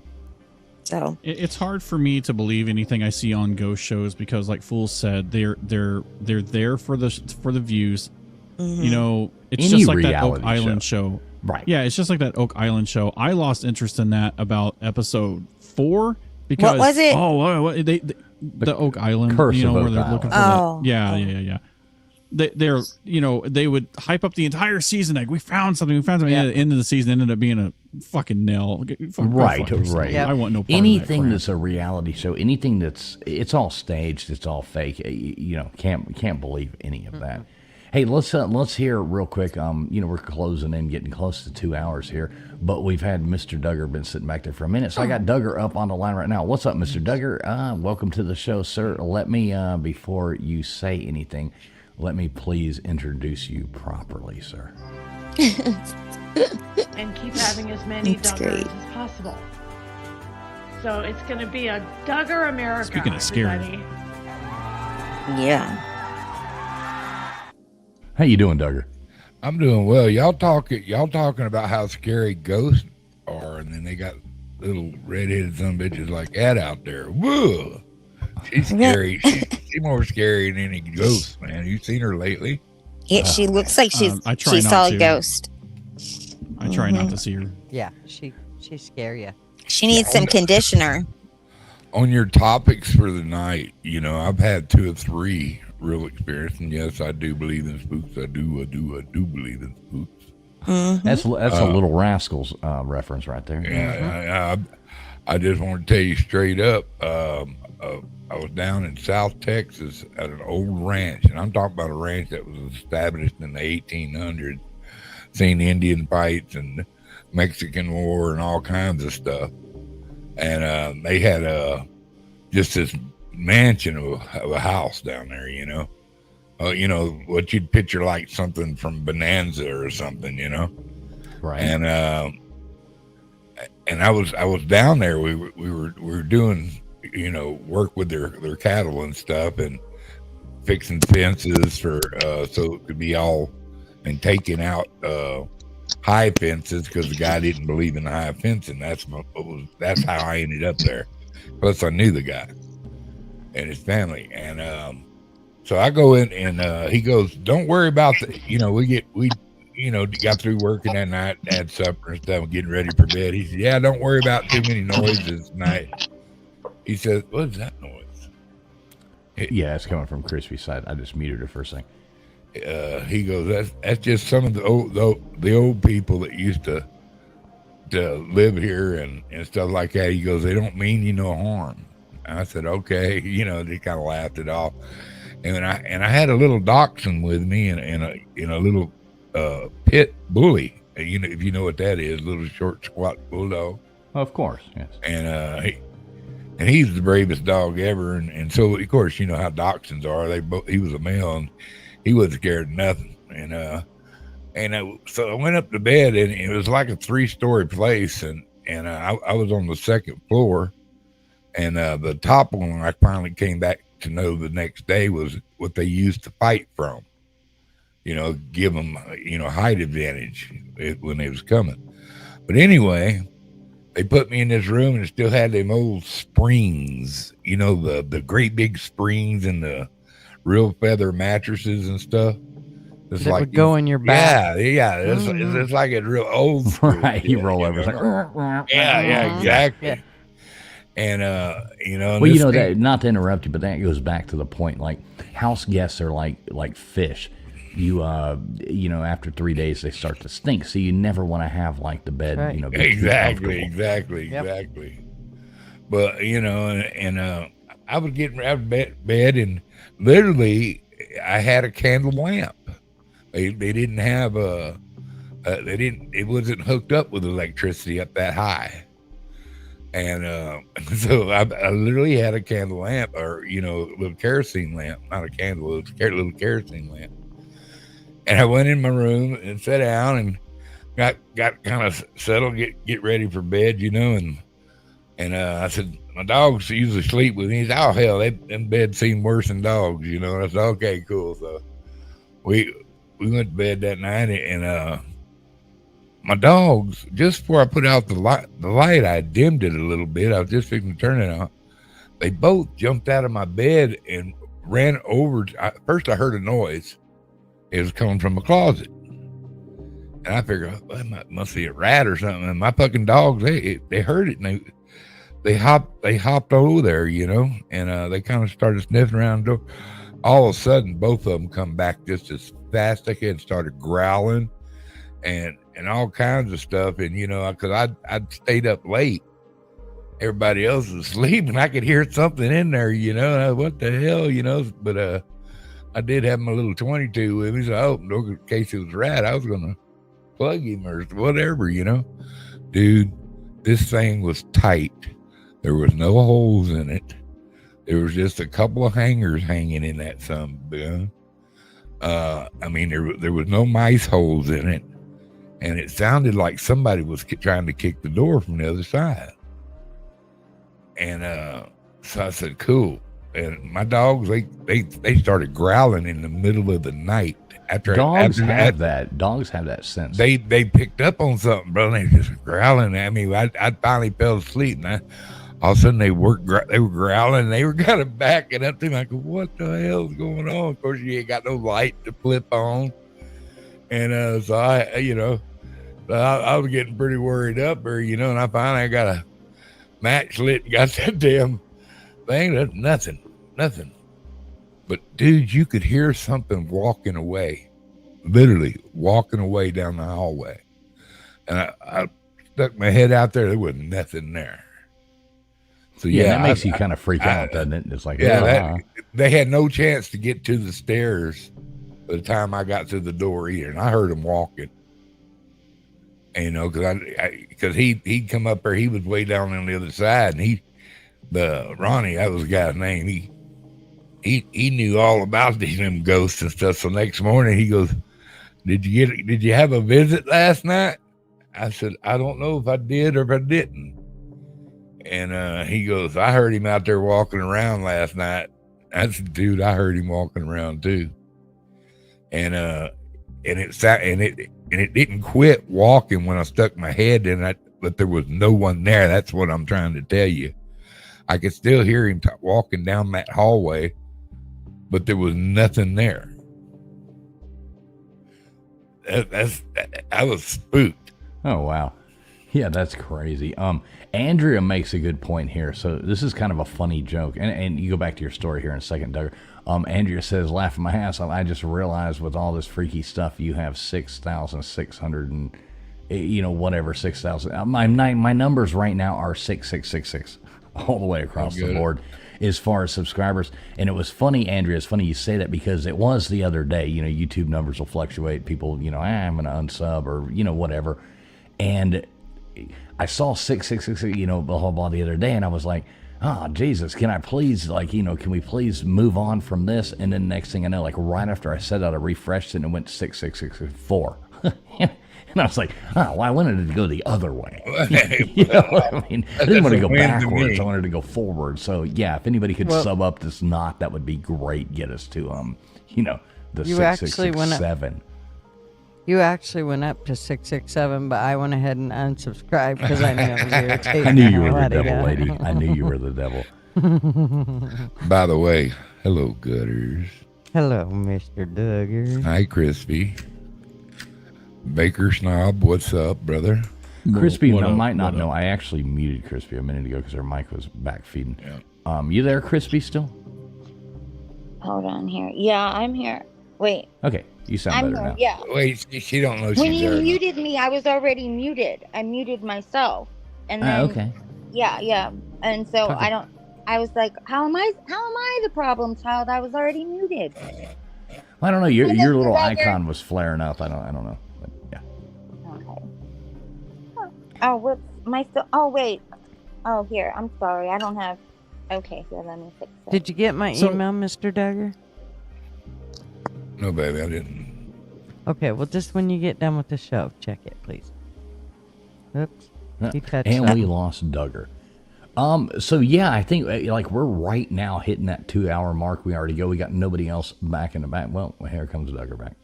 Speaker 8: So
Speaker 4: it's hard for me to believe anything I see on ghost shows, because, like Fool said, they're there for the views. You know, it's just like that Oak Island show.
Speaker 2: Right.
Speaker 4: Yeah, it's just like that Oak Island show. I lost interest in that about episode 4 because
Speaker 8: what was it?
Speaker 4: Oh, the Oak Island,
Speaker 2: Curse
Speaker 4: you know,
Speaker 2: of
Speaker 4: where
Speaker 2: Oak
Speaker 4: they're
Speaker 2: Island.
Speaker 4: looking for that. Yeah. They're, you know, they would hype up the entire season, like we found something. At the end of the season ended up being a fucking nail.
Speaker 2: Right.
Speaker 4: Yep. I want no part
Speaker 2: anything
Speaker 4: of that
Speaker 2: that's a reality show, anything it's all staged, it's all fake. You know, can't believe any of that. Hey, let's hear real quick. You know, we're closing in, getting close to 2 hours here, but we've had Mr. Duggar been sitting back there for a minute, so I got Duggar up on the line right now. What's up, Mr. Duggar? Welcome to the show, sir. Let me, before you say anything, let me please introduce you properly, sir.
Speaker 9: And keep having as many
Speaker 8: That's
Speaker 9: Duggars
Speaker 8: great.
Speaker 9: as possible. So it's going to be a Duggar America.
Speaker 4: Speaking of scary.
Speaker 9: everybody.
Speaker 8: yeah.
Speaker 2: How you doing, Duggar?
Speaker 10: I'm doing well. Y'all talking about how scary ghosts are, and then they got little redheaded son bitches like that out there. Whoa, she's scary. She's more scary than any ghost, man. You seen her lately?
Speaker 8: Yeah, she looks like she saw a ghost.
Speaker 4: I try not to see her.
Speaker 3: Yeah, she scare you.
Speaker 8: She needs some conditioner.
Speaker 10: On your topics for the night, you know, I've had 2 or 3 real experience, and yes, I do believe in spooks. I do believe in spooks.
Speaker 8: Mm-hmm.
Speaker 2: That's a Little Rascals reference right there.
Speaker 10: Yeah, I just want to tell you straight up. I was down in South Texas at an old ranch, and I'm talking about a ranch that was established in the 1800s. Seen Indian fights and Mexican War and all kinds of stuff, and they had just this mansion of a house down there, you know, what you'd picture like something from Bonanza or something, you know,
Speaker 2: right?
Speaker 10: And I was down there. We were doing, you know, work with their cattle and stuff, and fixing fences for so it could be all, and taking out high fences because the guy didn't believe in the high fencing. That's how I ended up there. Plus, I knew the guy and his family, and so I go in, and he goes, "Don't worry about the, you know, we got through working that night, had supper and stuff, getting ready for bed." He said, "Yeah, don't worry about too many noises tonight." He says, "What is that noise?"
Speaker 2: Yeah, it's coming from Crispy's side. I just muted her for a second.
Speaker 10: He goes, "That's just some of the old people that used to live here and stuff like that. He goes, they don't mean you no harm. I said, okay, they kind of laughed it off. And I had a little dachshund with me and a little pit bully. If you know what that is, little short squat bulldog.
Speaker 2: Of course, yes.
Speaker 10: And he's the bravest dog ever. And so of course you know how dachshunds are. He was a male and he wasn't scared of nothing. So I went up to bed and it was like a 3-story place and I was on the second floor. And the top one, I finally came back to know the next day was what they used to fight from. Give them, height advantage when they was coming. But anyway, they put me in this room and it still had them old springs, the great big springs and the real feather mattresses and stuff. It's
Speaker 3: that like would go in your back.
Speaker 10: Yeah. It's like a real old school.
Speaker 2: Right. You roll over. It's like,
Speaker 10: yeah, exactly. Yeah. And
Speaker 2: that, not to interrupt you, but that goes back to the point. Like house guests are like fish. You after 3 days they start to stink, so you never want to have like the bed.
Speaker 10: Right. Exactly. But I was getting out of bed and literally I had a candle lamp. They didn't have it wasn't hooked up with electricity up that high. And so I literally had a candle lamp or, a little kerosene lamp, not a candle, it was a little kerosene lamp. And I went in my room and sat down and got kind of settled, get ready for bed, and I said, my dogs usually sleep with me. He said, oh, hell, them beds seem worse than dogs, And I said, okay, cool. So we went to bed that night and my dogs, just before I put out the light, I dimmed it a little bit. I was just fixing to turn it on. They both jumped out of my bed and ran over. First, I heard a noise. It was coming from a closet. And I figured, well, it must be a rat or something. And my fucking dogs, they heard it. And they hopped over there, and they kind of started sniffing around the door. All of a sudden, both of them come back just as fast as they could, started growling and all kinds of stuff. And, because I'd stayed up late. Everybody else was asleep and I could hear something in there, what the hell, but I did have my little 22 with me, so I opened the door in case it was a rat. I was going to plug him or whatever, Dude, this thing was tight. There was no holes in it. There was just a couple of hangers hanging in that son. There was no mice holes in it. And it sounded like somebody was trying to kick the door from the other side. And so I said, cool. And my dogs, they started growling in the middle of the night.
Speaker 2: Dogs have that sense.
Speaker 10: They picked up on something, bro. They just growling at me. I finally fell asleep, and all of a sudden they were growling. And they were kind of backing up to me. I go, what the hell's going on? Of course, you ain't got no light to flip on. And so I was getting pretty worried up there, and I finally got a match lit and got that damn thing. That's nothing. But dude, you could hear something walking away, literally walking away down the hallway. And I stuck my head out there. There was nothing there. So
Speaker 2: that makes you kind of freak out, doesn't it? It's like,
Speaker 10: they had no chance to get to the stairs by the time I got to the door either. And I heard them walking. And, because he'd come up there, he was way down on the other side, and Ronnie, that was the guy's name. He knew all about them ghosts and stuff. So next morning he goes, did you have a visit last night? I said, I don't know if I did or if I didn't. And he goes, I heard him out there walking around last night. I said, dude, I heard him walking around too. And it didn't quit walking when I stuck my head in it, but there was no one there. That's what I'm trying to tell you. I could still hear him walking down that hallway, but there was nothing there. I was spooked.
Speaker 2: Oh, wow. Yeah, that's crazy. Andrea makes a good point here. So this is kind of a funny joke. And you go back to your story here in a second, Doug. Andrea says, laughing my ass off, I just realized with all this freaky stuff, you have 6,680 whatever 6,000. My numbers right now are 6,666 all the way across the board as far as subscribers. And it was funny, Andrea. It's funny you say that because it was the other day. YouTube numbers will fluctuate. People, I'm going to unsub or whatever. And I saw 6,666, blah blah blah the other day, and I was like, oh, Jesus, can I please, can we please move on from this? And then next thing I know, right after I said that, I refreshed it and it went 66664. And I was like, oh, well, I wanted it to go the other way. I didn't want to go backwards. I wanted to go forward. So, yeah, if anybody could sub up this knot, that would be great. Get us to, the 6,667.
Speaker 3: You actually went up to 667, but I went ahead and unsubscribed because I knew it was irritating.
Speaker 2: I knew you were the devil, lady. I knew you were the devil.
Speaker 10: By the way, hello, Gutters.
Speaker 3: Hello, Mr. Duggar.
Speaker 10: Hi, Crispy. Baker Snob, what's up, brother?
Speaker 2: Crispy might not know. I actually muted Crispy a minute ago because her mic was back feeding. Yeah. You there, Crispy, still?
Speaker 8: Hold on here. Yeah, I'm here. Wait.
Speaker 2: Okay, you sound better now.
Speaker 8: Yeah.
Speaker 10: Wait, she don't know.
Speaker 8: When you muted me, I was already muted. I muted myself, and then
Speaker 2: okay.
Speaker 8: Yeah, and so I was like, how am I the problem child? I was already muted.
Speaker 2: I don't know. Your little icon was flaring up. I don't know. But yeah.
Speaker 8: Okay. Oh, what's my still? Oh, wait. Oh, here. I'm sorry. I don't have. Okay, here. Let me fix it.
Speaker 3: Did you get my email, Mr. Duggar?
Speaker 10: No, baby, I didn't.
Speaker 3: Okay, well, just when you get done with the show, check it, please. Oops.
Speaker 2: And we lost Duggar. So yeah, I think we're right now hitting that 2-hour mark. We already go. We got nobody else back in the back. Well, here comes Duggar back.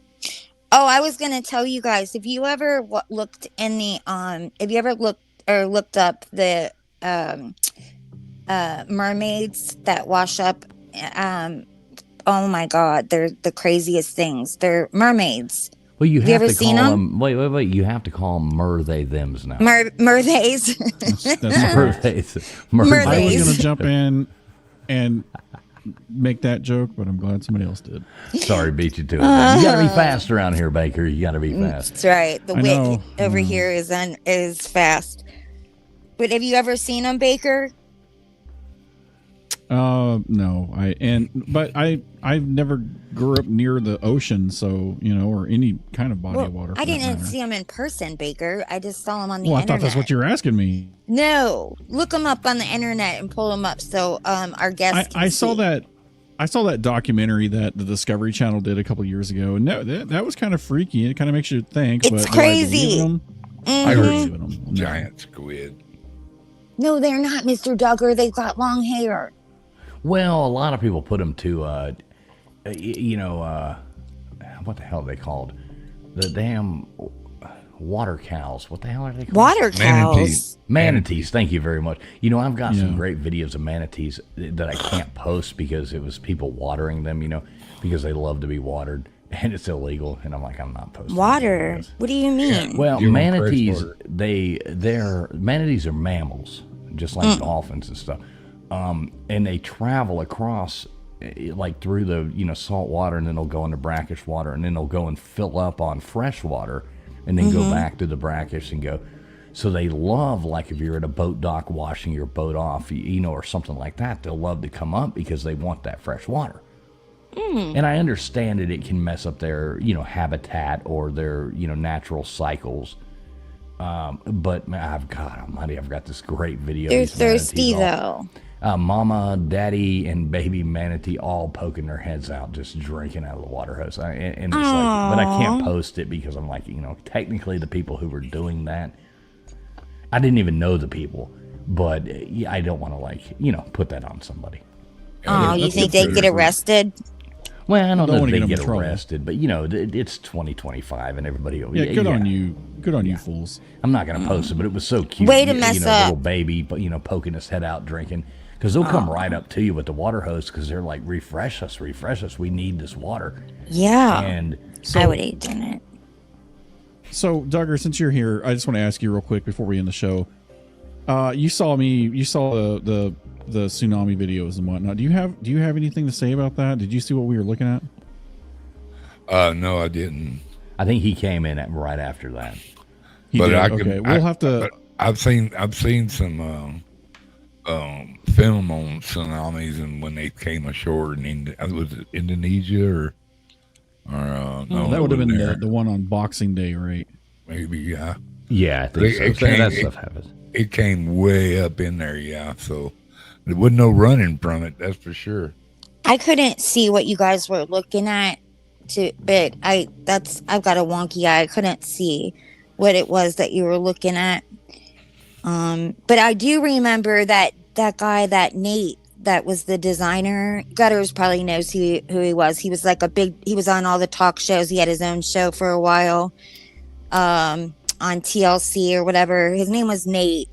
Speaker 8: Oh, I was gonna tell you guys, if you ever looked in the if you ever looked up the mermaids that wash up, oh my God, they're the craziest things. They're mermaids.
Speaker 2: Well, you have
Speaker 8: ever
Speaker 2: to
Speaker 8: seen
Speaker 2: call
Speaker 8: them?
Speaker 2: Wait. You have to call them mer-they, thems now.
Speaker 8: Mermaids.
Speaker 4: That's
Speaker 2: Mermaids.
Speaker 4: I was going to jump in and make that joke, but I'm glad somebody else did.
Speaker 2: Sorry, beat you to it. You got to be fast around here, Baker. You got to be fast.
Speaker 8: That's right. The wit over here is fast. But have you ever seen them, Baker?
Speaker 4: No, I never grew up near the ocean, so or any kind of body of water.
Speaker 8: I didn't see them in person, Baker. I just saw them on the internet.
Speaker 4: I thought that's what you were asking me.
Speaker 8: No, look them up on the internet and pull them up so our guests can
Speaker 4: I
Speaker 8: see.
Speaker 4: saw that documentary that the Discovery Channel did a couple years ago, and that was kind of freaky. It kind of makes you think.
Speaker 8: It's crazy.
Speaker 10: I heard them. Giant squid.
Speaker 8: No, they're not, Mr. Duggar. They've got long hair.
Speaker 2: Well, a lot of people put them to, what the hell are they called? The damn water cows. What the hell are they called?
Speaker 8: Water cows.
Speaker 2: Manatees. Thank you very much. I've got some great videos of manatees that I can't post because it was people watering them, because they love to be watered. And it's illegal, and I'm not posting.
Speaker 8: Water? What do you mean?
Speaker 2: Well, manatees, manatees are mammals, just like dolphins and stuff. And they travel across, through the, salt water, and then they'll go into brackish water, and then they'll go and fill up on fresh water, and then go back to the brackish and go. So they love, if you're at a boat dock washing your boat off, or something like that, they'll love to come up because they want that fresh water. And I understand that it can mess up their, habitat or their, natural cycles. But I've got this great video.
Speaker 8: They're thirsty though.
Speaker 2: Mama, daddy, and baby manatee all poking their heads out, just drinking out of the water hose. But I can't post it because I'm technically the people who were doing that, I didn't even know the people, but I don't want to put that on somebody.
Speaker 8: Oh, you think they'd get arrested?
Speaker 2: Well, I don't know if they get arrested, but it's 2025 and everybody.
Speaker 4: Yeah, good on you. Good on you, fools.
Speaker 2: I'm not going to post it, but it was so cute.
Speaker 8: Way to mess up.
Speaker 2: Little baby, but poking his head out drinking, because they'll come right up to you with the water hose because they're like, refresh us. We need this water.
Speaker 8: Yeah.
Speaker 2: And
Speaker 8: I would hate doing it.
Speaker 4: So, Duggar, since you're here, I just want to ask you real quick before we end the show. You saw the tsunami videos and whatnot. Do you have anything to say about that? Did you see what we were looking at?
Speaker 10: No, I didn't.
Speaker 2: I think he came in right after that.
Speaker 10: But I
Speaker 4: okay,
Speaker 10: could.
Speaker 4: we'll have to.
Speaker 10: I've seen some film on tsunamis and when they came ashore in was it Indonesia or no,
Speaker 4: that would have been
Speaker 10: there.
Speaker 4: the one on Boxing Day, right?
Speaker 10: Maybe, yeah.
Speaker 2: Yeah, I think so. That stuff happens.
Speaker 10: It came way up in there, yeah. So there wasn't no running from it, that's for sure.
Speaker 8: I couldn't see what you guys were looking at, but I've got a wonky eye. I couldn't see what it was that you were looking at. But I do remember that guy, that Nate, that was the designer. Gutters probably knows who he was. He was like he was on all the talk shows. He had his own show for a while, on TLC or whatever. His name was Nate.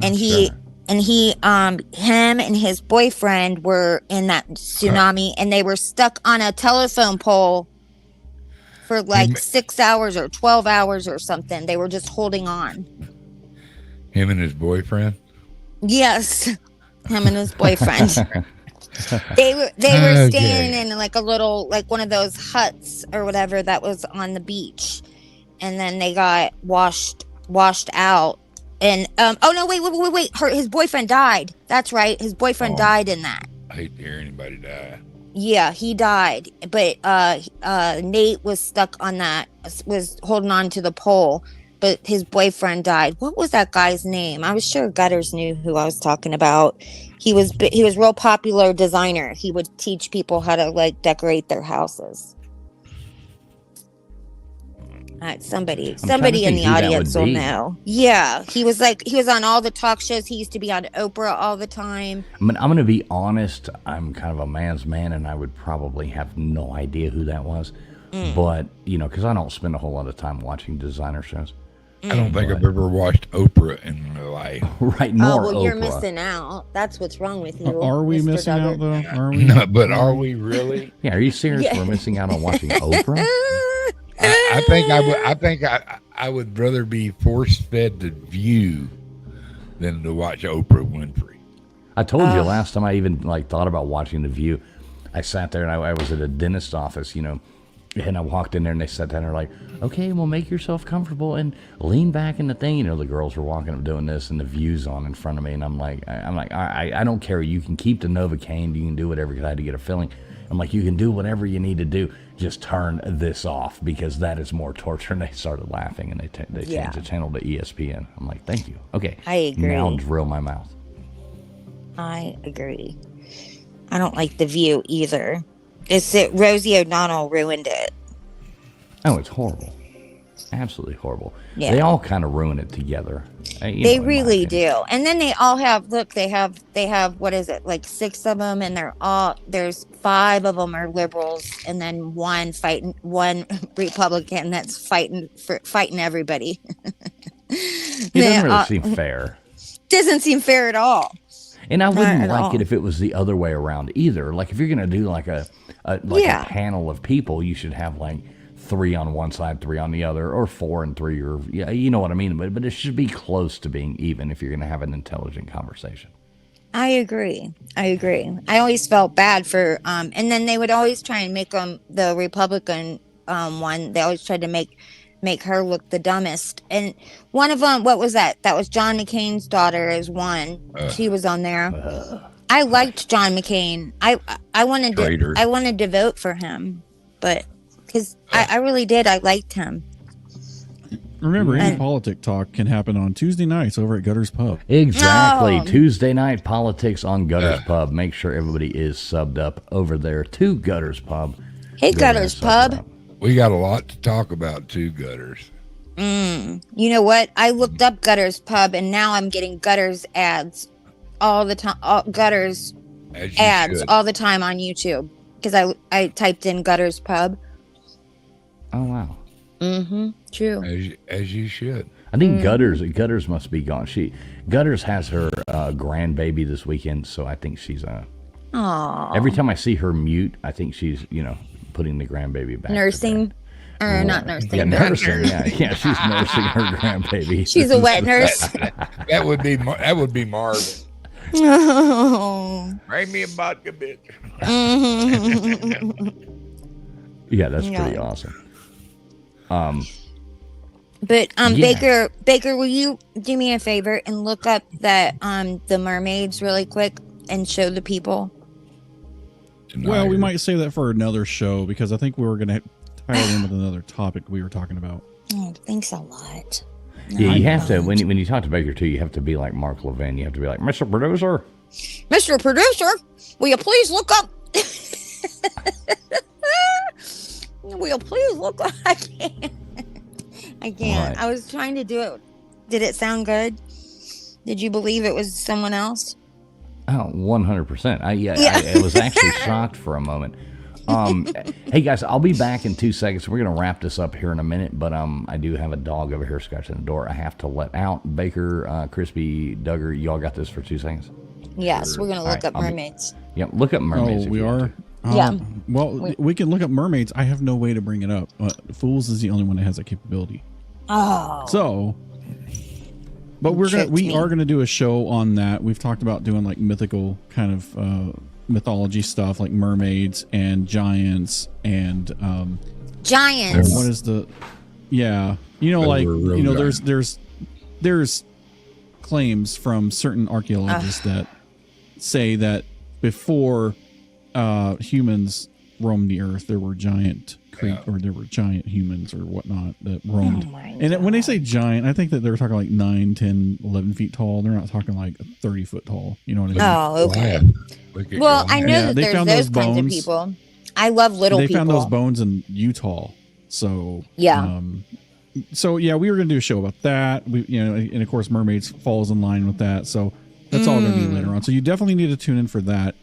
Speaker 8: Him and his boyfriend were in that tsunami, and they were stuck on a telephone pole for like 6 hours or 12 hours or something. They were just holding on.
Speaker 10: Him and his boyfriend?
Speaker 8: Yes, him and his boyfriend. They were staying in like a little, like one of those huts or whatever that was on the beach, and then they got washed out. And oh no, wait! His boyfriend died. That's right, his boyfriend died in that.
Speaker 10: I hate to hear anybody die.
Speaker 8: Yeah, he died. But Nate was stuck on that, was holding on to the pole. But his boyfriend died. What was that guy's name? I was sure Gutters knew who I was talking about. He was real popular designer. He would teach people how to like decorate their houses. Somebody in the audience will know. Yeah, he was on all the talk shows. He used to be on Oprah all the time.
Speaker 2: I'm going to be honest. I'm kind of a man's man, and I would probably have no idea who that was. But, because I don't spend a whole lot of time watching designer shows.
Speaker 10: I don't think I've ever watched Oprah in my life.
Speaker 2: Right, more Oprah.
Speaker 8: You're missing out. That's what's wrong with you.
Speaker 4: Are we
Speaker 8: Mr.
Speaker 4: missing
Speaker 8: Duggar.
Speaker 4: out, though? Are we?
Speaker 10: No, but are we really?
Speaker 2: Yeah, are you serious?
Speaker 8: Yeah.
Speaker 2: We're missing out on watching Oprah?
Speaker 10: I think I would rather be force-fed The View than to watch Oprah Winfrey.
Speaker 2: I told you last time I even thought about watching The View. I sat there and I was at a dentist office, and I walked in there and they sat down and they're like, okay, well, make yourself comfortable and lean back in the thing. The girls were walking up doing this and The View's on in front of me. And I'm like, I don't care. You can keep the Novocaine. You can do whatever because I had to get a filling. I'm like, you can do whatever you need to do. Just turn this off because that is more torture. And they started laughing and they changed the channel to ESPN. I'm like, thank you. Okay.
Speaker 8: I agree.
Speaker 2: Now drill my mouth.
Speaker 8: I agree. I don't like The View either. It's that Rosie O'Donnell ruined it.
Speaker 2: Oh, it's horrible. Absolutely horrible.
Speaker 8: Yeah.
Speaker 2: They all kind of ruin it together.
Speaker 8: They really do. And then they all have, they have, what is it? Like 6 of them, and there's 5 of them are liberals, and then one Republican that's fighting everybody.
Speaker 2: It doesn't really seem fair.
Speaker 8: Doesn't seem fair at all.
Speaker 2: And I wouldn't like it if it was the other way around either. Like if you're going to do like a panel of people, you should have 3 on one side, 3 on the other, or 4 and 3, or you know what I mean. But it should be close to being even if you're going to have an intelligent conversation.
Speaker 8: I agree. I always felt bad for and then they would always try and make the Republican one. They always tried to make her look the dumbest. And one of them, what was that? That was John McCain's daughter is one. She was on there. I liked John McCain. I wanted to vote for him, but because I really did. I liked him.
Speaker 4: Remember, any politic talk can happen on Tuesday nights over at Gutters Pub.
Speaker 2: Exactly.
Speaker 8: Oh.
Speaker 2: Tuesday night politics on Gutters Pub. Make sure everybody is subbed up over there to Gutters Pub.
Speaker 8: Hey, Gutters Pub.
Speaker 10: We got a lot to talk about too, Gutters.
Speaker 8: You know what? I looked up Gutters Pub, and now I'm getting Gutters ads all the time. Gutters ads all the time on YouTube because I typed in Gutters Pub.
Speaker 2: Oh wow.
Speaker 8: True.
Speaker 10: As you should.
Speaker 2: I think Gutters must be gone. Gutters has her grandbaby this weekend, so I think she's
Speaker 8: Aww.
Speaker 2: Every time I see her mute, I think she's putting the grandbaby back.
Speaker 8: Nursing. Or not nursing.
Speaker 2: Yeah, nursing. Yeah, she's nursing her grandbaby.
Speaker 8: She's a wet nurse.
Speaker 10: That would be Marvin.
Speaker 8: Oh.
Speaker 10: Bring me a vodka, bitch.
Speaker 2: Yeah, that's pretty awesome.
Speaker 8: But Baker, will you do me a favor and look up that the mermaids really quick and show the people?
Speaker 4: Well, we might save that for another show because I think we were going to tie it in with another topic we were talking about.
Speaker 8: Oh, thanks a lot.
Speaker 2: Yeah, you have to when you talk to Baker too. You have to be like Mark Levin. You have to be like, Mr. Producer.
Speaker 8: Mr. Producer, will you please look up? Will you please look up? I can't. What? I was trying to do it. Did it sound good? Did you believe it was someone else?
Speaker 2: Oh, 100%. I was actually shocked for a moment. Hey guys, I'll be back in 2 seconds. We're gonna wrap this up here in a minute, but I do have a dog over here scratching the door. I have to let out. Baker, Crispy, Duggar, y'all got this for 2 seconds?
Speaker 8: Yes, we're gonna look up mermaids.
Speaker 2: Look up mermaids.
Speaker 4: Oh, we are.
Speaker 8: Yeah.
Speaker 4: Well, we can look up mermaids. I have no way to bring it up. Fools is the only one that has that capability.
Speaker 8: Oh.
Speaker 4: So, but we are gonna do a show on that. We've talked about doing like mythical kind of mythology stuff, like mermaids and giants and
Speaker 8: giants.
Speaker 4: What is the? Yeah, there's claims from certain archaeologists that say that before humans roamed the earth, there were giant or there were giant humans or whatnot that roamed. And when they say giant, I think that they're talking like 9, 10, 11 feet tall. They're not talking like 30 foot tall. You know what I mean?
Speaker 8: Oh, okay. Well, I know that there's those kinds of people. I love little people.
Speaker 4: They found those bones in Utah. So
Speaker 8: yeah.
Speaker 4: So yeah, we were going to do a show about that. And of course, mermaids falls in line with that. So that's all going to be later on. So you definitely need to tune in for that.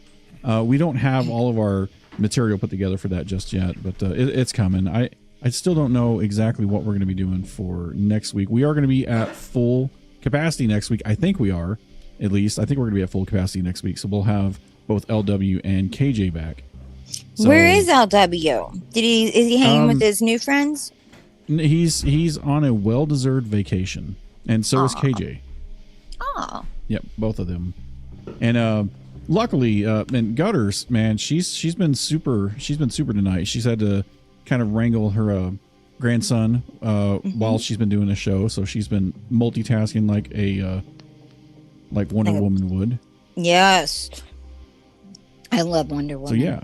Speaker 4: We don't have all of our material put together for that just yet, but it's coming. I still don't know exactly what we're going to be doing for next week. We are going to be at full capacity next week. I think we are, at least. I think we're going to be at full capacity next week. So we'll have both LW and KJ back. So,
Speaker 8: where is LW? Is he hanging with his new friends?
Speaker 4: He's on a well-deserved vacation, and so is KJ.
Speaker 8: Oh.
Speaker 4: Yep, both of them. And luckily, and Gutters, man, she's been super tonight. She's had to kind of wrangle her grandson while she's been doing the show, so she's been multitasking like Wonder Woman would.
Speaker 8: Yes, I love Wonder Woman.
Speaker 4: So yeah,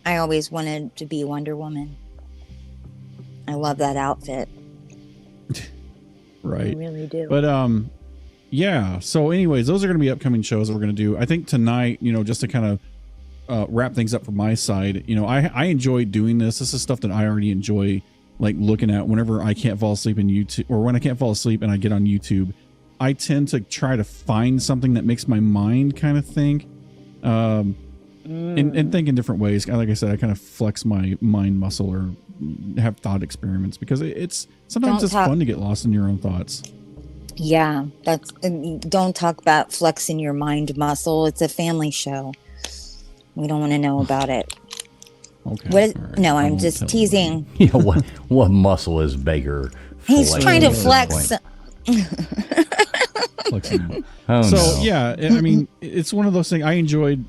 Speaker 8: I always wanted to be Wonder Woman. I love that outfit.
Speaker 4: Right,
Speaker 8: I really do.
Speaker 4: But yeah. So anyways, those are going to be upcoming shows that we're going to do. I think tonight, just to kind of wrap things up from my side, I enjoy doing this. This is stuff that I already enjoy, like looking at whenever I can't fall asleep in YouTube, or when I can't fall asleep and I get on YouTube. I tend to try to find something that makes my mind kind of think, and think in different ways. Like I said, I kind of flex my mind muscle or have thought experiments because it's sometimes it's fun to get lost in your own thoughts.
Speaker 8: Yeah, don't talk about flexing your mind muscle. It's a family show. We don't want to know about it.
Speaker 4: Okay.
Speaker 8: Right. No, I'm just teasing.
Speaker 2: Yeah, what muscle is Baker?
Speaker 8: He's trying to flex.
Speaker 4: Yeah, I mean, it's one of those things I enjoyed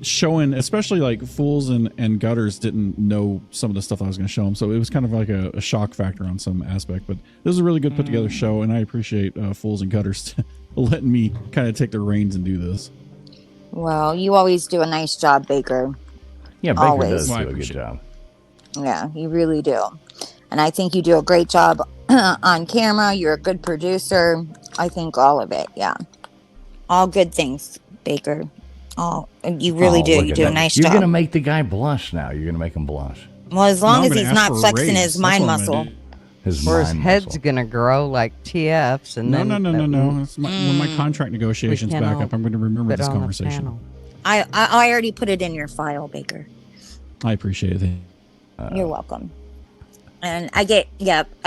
Speaker 4: showing, especially like Fools and Gutters didn't know some of the stuff I was going to show them, so it was kind of like a shock factor on some aspect. But this is a really good put together show, and I appreciate Fools and Gutters letting me kind of take the reins and do this.
Speaker 8: Well, you always do a nice job, Baker.
Speaker 2: Yeah, Baker does do a good job.
Speaker 8: Yeah, you really do. And I think you do a great job on camera. You're a good producer. I think all of it. Yeah. All good things, Baker. You really do. You do a nice job.
Speaker 2: You're going to make the guy blush now. You're going to make him blush.
Speaker 8: Well, as long as he's not flexing his mind muscle.
Speaker 3: His head's going to grow like TF's. And
Speaker 4: no. When my contract negotiations back up, I'm going to remember this conversation.
Speaker 8: I already put it in your file, Baker.
Speaker 4: I appreciate it.
Speaker 8: You're welcome. And I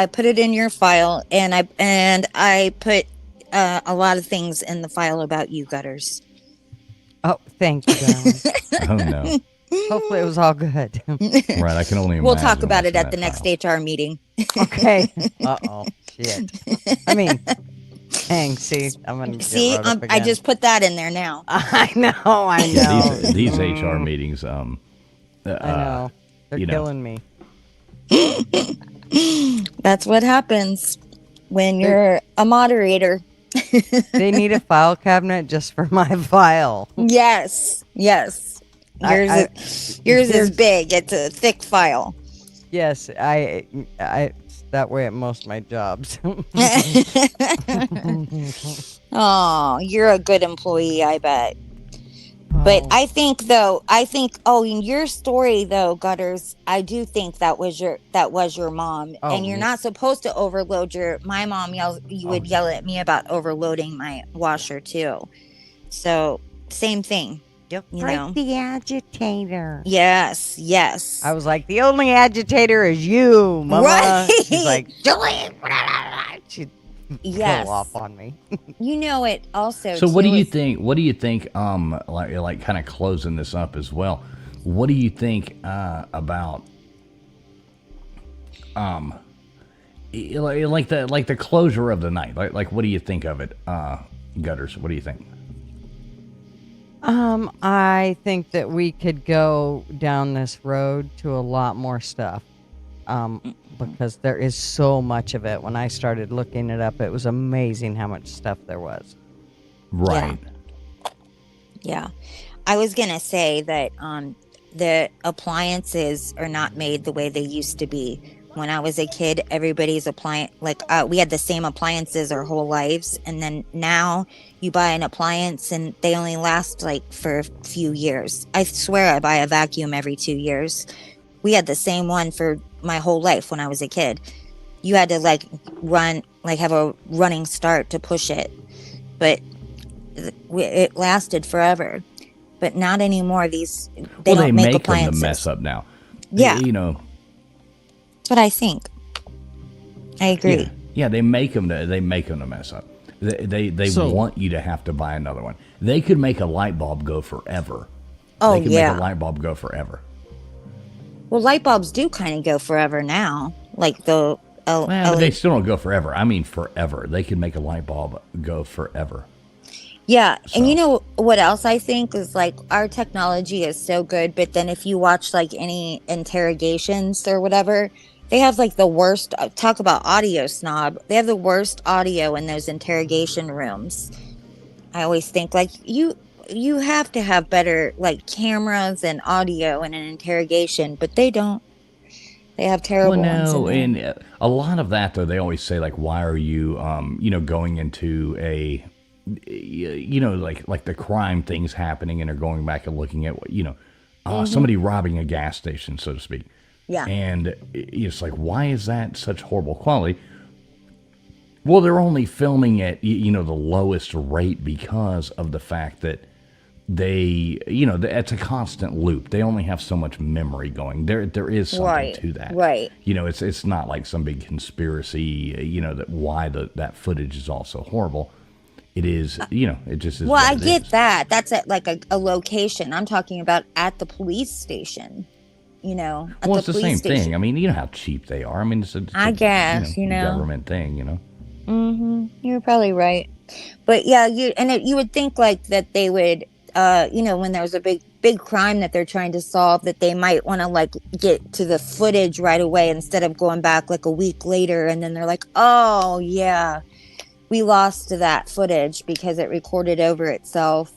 Speaker 8: put it in your file, and I put a lot of things in the file about you, Gutters.
Speaker 3: Oh, thank you, darling.
Speaker 2: Oh no.
Speaker 3: Hopefully it was all good.
Speaker 2: Right, I can only imagine.
Speaker 8: We'll talk about it at the next HR meeting.
Speaker 3: Okay. Uh-oh. Shit. I mean, dang, see, I'm going to
Speaker 8: I just put that in there now.
Speaker 3: I know.
Speaker 2: These HR meetings, I
Speaker 3: know. They're killing me.
Speaker 8: That's what happens. when you're a moderator.
Speaker 3: They need a file cabinet just for my file.
Speaker 8: Yes. Yours is big. It's a thick file.
Speaker 3: Yes, I that way at most of my jobs.
Speaker 8: Oh, you're a good employee, I bet. But I think in your story though, Gutters, I do think that was your mom. And you're not supposed to overload my mom would yell at me about overloading my washer too. So same thing.
Speaker 3: Yep. Like the agitator.
Speaker 8: Yes.
Speaker 3: I was like, the only agitator is you, Mama.
Speaker 8: Right.
Speaker 3: She's like, Julie. She'd go off on me.
Speaker 8: You know it also.
Speaker 2: So what do you think? What do you think? Like kind of closing this up as well. What do you think about like the closure of the night? Like what do you think of it, Gutters? What do you think?
Speaker 3: I think that we could go down this road to a lot more stuff. Because there is so much of it. When I started looking it up, it was amazing how much stuff there was.
Speaker 2: Right.
Speaker 8: Yeah. I was going to say that the appliances are not made the way they used to be. When I was a kid, everybody's appliance, we had the same appliances our whole lives. And then now you buy an appliance and they only last for a few years. I swear I buy a vacuum every 2 years. We had the same one for my whole life when I was a kid. You had to have a running start to push it. But it lasted forever. But not anymore. They don't make appliances.
Speaker 2: Them to mess up now.
Speaker 8: Yeah.
Speaker 2: That's
Speaker 8: what I think. I agree.
Speaker 2: Yeah, they make them to mess up. They want you to have to buy another one. They could make a light bulb go forever. They could make a light bulb go forever.
Speaker 8: Well, light bulbs do kind of go forever now. But
Speaker 2: they still don't go forever. I mean forever. They can make a light bulb go forever.
Speaker 8: Yeah, so. And you know what else I think is our technology is so good, but then if you watch any interrogations or whatever, they have the worst, talk about audio snob, they have the worst audio in those interrogation rooms. I always think you have to have better cameras and audio in an interrogation, but they don't. They have terrible ones.
Speaker 2: No, and a lot of that though, they always say why are you going into a like the crime things happening and are going back and looking at somebody robbing a gas station, so to speak.
Speaker 8: Yeah.
Speaker 2: And it's why is that such horrible quality? Well, they're only filming at the lowest rate because of the fact that they it's a constant loop. They only have so much memory going. There is something to that.
Speaker 8: Right.
Speaker 2: It's not like some big conspiracy. That why that footage is also horrible. It is, it just is.
Speaker 8: Well, I get that. That's at a location. I'm talking about at the police station. At
Speaker 2: it's the same thing. I mean, you know how cheap they are. I mean, it's a government thing.
Speaker 8: Mm-hmm. You're probably right. But yeah, you would think that they would, when there's a big crime that they're trying to solve, that they might want to get to the footage right away instead of going back a week later, and then they're like, oh yeah, we lost that footage because it recorded over itself.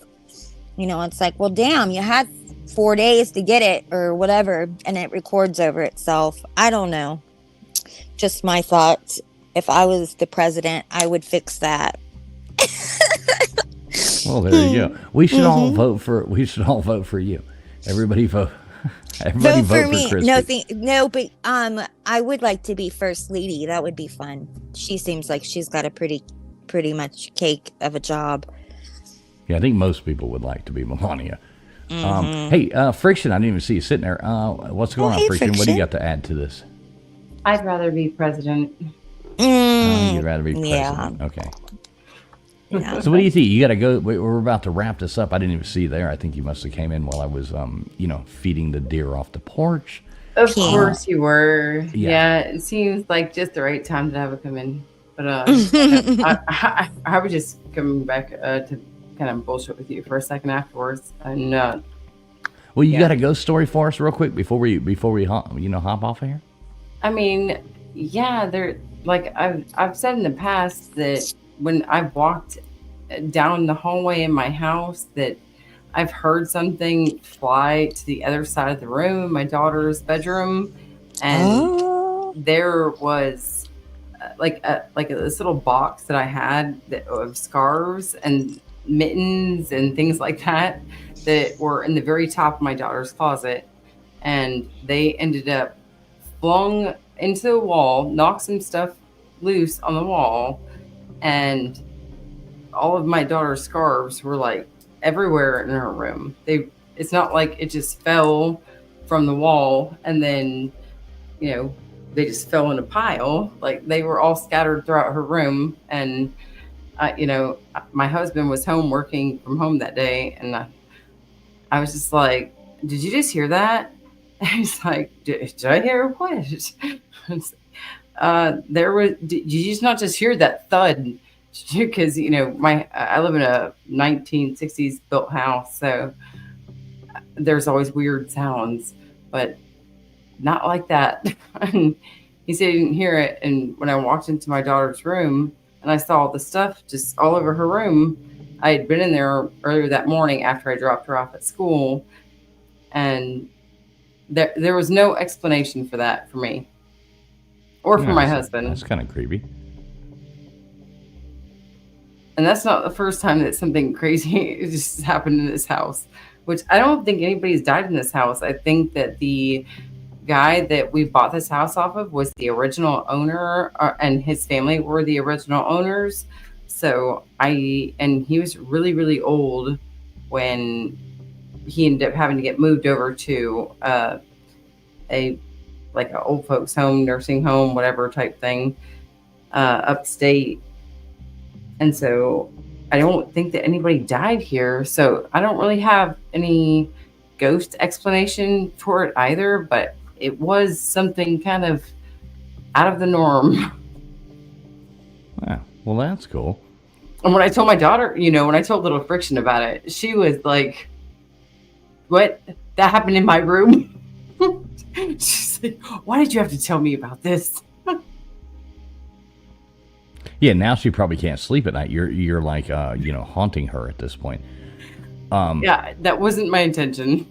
Speaker 8: It's well, damn, you had 4 days to get it or whatever, and it records over itself. I don't know. Just my thoughts. If I was the president, I would fix that.
Speaker 2: Well, there you go. We should all vote for. We should all vote for you. Everybody vote. Everybody vote for me.
Speaker 8: Christy. No, but I would like to be first lady. That would be fun. She seems like she's got a pretty much cake of a job.
Speaker 2: Yeah, I think most people would like to be Melania. Hey, Friction, I didn't even see you sitting there. What's going on, Friction? What do you got to add to this?
Speaker 11: I'd rather be president.
Speaker 2: You'd rather be president.
Speaker 8: Yeah.
Speaker 2: Okay.
Speaker 8: Yeah.
Speaker 2: So what do you think? You got to go. We're about to wrap this up. I didn't even see you there. I think you must have came in while I was, feeding the deer off the porch.
Speaker 11: Of course you were. Yeah, it seems like just the right time to have it come in. But I was just coming back to kind of bullshit with you for a second afterwards. And
Speaker 2: well, you got a ghost story for us real quick before we hop off here.
Speaker 11: I mean, Yeah, they're like I've said in the past that when I've walked down the hallway in my house that I've heard something fly to the other side of the room in my daughter's bedroom, and there was like this little box that I had of scarves and mittens and things like that were in the very top of my daughter's closet, and they ended up flung into the wall, knocked some stuff loose on the wall, and all of my daughter's scarves were like everywhere in her room. It's not like it just fell from the wall and then, they just fell in a pile. Like they were all scattered throughout her room. And, my husband was home working from home that day. And I was just like, did you just hear that? And he's like, did I hear what? Did you not just hear that thud? Because I live in a 1960s built house, so there's always weird sounds, but not like that. And he said he didn't hear it. And when I walked into my daughter's room and I saw the stuff just all over her room, I had been in there earlier that morning after I dropped her off at school, and there was no explanation for that for me or for my husband.
Speaker 2: That's kind of creepy.
Speaker 11: And that's not the first time that something crazy just happened in this house, which I don't think anybody's died in this house. I think that the guy that we bought this house off of was the original owner, and his family were the original owners. So and he was really, really old when he ended up having to get moved over to an old folks home, nursing home, whatever type thing, upstate. And so I don't think that anybody died here. So I don't really have any ghost explanation for it either, but it was something kind of out of the norm.
Speaker 2: Yeah, well, that's cool.
Speaker 11: And when I told my daughter, when I told Little Friction about it, she was like, what? That happened in my room? She's like, why did you have to tell me about this?
Speaker 2: Yeah, now she probably can't sleep at night. You're like, haunting her at this point.
Speaker 11: Yeah, that wasn't my intention.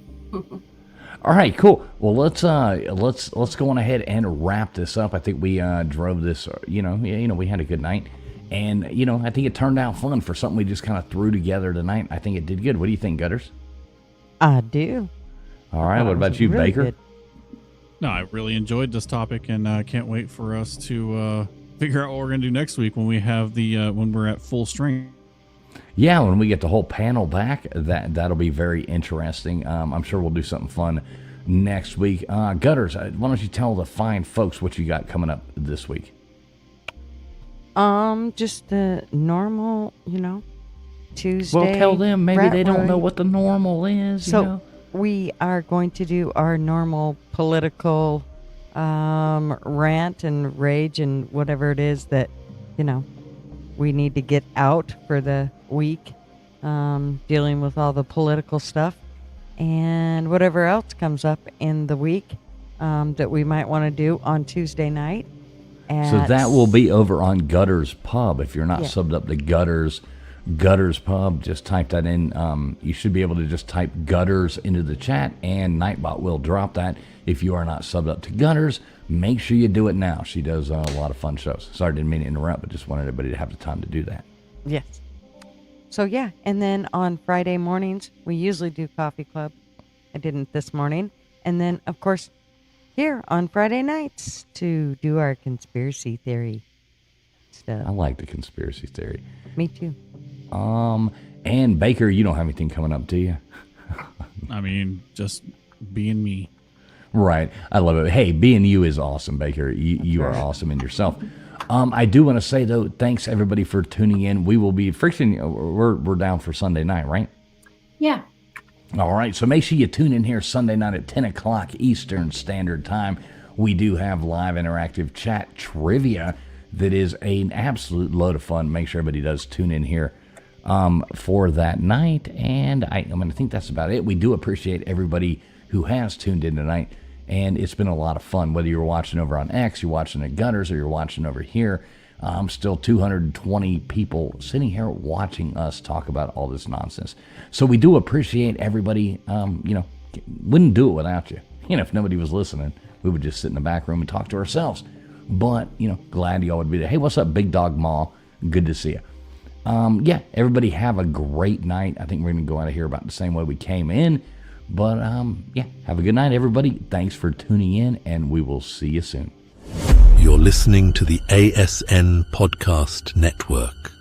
Speaker 2: All right, cool. Well, let's go on ahead and wrap this up. I think we drove this. We had a good night, and I think it turned out fun for something we just kind of threw together tonight. I think it did good. What do you think, Gutters?
Speaker 3: I do.
Speaker 2: All right. What about you,
Speaker 3: really
Speaker 2: Baker?
Speaker 3: Good.
Speaker 4: No, I really enjoyed this topic, and can't wait for us to figure out what we're gonna do next week when we have when we're at full strength.
Speaker 2: Yeah, when we get the whole panel back, that'll be very interesting. I'm sure we'll do something fun next week. Gutters, why don't you tell the fine folks what you got coming up this week?
Speaker 3: Just the normal, Tuesday.
Speaker 2: Well, tell them maybe they don't know what the normal is.
Speaker 3: So we are going to do our normal political rant and rage and whatever it is that we need to get out for the week, dealing with all the political stuff and whatever else comes up in the week that we might want to do on Tuesday night.
Speaker 2: So that will be over on Gutters Pub. If you're not subbed up to Gutters Pub, just type that in. You should be able to just type Gutters into the chat, and Nightbot will drop that. If you are not subbed up to Gutters, make sure you do it now. She does a lot of fun shows. Sorry, didn't mean to interrupt, but just wanted everybody to have the time to do that.
Speaker 3: Yes. So, and then on Friday mornings, we usually do Coffee Club. I didn't this morning. And then, of course, here on Friday nights to do our conspiracy theory stuff.
Speaker 2: I like the conspiracy theory.
Speaker 3: Me too.
Speaker 2: And Baker, you don't have anything coming up, do you?
Speaker 4: I mean, just being me.
Speaker 2: Right. I love it. Hey, being you is awesome, Baker. You are awesome in yourself. I do want to say, though, thanks, everybody, for tuning in. We will be Friction. We're down for Sunday night, right?
Speaker 11: Yeah.
Speaker 2: All right. So make sure you tune in here Sunday night at 10 o'clock Eastern Standard Time. We do have live interactive chat trivia that is an absolute load of fun. Make sure everybody does tune in here for that night. And I think that's about it. We do appreciate everybody who has tuned in tonight. And it's been a lot of fun, whether you're watching over on X, you're watching at Gunners, or you're watching over here. Still 220 people sitting here watching us talk about all this nonsense. So we do appreciate everybody. Wouldn't do it without you. If nobody was listening, we would just sit in the back room and talk to ourselves. But, glad y'all would be there. Hey, what's up, Big Dog Ma? Good to see you. Everybody have a great night. I think we're going to go out of here about the same way we came in. But, have a good night, everybody. Thanks for tuning in, and we will see you soon.
Speaker 1: You're listening to the ASN Podcast Network.